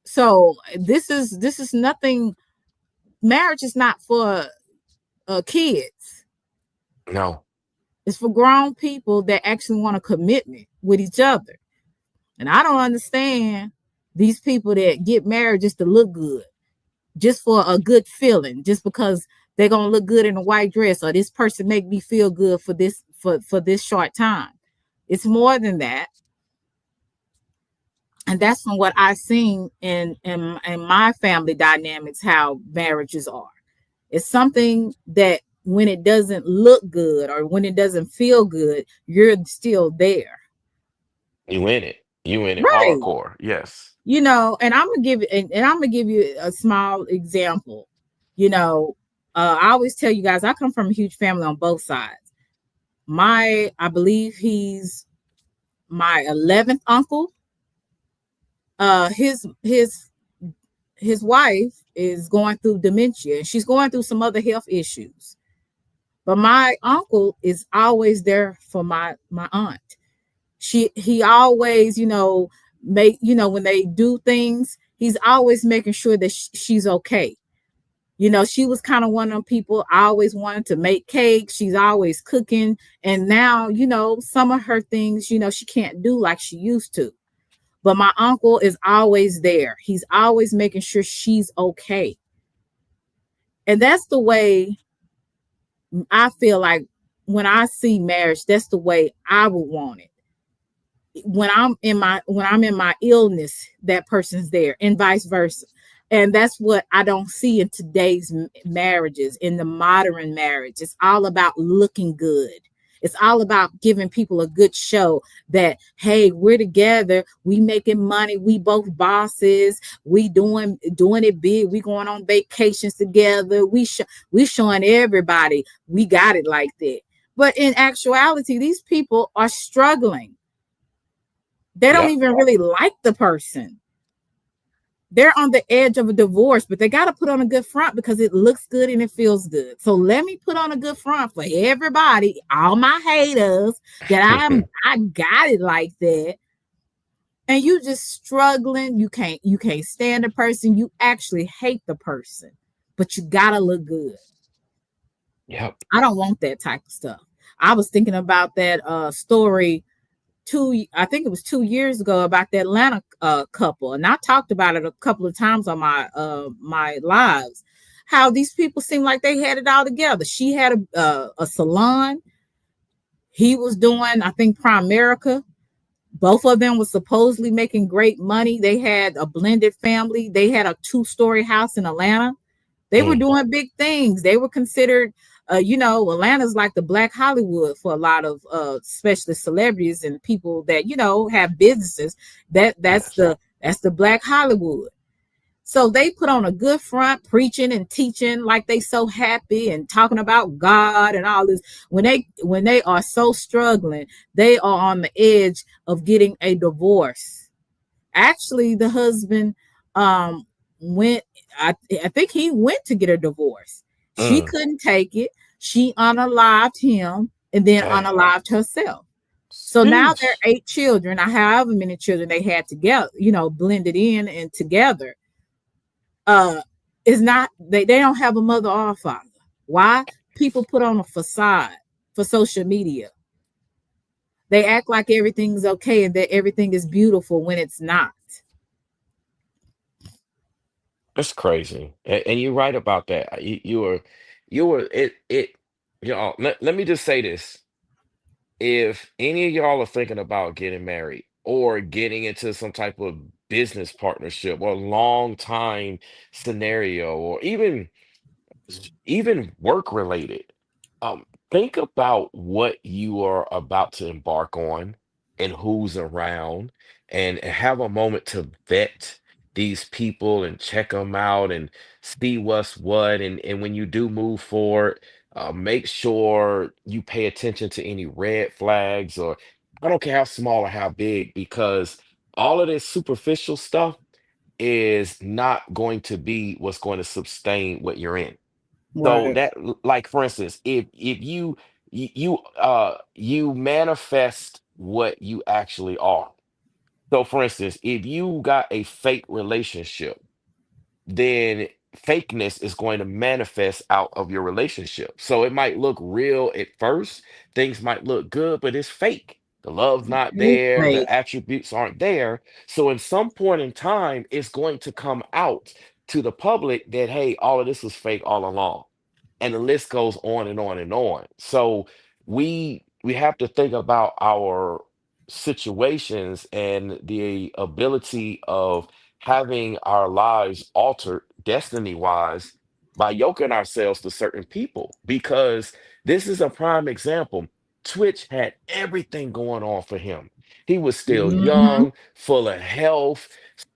So this is nothing. Marriage is not for kids. No. It's for grown people that actually want a commitment with each other. And I don't understand these people that get married just to look good, just for a good feeling, just because they're gonna look good in a white dress, or this person make me feel good for this short time. It's more than that. And that's from what I've seen in my family dynamics, how marriages are. It's something that when it doesn't look good or when it doesn't feel good, you're still there. You in it. You in it Right. hardcore. Yes. You know, and I'm gonna give you a small example. You know, I always tell you guys, I come from a huge family on both sides. I believe he's my 11th uncle. His wife is going through dementia, and she's going through some other health issues. But my uncle is always there for my aunt. He always, when they do things, he's always making sure that she's okay. She was kind of one of them people. I always wanted to make cake. She's always cooking. And now, some of her things, she can't do like she used to. But my uncle is always there. He's always making sure she's okay. And that's the way I feel like when I see marriage, that's the way I would want it. When I'm in my illness, that person's there, and vice versa. And that's what I don't see in today's marriages, in the modern marriage. It's all about looking good. It's all about giving people a good show that, hey, we're together, we making money, we both bosses, we doing it big, we going on vacations together, we showing everybody we got it like that. But in actuality, these people are struggling. They don't even really like the person. They're on the edge of a divorce, but they got to put on a good front because it looks good and it feels good. So let me put on a good front for everybody, all my haters, that I got it like that. And you just struggling. You can't stand the person. You actually hate the person, but you got to look good. Yep. I don't want that type of stuff. I was thinking about that story I think it was 2 years ago, about the Atlanta couple, and I talked about it a couple of times on my lives. How these people seem like they had it all together. She had a salon. He was doing, I think, Primerica. Both of them was supposedly making great money. They had a blended family. They had a 2-story house in Atlanta. They were doing big things. They were considered, Atlanta's like the Black Hollywood for a lot of especially celebrities and people that, have businesses. That's the Black Hollywood. So they put on a good front, preaching and teaching like they so happy and talking about God and all this. When they are so struggling, they are on the edge of getting a divorce. Actually, the husband went. I think he went to get a divorce. She couldn't take it. She unalived him and then unalived herself. So now there are 8 children, or however many children they had together, blended in and together. Is not they don't have a mother or a father. Why? People put on a facade for social media. They act like everything's okay and that everything is beautiful when it's not. That's crazy. And you're right about that. Let me just say this. If any of y'all are thinking about getting married or getting into some type of business partnership or long time scenario, or even work related, think about what you are about to embark on and who's around, and have a moment to vet these people and check them out and see what's what. And when you do move forward, make sure you pay attention to any red flags, or I don't care how small or how big, because all of this superficial stuff is not going to be what's going to sustain what you're in. So Right. like for instance, if you manifest what you actually are. So for instance, if you got a fake relationship, then fakeness is going to manifest out of your relationship. So it might look real at first, things might look good, but it's fake. The love's not It's there, fake. the attributes aren't there. So in some point in time, it's going to come out to the public that, hey, all of this was fake all along. And the list goes on and on and on. So we have to think about our situations and the ability of having our lives altered destiny wise by yoking ourselves to certain people, because this is a prime example. Twitch had everything going on for him. He was still Mhm. young, full of health,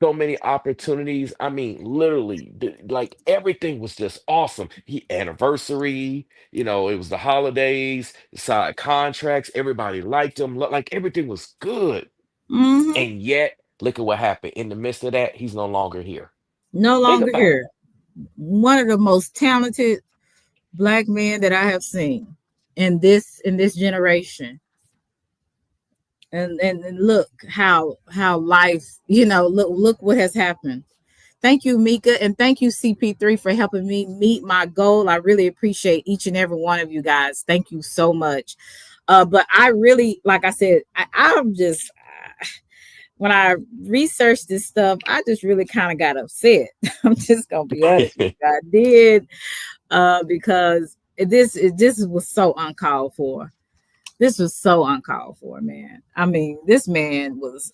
so many opportunities. I mean, literally, like everything was just awesome. He anniversary, it was the holidays, side contracts, everybody liked him, like everything was good. Mhm. And yet, look at what happened. In the midst of that, he's no longer here. No Think longer about it. here. One of the most talented Black men that I have seen in this generation. And look how life, look what has happened. Thank you, Mika, and thank you, CP3, for helping me meet my goal. I really appreciate each and every one of you guys. Thank you so much. But I really, like I said, I'm just when I researched this stuff, I just really kind of got upset. I'm just gonna be honest with you. I did, because this was so uncalled for. This was so uncalled for, man. I mean, this man was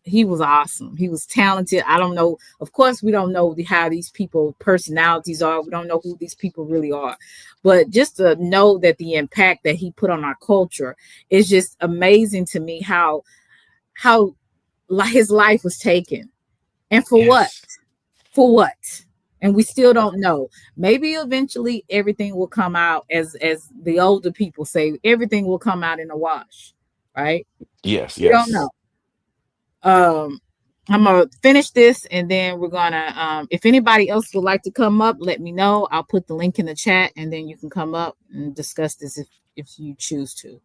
he was awesome. He was talented. I don't know. Of course, we don't know how these people personalities are. We don't know who these people really are. But just to know that the impact that he put on our culture is just amazing to me, how his life was taken. And for what? Yes. For what? And we still don't know. Maybe eventually everything will come out, as the older people say, everything will come out in a wash, right? Yes, We don't yes. know. I'm gonna finish this, and then we're gonna if anybody else would like to come up, let me know. I'll put the link in the chat, and then you can come up and discuss this if you choose to.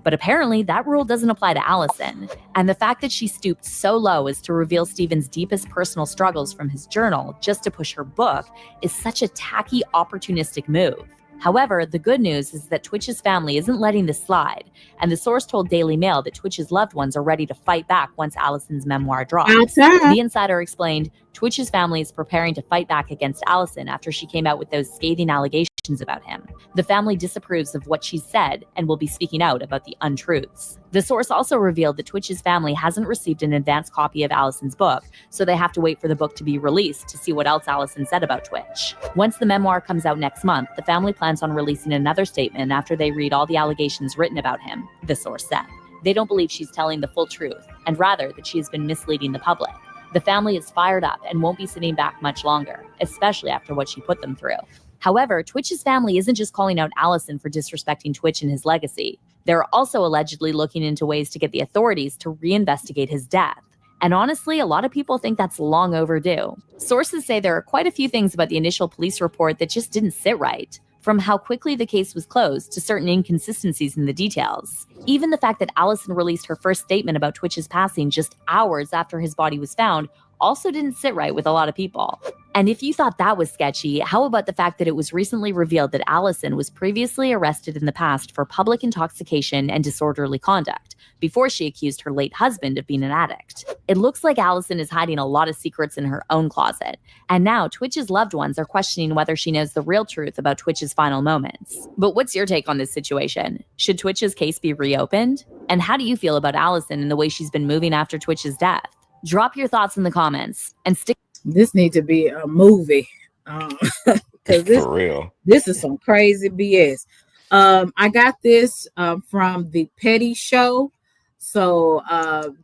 But apparently that rule doesn't apply to Allison. And the fact that she stooped so low as to reveal Stephen's deepest personal struggles from his journal just to push her book is such a tacky, opportunistic move. However, the good news is that Twitch's family isn't letting this slide, and the source told Daily Mail that Twitch's loved ones are ready to fight back once Allison's memoir drops. Outside. The insider explained Twitch's family is preparing to fight back against Allison after she came out with those scathing allegations about him. The family disapproves of what she's said and will be speaking out about the untruths. The source also revealed that Twitch's family hasn't received an advance copy of Allison's book, so they have to wait for the book to be released to see what else Allison said about Twitch. Once the memoir comes out next month, the family plans on releasing another statement after they read all the allegations written about him, the source said. They don't believe she's telling the full truth, and rather that she has been misleading the public. The family is fired up and won't be sitting back much longer, especially after what she put them through. However, Twitch's family isn't just calling out Allison for disrespecting Twitch and his legacy. They're also allegedly looking into ways to get the authorities to reinvestigate his death. And honestly, a lot of people think that's long overdue. Sources say there are quite a few things about the initial police report that just didn't sit right, from how quickly the case was closed to certain inconsistencies in the details. Even the fact that Allison released her first statement about Twitch's passing just hours after his body was found also didn't sit right with a lot of people. And if you thought that was sketchy, how about the fact that it was recently revealed that Allison was previously arrested in the past for public intoxication and disorderly conduct, before she accused her late husband of being an addict. It looks like Allison is hiding a lot of secrets in her own closet, and now Twitch's loved ones are questioning whether she knows the real truth about Twitch's final moments. But what's your take on this situation? Should Twitch's case be reopened? And how do you feel about Allison and the way she's been moving after Twitch's death? Drop your thoughts in the comments and stick. This needs to be a movie. Because For real. this is some crazy BS. I got this from the Petty Show. So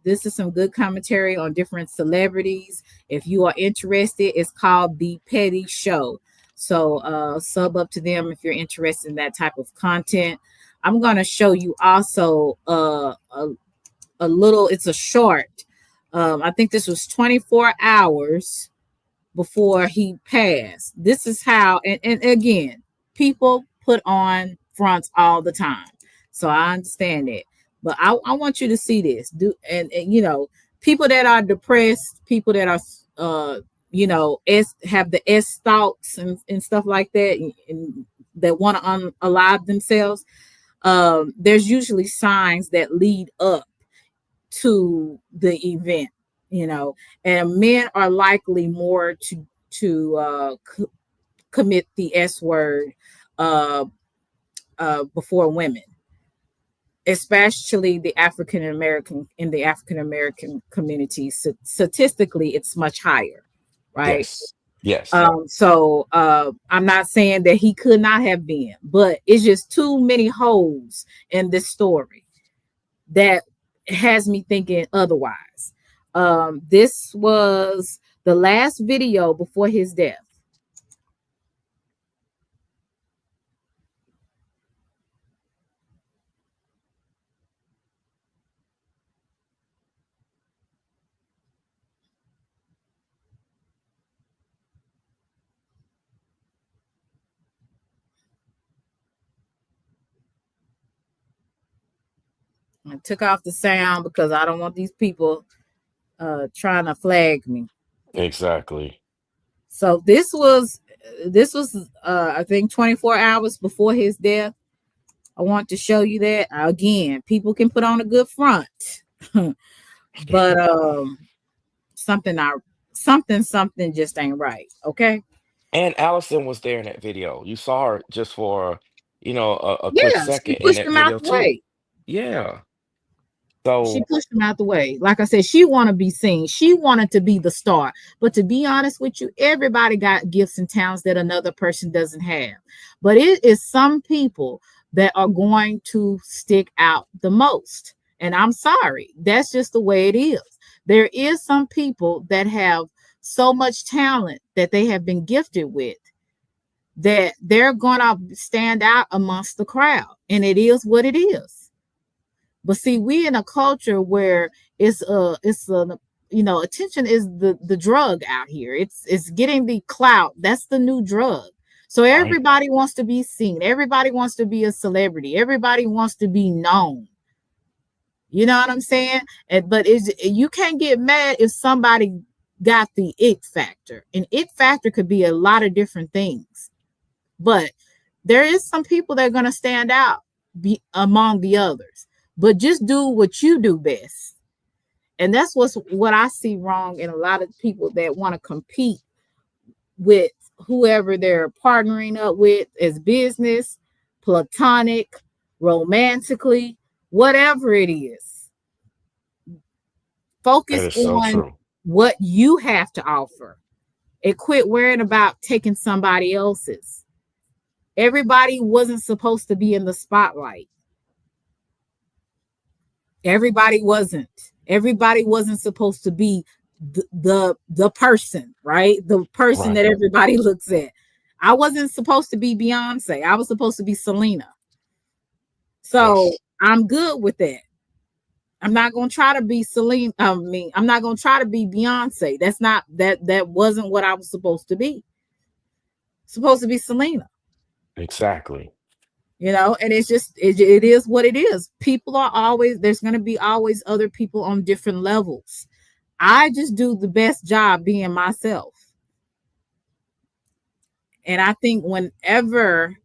this is some good commentary on different celebrities. If you are interested, it's called The Petty Show. So sub up to them if you're interested in that type of content. I'm going to show you also a little, it's a short. I think this was 24 hours before he passed. This is how, and again, people put on fronts all the time. So I understand it. But I want you to see this. And you know, people that are depressed, people that are have the S thoughts and stuff like that, and that want to unalive themselves, there's usually signs that lead up to the event, and men are likely more to commit the S word before women, especially the African American community. Statistically, it's much higher, right? Yes. So I'm not saying that he could not have been, but it's just too many holes in this story that has me thinking otherwise. This was the last video before his death. I took off the sound because I don't want these people trying to flag me. Exactly. So this was I think 24 hours before his death. I want to show you that. Again, people can put on a good front. But something just ain't right. Okay. And Allison was there in that video. You saw her just for, a quick second she pushed in him that video out the too. way. Yeah. She So pushed him out the way. Like I said, she want to be seen. She wanted to be the star. But to be honest with you, everybody got gifts and talents that another person doesn't have. But it is some people that are going to stick out the most. And I'm sorry. That's just the way it is. There is some people that have so much talent that they have been gifted with that they're going to stand out amongst the crowd. And it is what it is. But see, we in a culture where attention is the drug out here. It's getting the clout. That's the new drug. So everybody wants to be seen. Everybody wants to be a celebrity. Everybody wants to be known. You know what I'm saying? But you can't get mad if somebody got the it factor. And it factor could be a lot of different things. But there is some people that are going to stand out among the others, but just do what you do best. And that's what I see wrong in a lot of people that want to compete with whoever they're partnering up with as business, platonic, romantically, whatever it is. That Focus is so on true. what you have to offer and quit worrying about taking somebody else's. Everybody wasn't supposed to be in the spotlight. Everybody wasn't. Everybody wasn't supposed to be the person, right? The person that Right. everybody looks at. I wasn't supposed to be Beyonce. I was supposed to be Selena. So Yes. I'm good with that. I'm not gonna try to be Selena. I'm not gonna try to be Beyonce. That's not that wasn't what I was supposed to be. Supposed to be Selena. Exactly. And it's just it is what it is. People are always there's going to be always other people on different levels. I just do the best job being myself. And I think whenever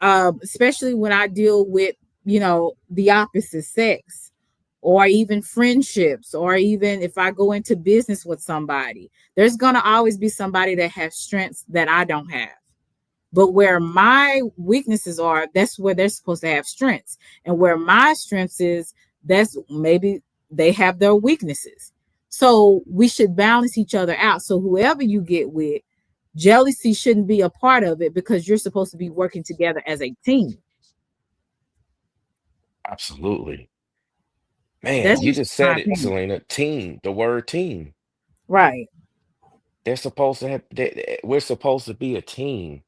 especially when I deal with the opposite sex, or even friendships, or even if I go into business with somebody, there's going to always be somebody that has strengths that I don't have. But where my weaknesses are, that's where they're supposed to have strengths. And where my strengths is, that's maybe they have their weaknesses. So we should balance each other out. So whoever you get with, jealousy shouldn't be a part of it, because you're supposed to be working together as a team. Absolutely. Man, That's you just just my said it, opinion. Selena. Team, the word team. Right. They're supposed to have, we're supposed to be a team.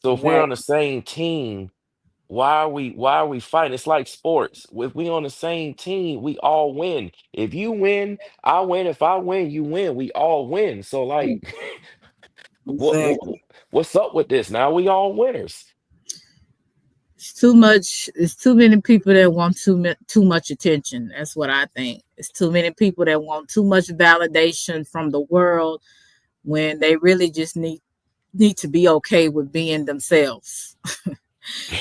So if we're on the Exactly. same team, why are we fighting? It's like sports. If we on the same team, we all win. If you win, I win. If I win, you win. We all win. So like, Exactly. what's up with this? Now we all winners. It's too much. It's too many people that want too much attention. That's what I think. It's too many people that want too much validation from the world, when they really just need to be okay with being themselves.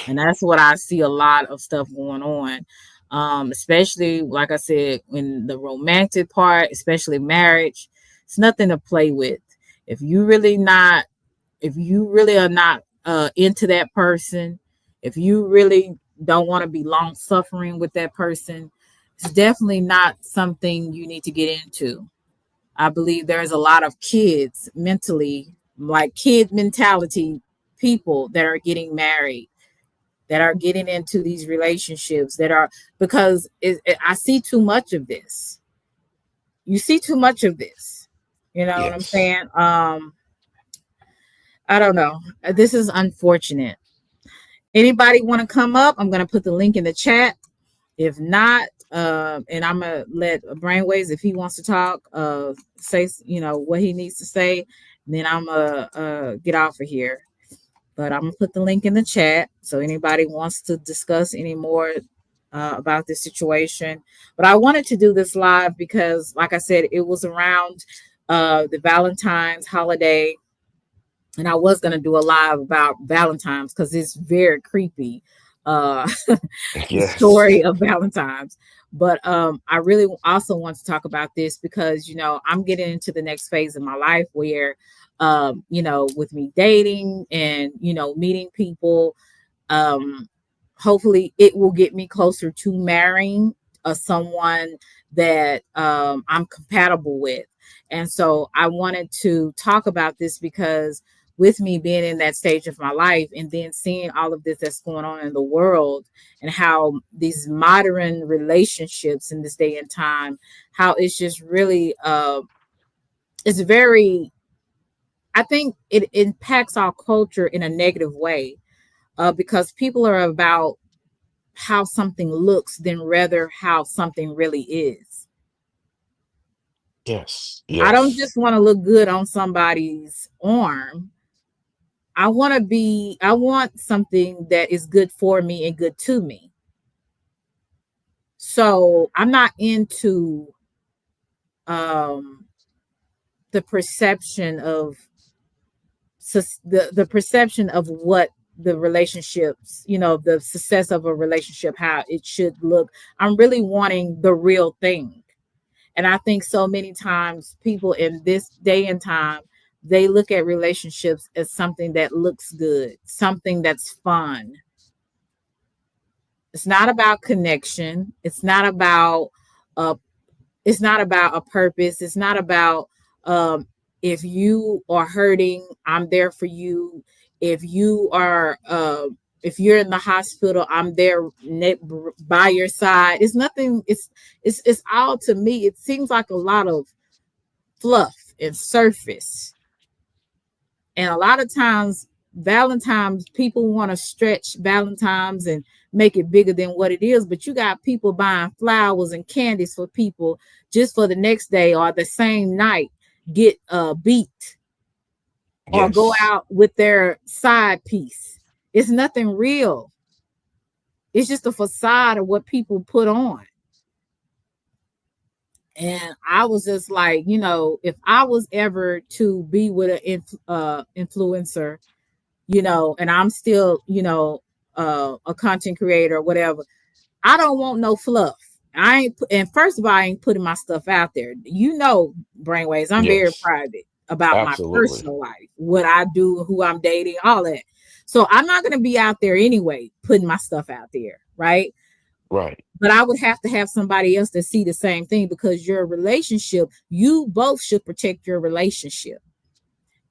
And that's what I see a lot of stuff going on. Especially like I said, in the romantic part, especially marriage, it's nothing to play with. If you really are not into that person, if you really don't want to be long suffering with that person, it's definitely not something you need to get into. I believe there's a lot of kids mentally, like kid mentality, people that are getting married, that are getting into these relationships, that are, because I see too much of this. You see too much of this. You know what I'm Yes. saying? I don't know. This is unfortunate. Anybody want to come up? I'm going to put the link in the chat. If not, and I'm going to let Brainwaves, if he wants to talk, say, what he needs to say. Then I'm going to get off of here. But I'm going to put the link in the chat. So anybody wants to discuss any more about this situation. But I wanted to do this live because, like I said, it was around the Valentine's holiday. And I was going to do a live about Valentine's because it's very creepy, the Yes. story of Valentine's. But I really also want to talk about this because, I'm getting into the next phase of my life where, with me dating and, meeting people, hopefully it will get me closer to marrying someone that I'm compatible with. And so I wanted to talk about this because with me being in that stage of my life and then seeing all of this that's going on in the world and how these modern relationships in this day and time, how it's just really, it's very, I think it impacts our culture in a negative way, because people are about how something looks than rather how something really is. Yes. I don't Yes. just want to look good on somebody's arm. I want something that is good for me and good to me. So I'm not into the perception of the perception of what the relationships, the success of a relationship, how it should look. I'm really wanting the real thing. And I think so many times people in this day and time, they look at relationships as something that looks good, something that's fun. It's not about connection. Uh it's not about a purpose. It's not about um if you are hurting, I'm there for you. If you are if you're in the hospital, I'm there by your side. It's nothing. It's all, to me, it seems like a lot of fluff and surface. And a lot of times, Valentine's, people want to stretch Valentine's and make it bigger than what it is. But you got people buying flowers and candies for people just for the next day or the same night get beat or go Yes. out with their side piece. It's nothing real. It's just a facade of what people put on. And I was just like, if I was ever to be with an influencer, and I'm still, a content creator or whatever, I don't want no fluff. And first of all, I ain't putting my stuff out there. Brainwaves, I'm very Yes. private about my Absolutely. personal life, what I do, who I'm dating, all that. So I'm not going to be out there anyway, putting my stuff out there, right? Right. But I would have to have somebody else to see the same thing, because your relationship, you both should protect your relationship.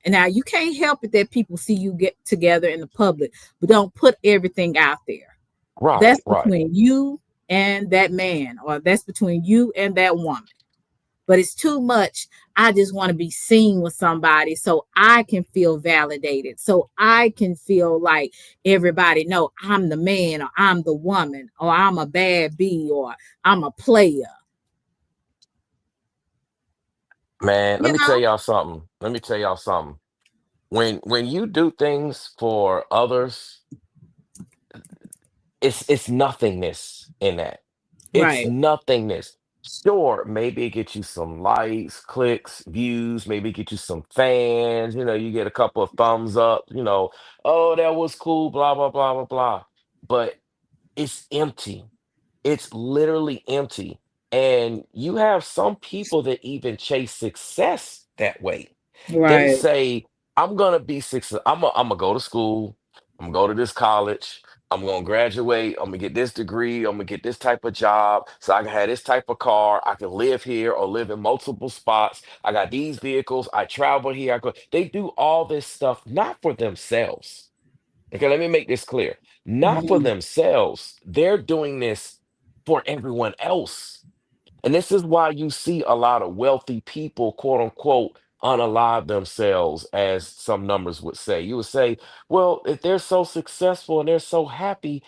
And now you can't help it that people see you get together in the public, but don't put everything out there. Right. That's Right. between you and that man, or that's between you and that woman. But it's too much. I just want to be seen with somebody so I can feel validated, so I can feel like everybody know I'm the man, or I'm the woman, or I'm a bad bee, or I'm a player. Man, let You me tell know? y'all something. Let me tell y'all something. When you do things for others, it's nothingness in that. It's Right. nothingness. Sure, maybe it gets you some likes, clicks, views, maybe get you some fans, you get a couple of thumbs up, oh, that was cool, blah, blah, blah, blah, blah. But it's empty. It's literally empty. And you have some people that even chase success that way. They Right. say, I'm gonna be success. I'm gonna go to school. I'm gonna go to this college. I'm gonna graduate. I'm gonna get this degree. I'm gonna get this type of job. So I can have this type of car. I can live here or live in multiple spots. I got these vehicles. I travel here. I go. They do all this stuff not for themselves. Okay, let me make this clear. Not for Mhm. themselves. They're doing this for everyone else. And this is why you see a lot of wealthy people, quote unquote, unalive themselves, as some numbers would say. You would say, well, if they're so successful and they're so happy,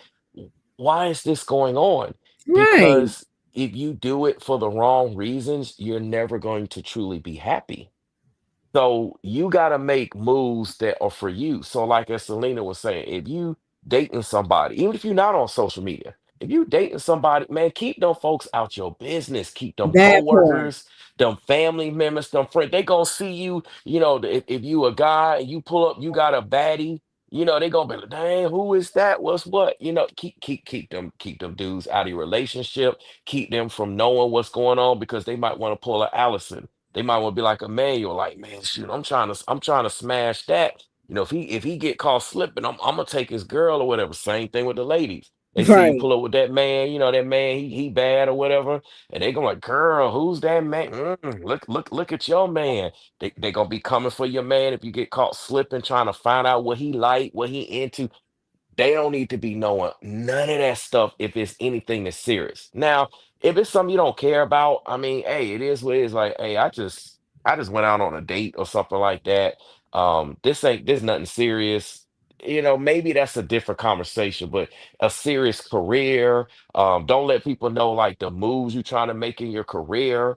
why is this going on? Right. Because if you do it for the wrong reasons, you're never going to truly be happy. So you got to make moves that are for you. So, like as Selena was saying, if you dating somebody, even if you're not on social media, if you dating somebody, man, keep them folks out your business. Keep them That part. coworkers, them family members, them friends. They gonna see you. If you a guy and you pull up, you got a baddie. They gonna be like, dang, who is that? What's what? Keep them dudes out of your relationship. Keep them from knowing what's going on, because they might want to pull a Allison. They might want to be like a Manuel, like, man, shoot, I'm trying to smash that. If he get caught slipping, I'm gonna take his girl or whatever. Same thing with the ladies. They see you Right. pull up with that man, that man, he bad or whatever, and they gonna like, girl, who's that man? Look at your man. They gonna be coming for your man if you get caught slipping, trying to find out what he like, what he into. They don't need to be knowing none of that stuff if it's anything that's serious. Now, if it's something you don't care about, I mean, hey, it is what it is. Like, hey, I just went out on a date or something like that. This nothing serious. Maybe that's a different conversation, but a serious career. Don't let people know like the moves you're trying to make in your career,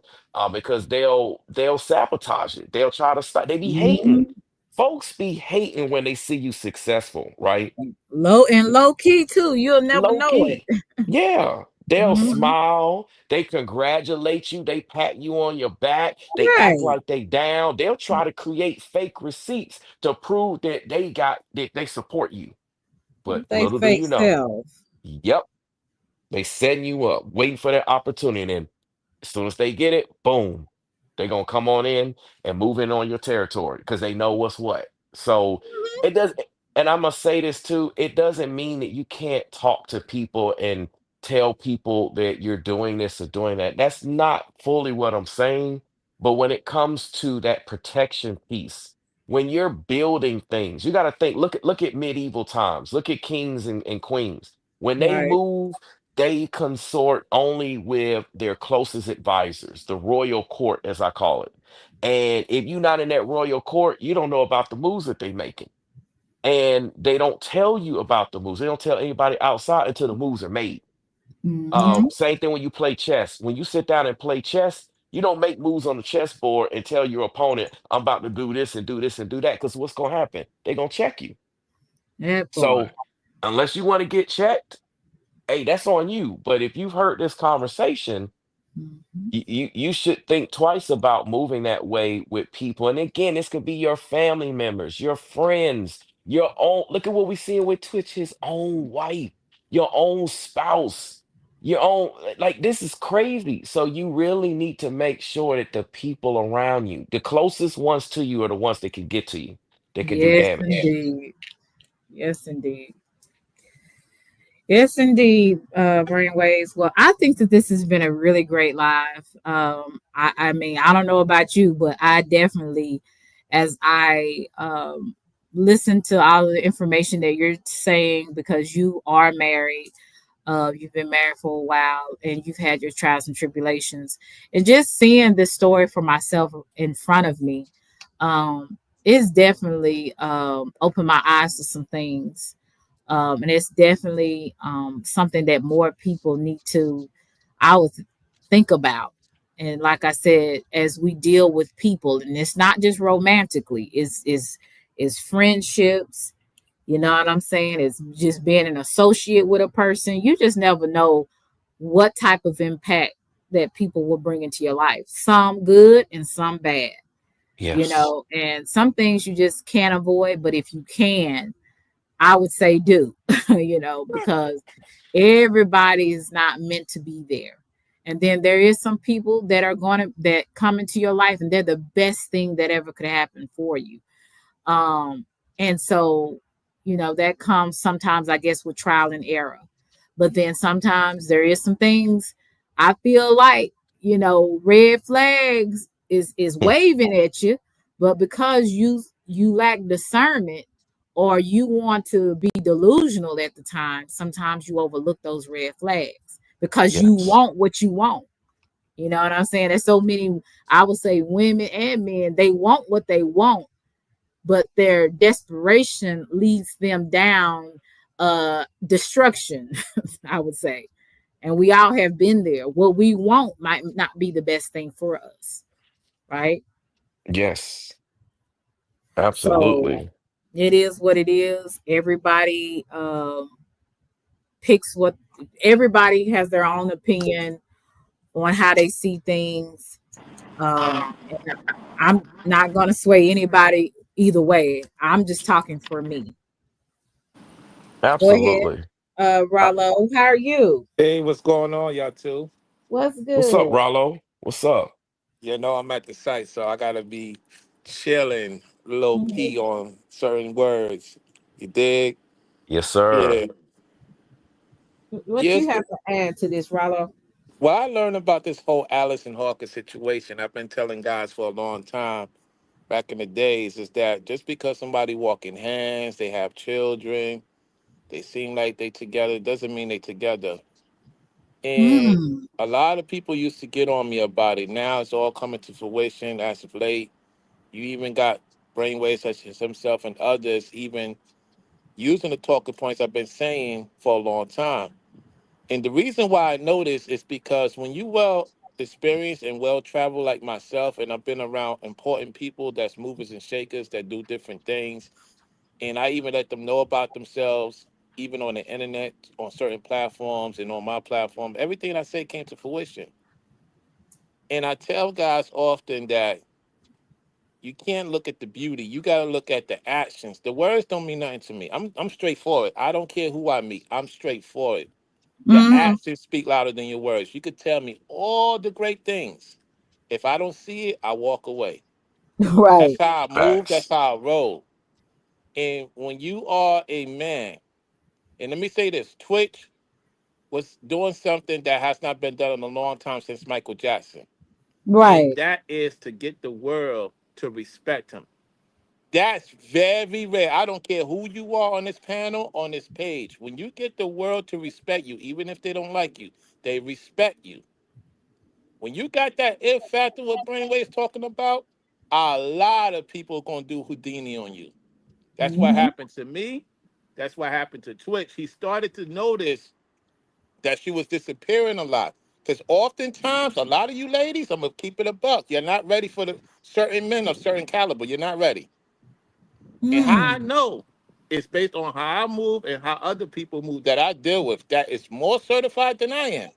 because they'll sabotage it. They'll try to stop. They be hating. Mhm. Folks be hating when they see you successful, right? Low key too. You'll never Low know it. key. Yeah. They'll Mhm. smile, they congratulate you, they pat you on your back, they act Right. like they down. They'll try to create fake receipts to prove that they support you. But They little do fake you know, self. yep, they setting you up, waiting for that opportunity. And then as soon as they get it, boom, they're gonna come on in and move in on your territory because they know what's what. So it does, and I must say this too, it doesn't mean that you can't talk to people and tell people that you're doing this or doing that. That's not fully what I'm saying. But when it comes to that protection piece, when you're building things, you got to think, look at medieval times, look at kings and queens. When they Right. move, they consort only with their closest advisors, the royal court, as I call it. And if you're not in that royal court, you don't know about the moves that they're making. And they don't tell you about the moves. They don't tell anybody outside until the moves are made. Mm-hmm. Same thing when you play chess. When you sit down and play chess, you don't make moves on the chessboard and tell your opponent, I'm about to do this and do this and do that. Because what's going to happen? They're going to check you. That part. So unless you want to get checked, hey, that's on you. But if you've heard this conversation, Mhm. you should think twice about moving that way with people. And again, this could be your family members, your friends, your own. Look at what we're seeing with Twitch, his own wife, your own spouse, your own. Like, this is crazy. So you really need to make sure that the people around you, the closest ones to you, are the ones that can get to you, that can do Yes, damage. indeed. Yes, indeed. Yes, indeed, Brainwaves. Well, I think that this has been a really great live. I mean, I don't know about you, but I definitely, as I listen to all of the information that you're saying, because you are married, you've been married for a while, and you've had your trials and tribulations, and just seeing this story for myself in front of me, it's definitely opened my eyes to some things, and it's definitely something that more people need to, I would think about. And like I said, as we deal with people, and it's not just romantically, it's friendships. You know what I'm saying? It's just being an associate with a person. You just never know what type of impact that people will bring into your life. Some good and some bad. You Yes. know, and some things you just can't avoid, but if you can, I would say do, you know, because everybody is not meant to be there. And then there is some people that are going to that come into your life, and they're the best thing that ever could happen for you. Um, and so, you know, that comes sometimes, I guess, with trial and error. But then sometimes there is some things I feel like, you know, red flags is Hmm. waving at you, but because you lack discernment or you want to be delusional at the time, sometimes you overlook those red flags because you Yes. want what you want. You know what I'm saying? There's so many, I would say, women and men, they want what they want, but their desperation leads them down destruction. I would say, and we all have been there. What we want might not be the best thing for us, right? Yes. So Absolutely. it is what it is. Everybody picks what, everybody has their own opinion on how they see things. And I'm not going to sway anybody either way. I'm just talking for me. Go ahead, Absolutely. Uh, Rollo. How are you? Hey, what's going on, y'all too? What's What's up, good? Rollo? What's up? You know, I'm at the site, so I gotta be chilling, low Mhm. key on certain words. You dig? Yes, sir. Yeah. What you Yes. have to add to this, Rollo? Well, I learned about this whole Alice and Hawker situation. I've been telling guys for a long time, back in the days, is that just because somebody walking hands, they have children, they seem like they together, doesn't mean they together. And Mm. a lot of people used to get on me about it. Now it's all coming to fruition as of late. You even got brainwaves such as himself and others even using the talking points I've been saying for a long time. And the reason why I know this is because when you well experienced and well traveled like myself, and I've been around important people that's movers and shakers that do different things, and I even let them know about themselves, even on the internet, on certain platforms, and on my platform. Everything I say came to fruition. And I tell guys often that You can't look at the beauty. You got to look at the actions. The words don't mean nothing to me. I'm straightforward. I don't care who I meet. I'm straightforward. The Hmm. actions speak louder than your words. You could tell me all the great things. If I don't see it, I walk away. That's Right. how I move. That's Facts. how I roll. And when you are a man, and let me say this, Twitch was doing something that has not been done in a long time since Michael Jackson. And Right. that is to get the world to respect him. That's very rare. I don't care who you are on this panel, on this page. When you get the world to respect you, even if they don't like you, they respect you. When you got that if factor what Brainwave's talking about, a lot of people are gonna do Houdini on you. That's what Hmm. happened to me. That's what happened to Twitch. He started to notice that she was disappearing a lot. Because oftentimes, a lot of you ladies, I'm gonna keep it a buck. You're not ready for the certain men of certain caliber. You're not ready. And how I Mm. know is based on how I move and how other people move that I deal with that is more certified than I am.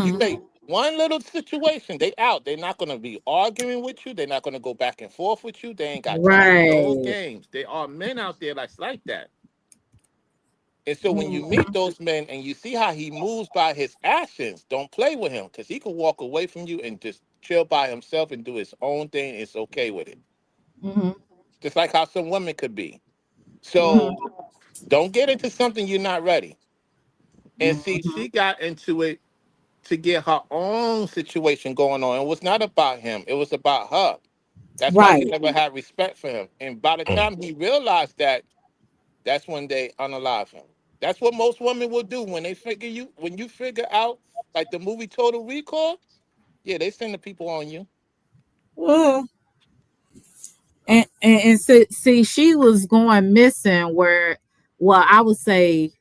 You Hmm. make one little situation, they out. They're not gonna be arguing with you. They're not gonna go back and forth with you. They ain't got time for no Right. games. There are men out there that's like that. And so when you meet Mhm. those men and you see how he moves by his actions, don't play with him because he could walk away from you and just chill by himself and do his own thing. It's okay with it. Hmm. Just like how some women could be. Hmm. So don't get into something you're not ready. And see, Hmm. she got into it to get her own situation going on. It was not about him. It was about her. That's why she Right. never had respect for him. And by the Mm. time he realized that, that's when they unalive him. That's what most women will do when they figure you, when you figure out, like the movie Total Recall, yeah, they send the people on you. Well, and see, she was going missing where, well, I would say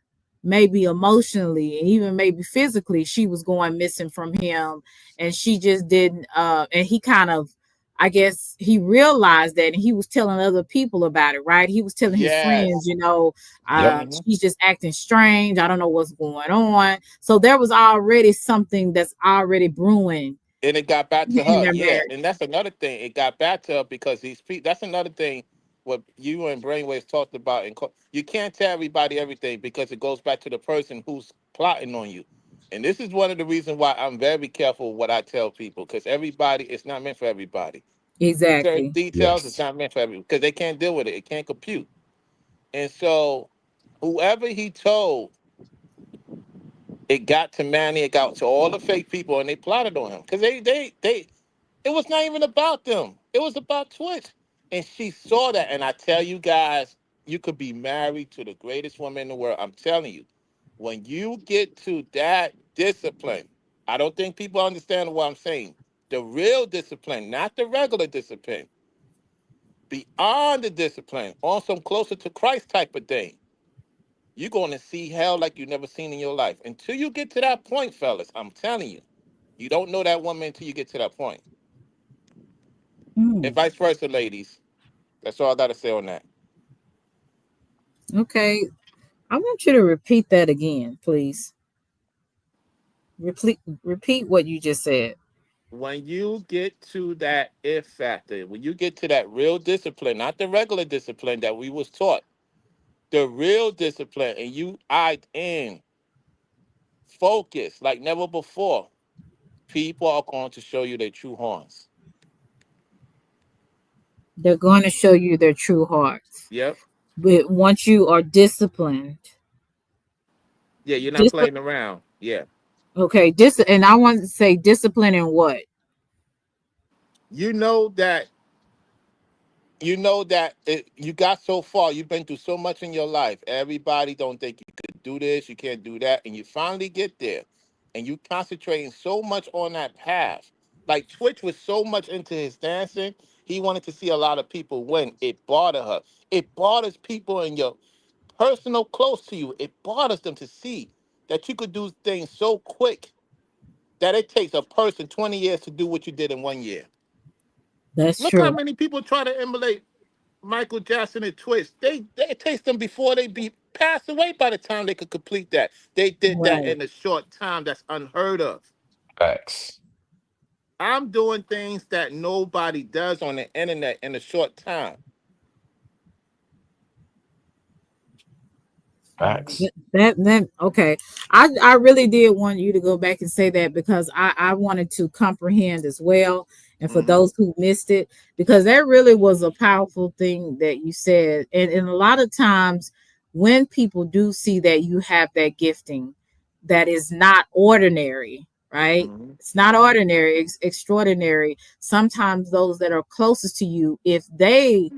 maybe emotionally and even maybe physically, she was going missing from him, and she just didn't. And he kind of, I guess, he realized that, and he was telling other people about it. Right? He was telling his friends, Yes. Yep. Hmm. she's just acting strange. I don't know what's going on. So there was already something that's already brewing And it got back to in her, their yeah. marriage. And that's another thing. It got back to her because these people. That's another thing. What you and Brainwaves talked about, and you can't tell everybody everything because it goes back to the person who's plotting on you. And this is one of the reasons why I'm very careful what I tell people because everybody, it's not meant for everybody. Certain Exactly. details, it's Yes. not meant for everybody because they can't deal with it. It can't compute. And so, whoever he told, it got to Manny, it got to all the fake people, and they plotted on him because they it was not even about them. It was about Twitch. And she saw that. And I tell you guys, you could be married to the greatest woman in the world. I'm telling you, when you get to that discipline, I don't think people understand what I'm saying. The real discipline, not the regular discipline, beyond the discipline, on some closer to Christ type of thing. You're going to see hell like you've never seen in your life. Until you get to that point, fellas, I'm telling you, you don't know that woman until you get to that point. And Mm. vice versa, ladies. That's all I got to say on that. Okay. I want you to repeat that again, please. Repeat what you just said. When you get to that if factor, when you get to that real discipline, not the regular discipline that we was taught, the real discipline, and you eyed in, focus like never before, people are going to show you their true horns. They're going to show you their true hearts. Yep. But once you are disciplined, Yeah, you're not dis- playing around. Yeah. okay, and I want to say discipline in what? You know that you got so far, you've been through so much in your life. Everybody don't think you could do this, you can't do that, and you finally get there, and you concentrating so much on that path. Like Twitch was so much into his dancing, he wanted to see a lot of people win. It bothered her. It bothers people in your personal close to you. It bothers them to see that you could do things so quick that it takes a person 20 years to do what you did in 1 year. That's Look how true. many people try to emulate Michael Jackson and Twist. They takes them before they be passed away by the time they could complete that. They did that Right. in a short time. That's unheard of. Facts. I'm doing things that nobody does on the internet in a short time. Facts. That okay. I really did want you to go back and say that because I wanted to comprehend as well. And for Mm-hmm. those who missed it, because that really was a powerful thing that you said. And a lot of times when people do see that you have that gifting, that is not ordinary, right? Mm-hmm. It's not Mm-hmm. ordinary, it's extraordinary. Sometimes those that are closest to you, if they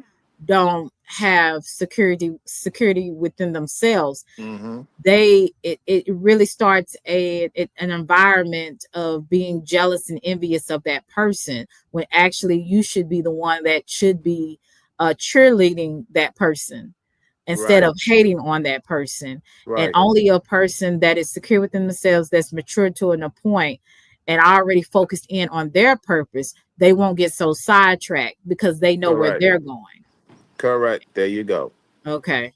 don't have security within themselves, Mm-hmm. it really starts an environment of being jealous and envious of that person, when actually you should be the one that should be cheerleading that person instead Right. of hating on that person. And Right. only a person that is secure within themselves, that's mature to a point and already focused in on their purpose, they won't get so sidetracked because they know where Correct. they're going. Correct. There you go. Okay.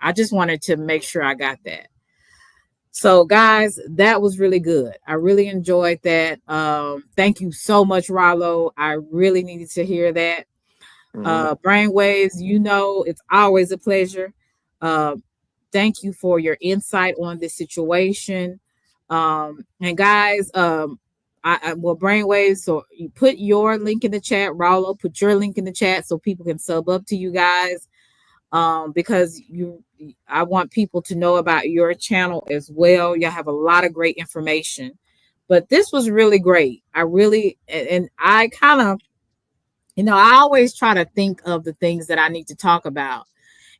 I just wanted to make sure I got that. So, guys, that was really good. I really enjoyed that. Thank you so much, Rollo. I really needed to hear that. Mm-hmm. Brainwaves, it's always a pleasure. Uh, thank you for your insight on this situation. And guys, Brainwaves, so you put your link in the chat. Rollo, put your link in the chat so people can sub up to you guys. Because I want people to know about your channel as well. You have a lot of great information, but this was really great. And I kind of, I always try to think of the things that I need to talk about,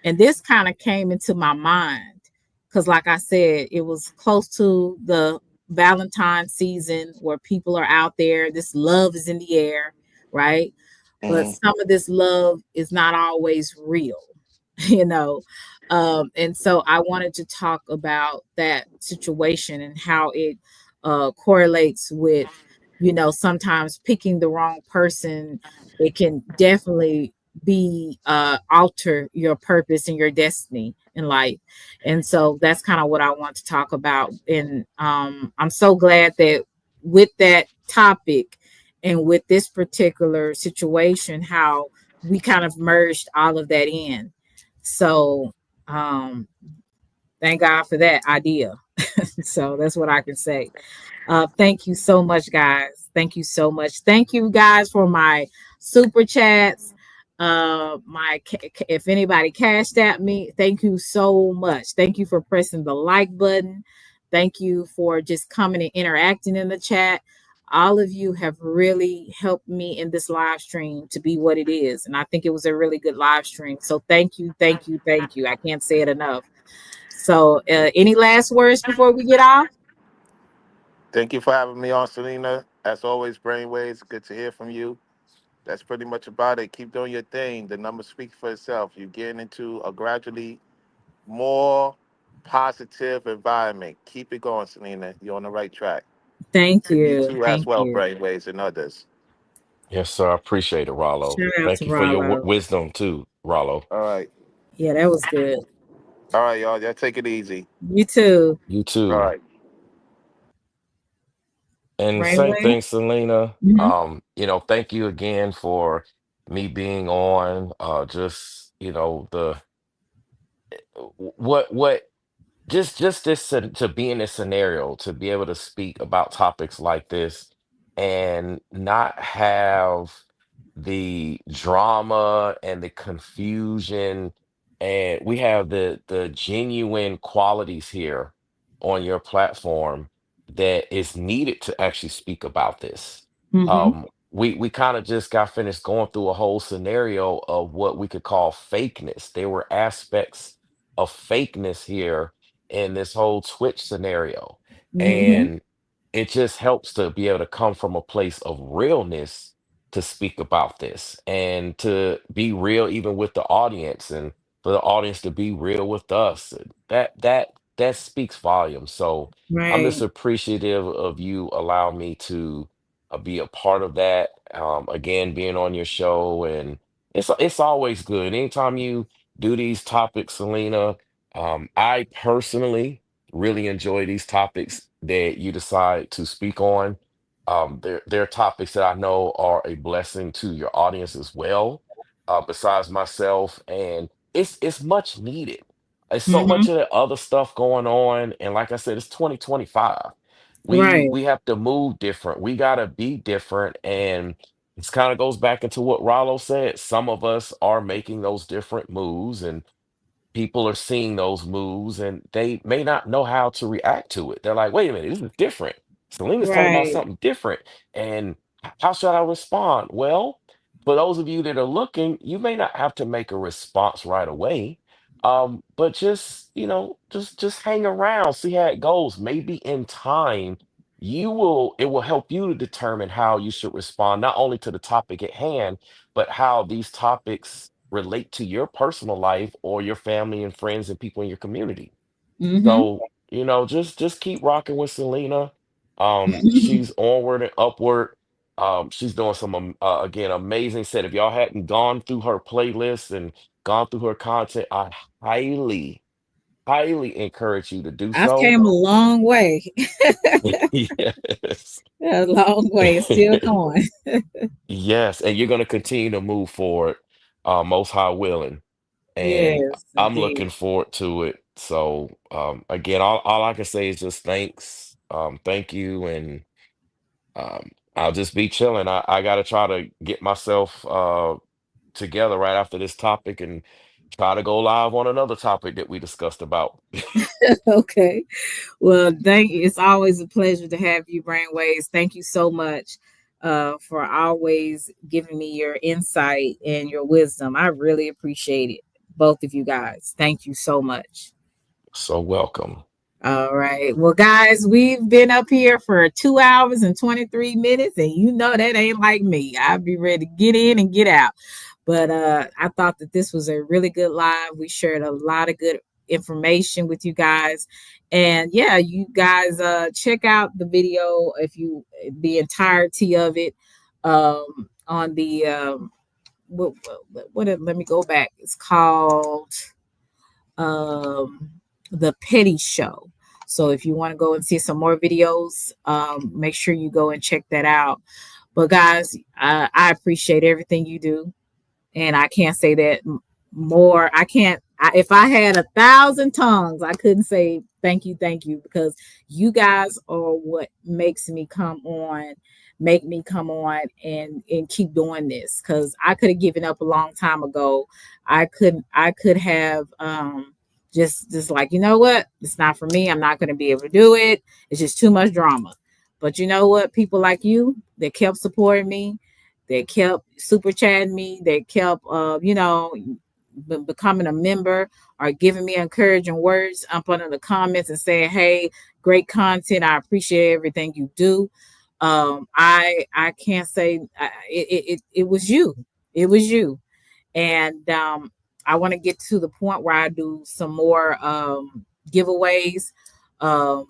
and this kind of came into my mind because, like I said, it was close to the Valentine season where people are out there. This love is in the air, right? But Mm-hmm. some of this love is not always real. you know and so I wanted to talk about that situation and how it correlates with sometimes picking the wrong person. It can definitely be alter your purpose and your destiny in life. And so that's kind of what I want to talk about. And I'm so glad that with that topic and with this particular situation, how we kind of merged all of that in. So thank God for that idea. So that's what I can say. Thank you so much, guys. Thank you so much. Thank you guys for my super chats. If anybody cashed at me, thank you so much. Thank you for pressing the like button. Thank you for just coming and interacting in the chat. All of you have really helped me in this live stream to be what it is. And I think it was a really good live stream. So thank you, thank you, thank you. I can't say it enough. So any last words before we get off? Thank you for having me on, Selena. As always, Brainwaves, good to hear from you. That's pretty much about it. Keep doing your thing. The numbers speak for itself. You're getting into a gradually more positive environment. Keep it going, Selena. You're on the right track. Thank And you you. too as Thank well, you. Brainwaves and others. Yes, sir. I appreciate it, Rollo. Shout out to Thank you for your Rollo. wisdom too, Rollo. All right. Yeah, that was good. All right, y'all. Y'all take it easy. You too. You All too. right. And same Brainwave. thing, Selena. Mm-hmm. Thank you again for me being on. Just the what just this to be in this scenario, to be able to speak about topics like this and not have the drama and the confusion, and we have the genuine qualities here on your platform that is needed to actually speak about this. Mm-hmm. We kind of just got finished going through a whole scenario of what we could call fakeness. There were aspects of fakeness here in this whole Twitch scenario. Mm-hmm. And it just helps to be able to come from a place of realness to speak about this and to be real even with the audience, and for the audience to be real with us. That speaks volumes. So I'm just Right. appreciative of you allowing me to be a part of that. Again, being on your show, and it's always good. Anytime you do these topics, Selena, I personally really enjoy these topics that you decide to speak on. They're topics that I know are a blessing to your audience as well, besides myself, and it's much needed. It's so Mm-hmm. much of that other stuff going on, and like I said, it's 2025. We Right. we have to move different. We gotta be different, and this kind of goes back into what Rollo said. Some of us are making those different moves, and people are seeing those moves and they may not know how to react to it. They're like, wait a minute, this is different. Selena's talking about Right. something different. And how should I respond? Well, for those of you that are looking, you may not have to make a response right away. But just, just hang around, see how it goes. Maybe in time, it will help you to determine how you should respond, not only to the topic at hand, but how these topics relate to your personal life or your family and friends and people in your community. Mm-hmm. So, just keep rocking with Selena. She's onward and upward. She's doing some again amazing set. If y'all hadn't gone through her playlist and gone through her content, I highly, highly encourage you to do I've so. came a long way. Yes. A long way. It's still going. Yes, and you're going to continue to move forward, most high willing. And Yes, I'm indeed. looking forward to it. So again, all I can say is just thanks. Thank you, and I'll just be chilling. I gotta try to get myself together right after this topic and try to go live on another topic that we discussed about. Okay. Well, thank you. It's always a pleasure to have you, Brainwaves. Thank you so much for always giving me your insight and your wisdom. I really appreciate it. Both of you guys. Thank you so much. So welcome. All right. Well, guys, we've been up here for 2 hours and 23 minutes, and you know that ain't like me. I'll be ready to get in and get out. But I thought that this was a really good live. We shared a lot of good information with you guys. And yeah, you guys check out the video the entirety of it on the let me go back. It's called The Petty Show. So if you want to go and see some more videos, make sure you go and check that out. But guys, I appreciate everything you do. And I can't say that more. If I had 1,000 tongues, I couldn't say thank you, because you guys are what make me come on and keep doing this. Because I could have given up a long time ago. I could have just like, you know what, it's not for me. I'm not going to be able to do it. It's just too much drama. But you know what, people like you that kept supporting me, they kept super chatting me, they kept becoming a member or giving me encouraging words up under the comments and saying, hey, great content, I appreciate everything you do. I can't say it was you. And I want to get to the point where I do some more giveaways. I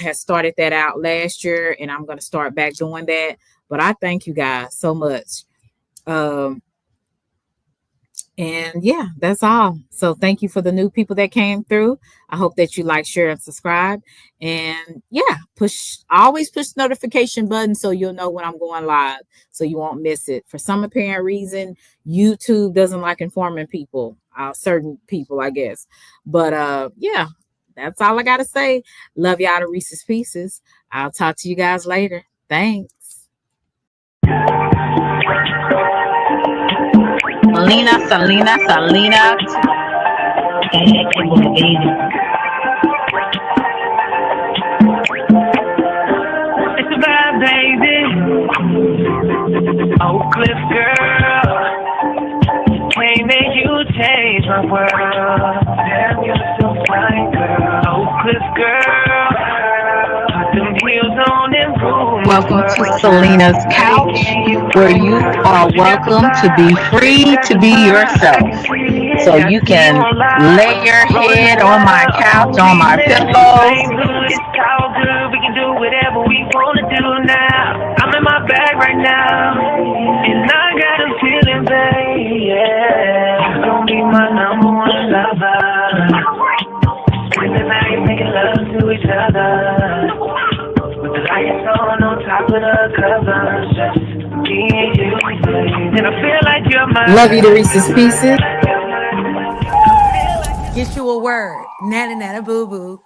had started that out last year, and I'm going to start back doing that. But I thank you guys so much. And yeah, that's all. So thank you for the new people that came through. I hope that you like, share, and subscribe. And yeah, always push the notification button so you'll know when I'm going live, so you won't miss it. For some apparent reason, YouTube doesn't like informing people, certain people, I guess. But yeah, that's all I got to say. Love y'all to Reese's Pieces. I'll talk to you guys later. Thanks. Selena. It's a vibe, baby. Oak Cliff girl, can't make you change my world. Damn, you're so fine, girl. Oak Cliff girl, put them heels on and move. Welcome to Selena's Couch, where you are welcome to be free to be yourself. So you can lay your head on my couch, on my pillows. It's all good, we can do whatever we wanna do now. I'm in my bag right now, and I got a feeling, babe, yeah. You're gonna be my number one lover. Spend the night making love to each other, with the lights on top of the together, just me and you, and I feel like you're my Love you to Reese's Pieces. Get you a word. Nana nana boo boo.